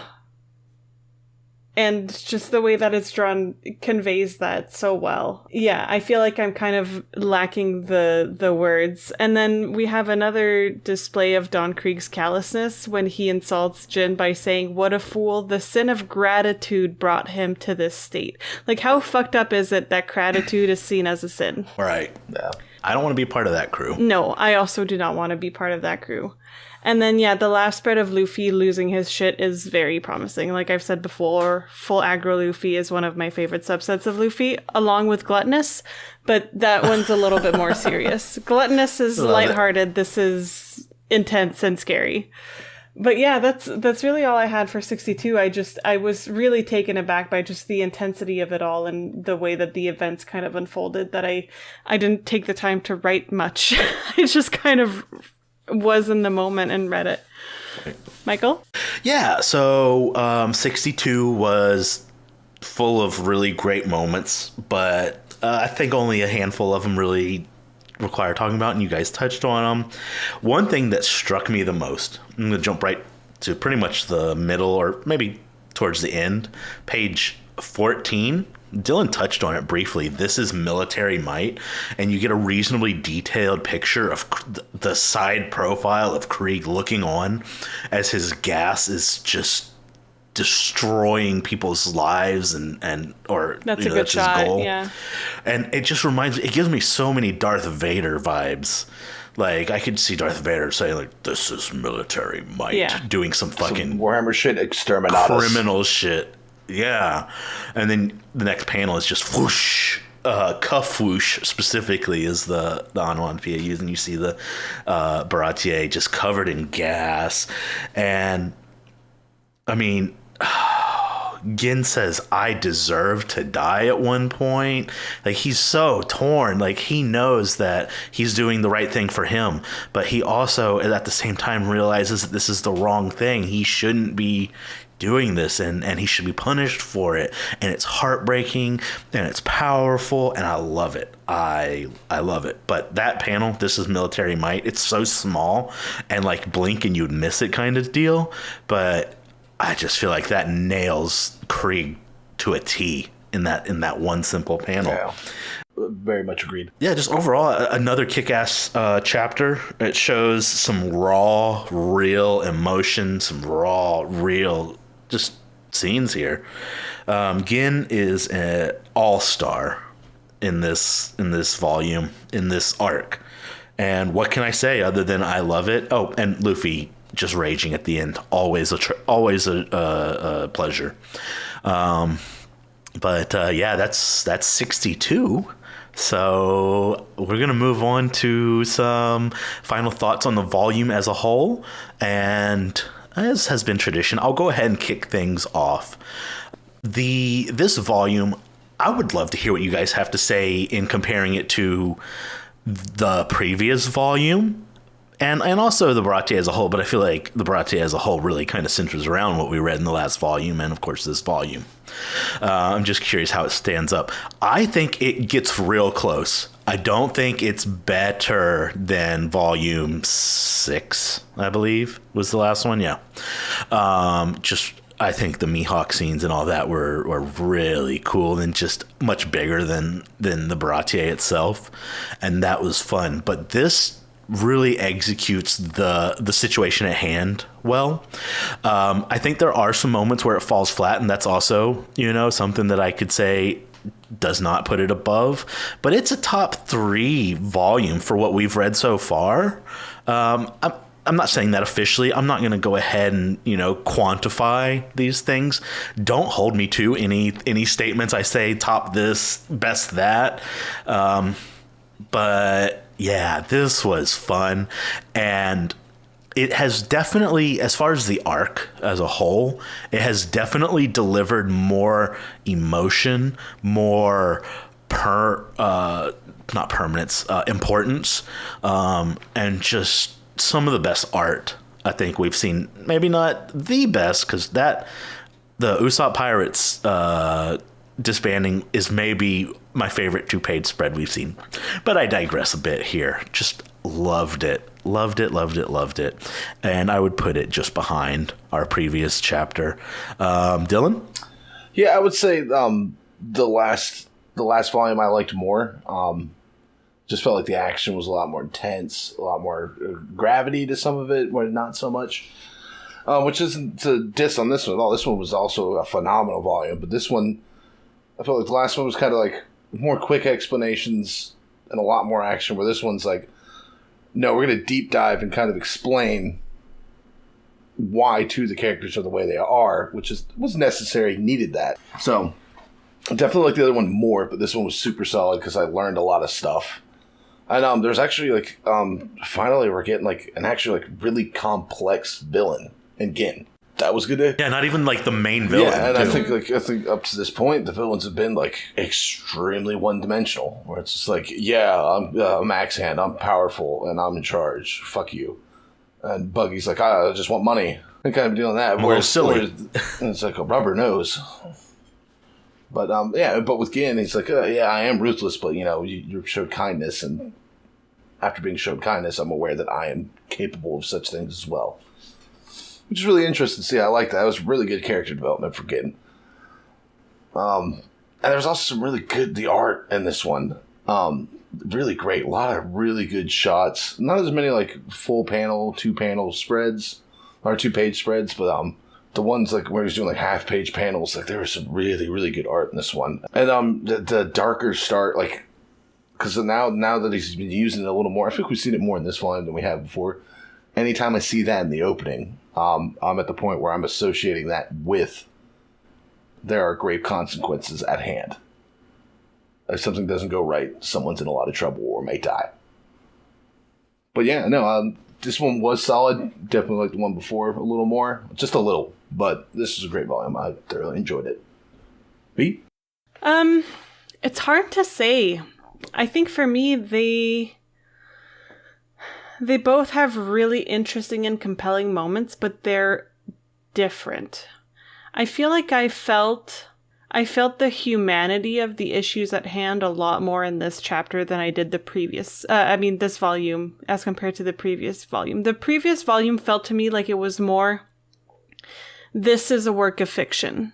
And just the way that it's drawn conveys that so well. Yeah, I feel like I'm kind of lacking the words. And then we have another display of Don Krieg's callousness when he insults Jin by saying, "What a fool, the sin of gratitude brought him to this state." Like, how fucked up is it that gratitude is seen as a sin? Right. Yeah. I don't want to be part of that crew. No, I also do not want to be part of that crew. And then, yeah, the last spread of Luffy losing his shit is very promising. Like I've said before, full aggro Luffy is one of my favorite subsets of Luffy, along with Gluttonous, but that one's a little bit more serious. Gluttonous is lighthearted. This is intense and scary. But yeah, that's really all I had for 62. I was really taken aback by just the intensity of it all and the way that the events kind of unfolded, that I didn't take the time to write much. I just kind of was in the moment and read it. Michael? Yeah, so 62 was full of really great moments, but I think only a handful of them really require talking about, and you guys touched on them. One thing that struck me the most, I'm going to jump right to pretty much the middle or maybe towards the end, page 14. Dylan touched on it briefly. This is military might, and you get a reasonably detailed picture of the side profile of Krieg looking on as his gas is just destroying people's lives and that's a good shot. His goal. Yeah. And it just it gives me so many Darth Vader vibes. Like, I could see Darth Vader saying, like, "This is military might," doing some fucking Warhammer shit, exterminatus, criminal shit. Yeah. And then the next panel is just whoosh. Cuff whoosh specifically is the onomatopoeia used, and you see the Baratier just covered in gas. And I mean, Gin says, "I deserve to die" at one point. Like, he's so torn. Like, he knows that he's doing the right thing for him, but he also at the same time realizes that this is the wrong thing. He shouldn't be doing this, and he should be punished for it. And it's heartbreaking and it's powerful, and I love it. I love it. But that panel, "This is military might," it's so small and like blink and you'd miss it kind of deal, but I just feel like that nails Krieg to a T in that one simple panel. Yeah. Very much agreed. Yeah, just overall, another kick-ass chapter. It shows some raw, real emotion, some raw, real just scenes here. Gin is an all-star in this volume, in this arc. And what can I say other than I love it? Oh, and Luffy just raging at the end, always a pleasure. But yeah, that's 62. So we're gonna move on to some final thoughts on the volume as a whole, and as has been tradition, I'll go ahead and kick things off. This volume, I would love to hear what you guys have to say in comparing it to the previous volume. And also the Baratier as a whole, but I feel like the Baratier as a whole really kind of centers around what we read in the last volume and, of course, this volume. I'm just curious how it stands up. I think it gets real close. I don't think it's better than volume 6, I believe, was the last one. Yeah. I think the Mihawk scenes and all that were really cool and just much bigger than the Baratier itself. And that was fun. But this really executes the situation at hand well. I think there are some moments where it falls flat, and that's also, something that I could say does not put it above, but it's a top 3 volume for what we've read so far. I'm not saying that officially. I'm not going to go ahead and, quantify these things. Don't hold me to any statements I say top this, best that. But yeah, this was fun. And it has definitely, as far as the arc as a whole, it has definitely delivered more emotion, more not permanence, importance, and just some of the best art I think we've seen. Maybe not the best, because the Usopp Pirates disbanding is maybe my favorite 2-page spread we've seen. But I digress a bit here. Just loved it. Loved it. And I would put it just behind our previous chapter. Dylan? Yeah, I would say the last volume I liked more. Just felt like the action was a lot more intense, a lot more gravity to some of it, where not so much. Which isn't to diss on this one at all. This one was also a phenomenal volume, but this one, I felt like the last one was kind of like more quick explanations and a lot more action, where this one's like, no, we're going to deep dive and kind of explain why the characters are the way they are, which was necessary, needed that. So, I definitely like the other one more, but this one was super solid because I learned a lot of stuff. And there's actually finally we're getting an actually really complex villain in Gin. That was good. Yeah, not even the main villain. Yeah, and too. I think up to this point the villains have been extremely one-dimensional. Where it's just I'm a max hand, I'm powerful, and I'm in charge. Fuck you. And Buggy's I just want money. And kind of doing that. I'm a little silly. And it's like a rubber nose. But but with Gin, he's I am ruthless, but you showed kindness, and after being showed kindness, I'm aware that I am capable of such things as well. Which is really interesting to see. I like that. That was really good character development for Gin. And there's also some really good art in this one. Really great. A lot of really good shots. Not as many full panel, 2-panel spreads, or 2-page spreads, but the ones where he's doing half-page panels, there was some really, really good art in this one. And the darker start, because now that he's been using it a little more, I think we've seen it more in this volume than we have before. Anytime I see that in the opening, I'm at the point where I'm associating that with there are grave consequences at hand. If something doesn't go right, someone's in a lot of trouble or may die. But yeah, no, this one was solid. Definitely like the one before a little more. Just a little. But this is a great volume. I thoroughly enjoyed it. B? It's hard to say. I think for me, they both have really interesting and compelling moments, but they're different. I feel like I felt the humanity of the issues at hand a lot more in this chapter than I did the previous, this volume, as compared to the previous volume. The previous volume felt to me like it was more, this is a work of fiction.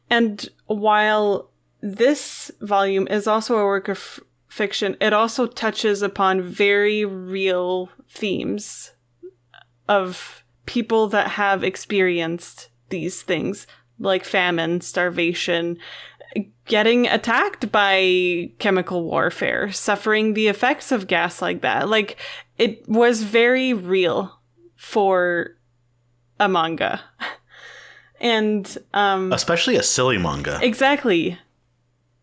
And while this volume is also a work of fiction, it also touches upon very real themes of people that have experienced these things, like famine, starvation, getting attacked by chemical warfare, suffering the effects of gas like that. It was very real for a manga. And especially a silly manga. Exactly.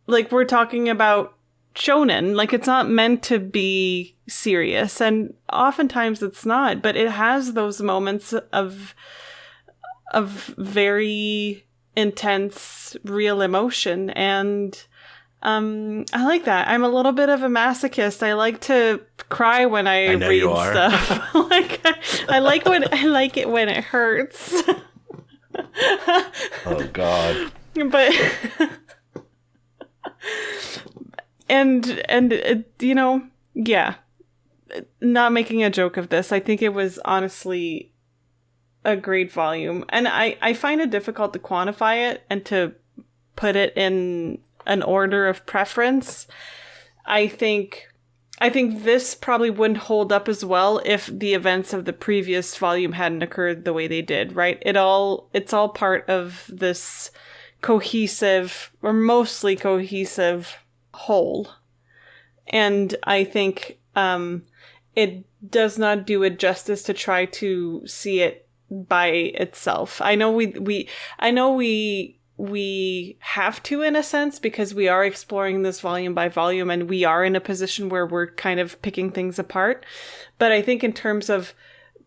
We're talking about shonen. It's not meant to be serious, and oftentimes it's not, but it has those moments of very intense, real emotion, and I like that. I'm a little bit of a masochist. I like to cry when I read stuff. I like it when it hurts. Oh God. But and yeah, not making a joke of this, I think it was honestly a great volume, and I find it difficult to quantify it and to put it in an order of preference. I think I think this probably wouldn't hold up as well if the events of the previous volume hadn't occurred the way they did, right? It's all part of this cohesive, or mostly cohesive, whole. And I think it does not do it justice to try to see it by itself. I know we have to, in a sense, because we are exploring this volume by volume and we are in a position where we're kind of picking things apart. But I think in terms of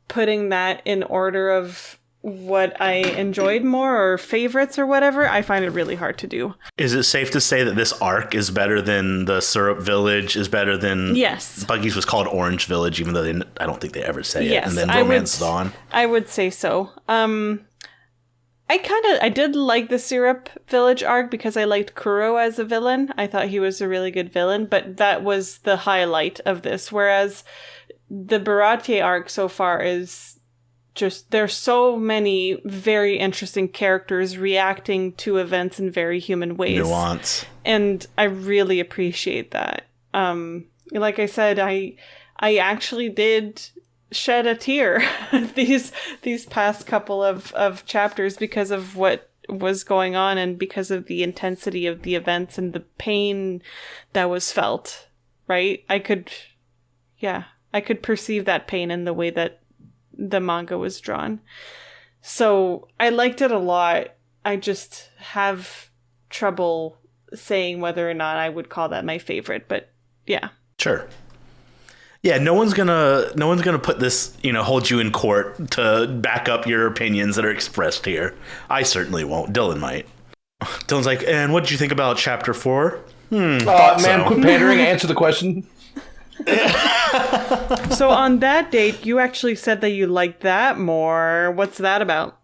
putting that in order of what I enjoyed more or favorites or whatever, I find it really hard to do. Is it safe to say that this arc is better than the Syrup Village, is better than... Yes. Buggy's was called Orange Village, even though I don't think they ever say yes, it. And then Romance Dawn. I would say so. I did like the Syrup Village arc because I liked Kuro as a villain. I thought he was a really good villain, but that was the highlight of this. Whereas the Baratier arc so far is just, there's so many very interesting characters reacting to events in very human ways. Nuance. And I really appreciate that. Like I said, I actually did shed a tear these past couple of chapters because of what was going on and because of the intensity of the events and the pain that was felt, right? I could perceive that pain in the way that the manga was drawn. So I liked it a lot. I just have trouble saying whether or not I would call that my favorite, but yeah. Sure. Yeah, no one's gonna put this, hold you in court to back up your opinions that are expressed here. I certainly won't. Dylan might. Dylan's like, and what did you think about chapter 4? Man, quit pandering. Answer the question. So on that date, you actually said that you liked that more. What's that about?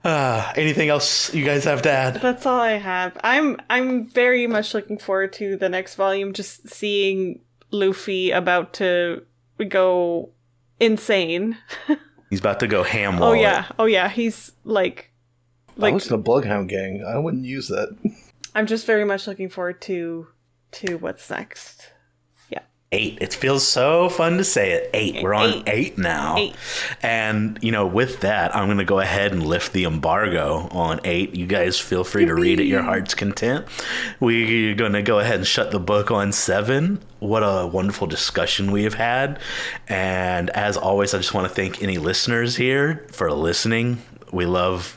Anything else you guys have to add? That's all I have. I'm very much looking forward to the next volume, just seeing Luffy about to go insane. He's about to go ham wallet. Oh yeah. He's like I was in a Bloodhound gang. I wouldn't use that. I'm just very much looking forward to what's next. Yeah. 8. It feels so fun to say it. 8. We're on 8 now. 8. And, with that, I'm going to go ahead and lift the embargo on 8. You guys feel free to read at your heart's content. We're going to go ahead and shut the book on 7. What a wonderful discussion we have had. And as always, I just want to thank any listeners here for listening. We love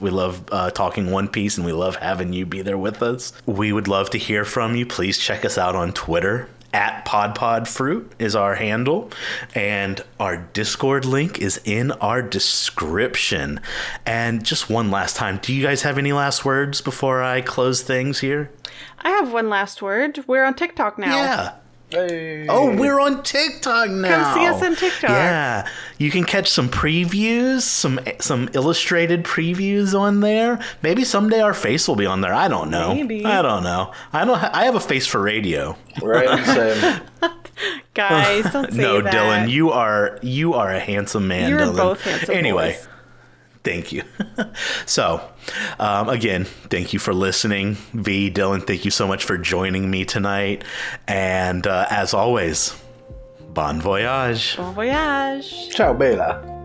talking One Piece, and we love having you be there with us. We would love to hear from you. Please check us out on Twitter. @PodPodFruit is our handle, and our Discord link is in our description. And just one last time, do you guys have any last words before I close things here? I have one last word. We're on TikTok now. Yeah. Hey. Oh, we're on TikTok now. Come see us on TikTok. Yeah, you can catch some previews, some illustrated previews on there. Maybe someday our face will be on there. I don't know. Maybe. I don't know. I have a face for radio. Right, same. Guys, don't say no, that. Dylan, you are a handsome man. You're Dylan. both handsome Anyway. boys. Thank you. So, again, thank you for listening. V, Dylan, thank you so much for joining me tonight. And as always, bon voyage. Bon voyage. Ciao, Bella.